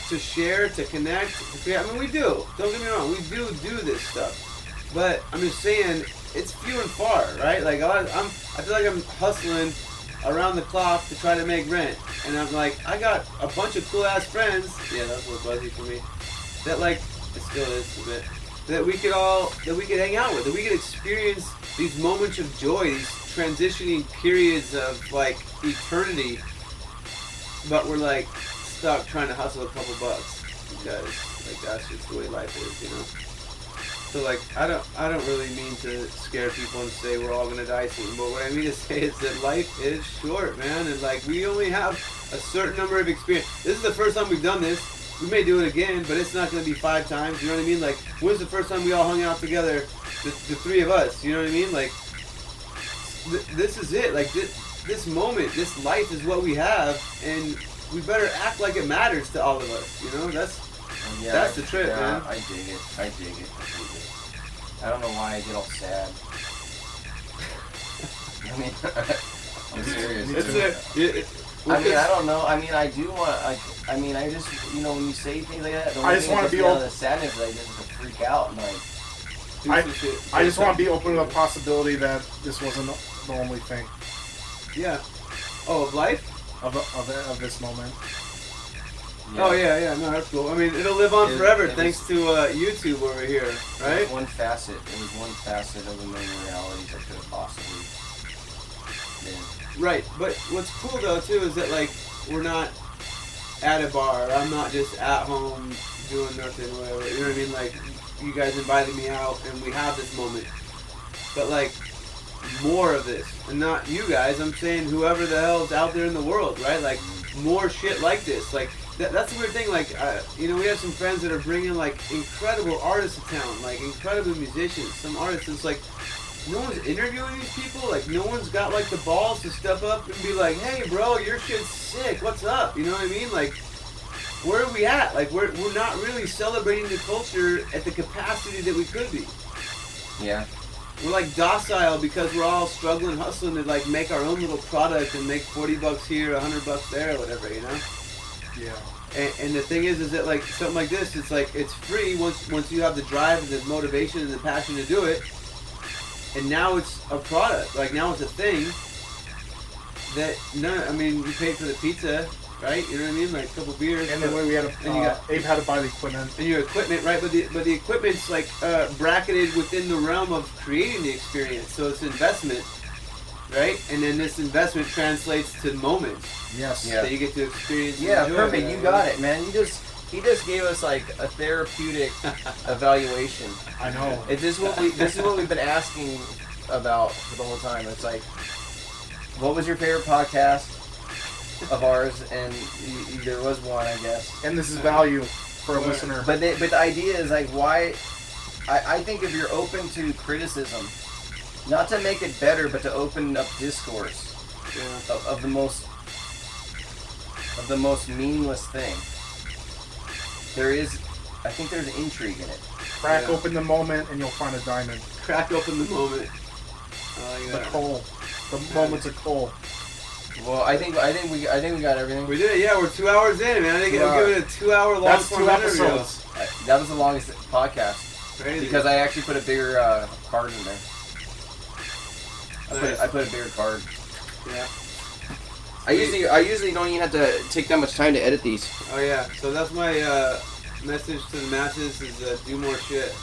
to share, to connect, to create. I mean, we do. Don't get me wrong. We do this stuff. But I'm just saying, it's few and far, right? Like, I feel like I'm hustling around the clock to try to make rent. And I'm like, I got a bunch of cool-ass friends. Yeah, that's what buzzy for me. That, like, it still is a bit. That we could hang out with, that we could experience these moments of joy, these transitioning periods of like eternity, but we're like stuck trying to hustle a couple bucks because like that's just the way life is, you know. So like I don't really mean to scare people and say we're all gonna die soon, but what I mean to say is that life is short, man, and like we only have a certain number of experience. This is the first time we've done this. We may do it again, but it's not going to be 5 times. You know what I mean? Like, when's the first time we all hung out together, the 3 of us? You know what I mean? Like, this is it. Like, this moment, this life is what we have, and we better act like it matters to all of us. You know, that's the trip, man. I dig it. completely. I don't know why I get all sad. I mean, I'm serious. I mean, I don't know. I mean, I do want. I mean, I just, you know, when you say things like that, I just want to be open. The sadness, I just freak out and like. I just want to be open to the possibility that this wasn't the only thing. Yeah. Oh, of life? Of this moment. Yeah. Oh yeah. No, that's cool. I mean, it'll live on forever thanks to YouTube over here, right? It was one facet of a million realities that could have possibly been. Right, but what's cool though too is that like we're not at a bar. I'm not just at home doing nothing, whatever. You know what I mean? Like you guys invited me out and we have this moment. But like more of this, and not you guys. I'm saying whoever the hell's out there in the world, right? Like more shit like this. Like that's the weird thing. Like you know, we have some friends that are bringing like incredible artists to town, like incredible musicians. Some artists. It's like. No one's interviewing these people. Like, no one's got, like, the balls to step up and be like, hey, bro, your shit's sick. What's up? You know what I mean? Like, where are we at? Like, we're not really celebrating the culture at the capacity that we could be. Yeah. We're, like, docile because we're all struggling, hustling to, like, make our own little product and make $40 here, $100 there, or whatever, you know? Yeah. And the thing is that, like, something like this, it's, like, it's free once you have the drive and the motivation and the passion to do it. And now it's a product. Like now it's a thing that I mean, you paid for the pizza, right? You know what I mean? Like a couple beers. And then we had Abe had to buy the equipment. And your equipment, right? But the equipment's like bracketed within the realm of creating the experience. So it's investment, right? And then this investment translates to moments. Yes. Yeah. That you get to experience. Yeah, perfect. You got it, man. He just gave us like a therapeutic evaluation. I know. This is what we've been asking about for the whole time. It's like, what was your favorite podcast of ours? And there was one, I guess. And this is value for a listener. But the idea is like, why? I think if you're open to criticism, not to make it better, but to open up discourse of the most meaningless thing. I think there's intrigue in it. Crack open the moment and you'll find a diamond. Crack open the moment. The coal. The moments of coal. Well, I think we got everything. We did it. Yeah, we're 2 hours in, man. I think I'll give it a 2 hour long That's 2 interview. episodes. That was the longest podcast. Crazy. Because I actually put a bigger card in there. Nice. I put a bigger card. Yeah. I usually don't even have to take that much time to edit these. Oh yeah. So that's my message to the masses: is do more shit.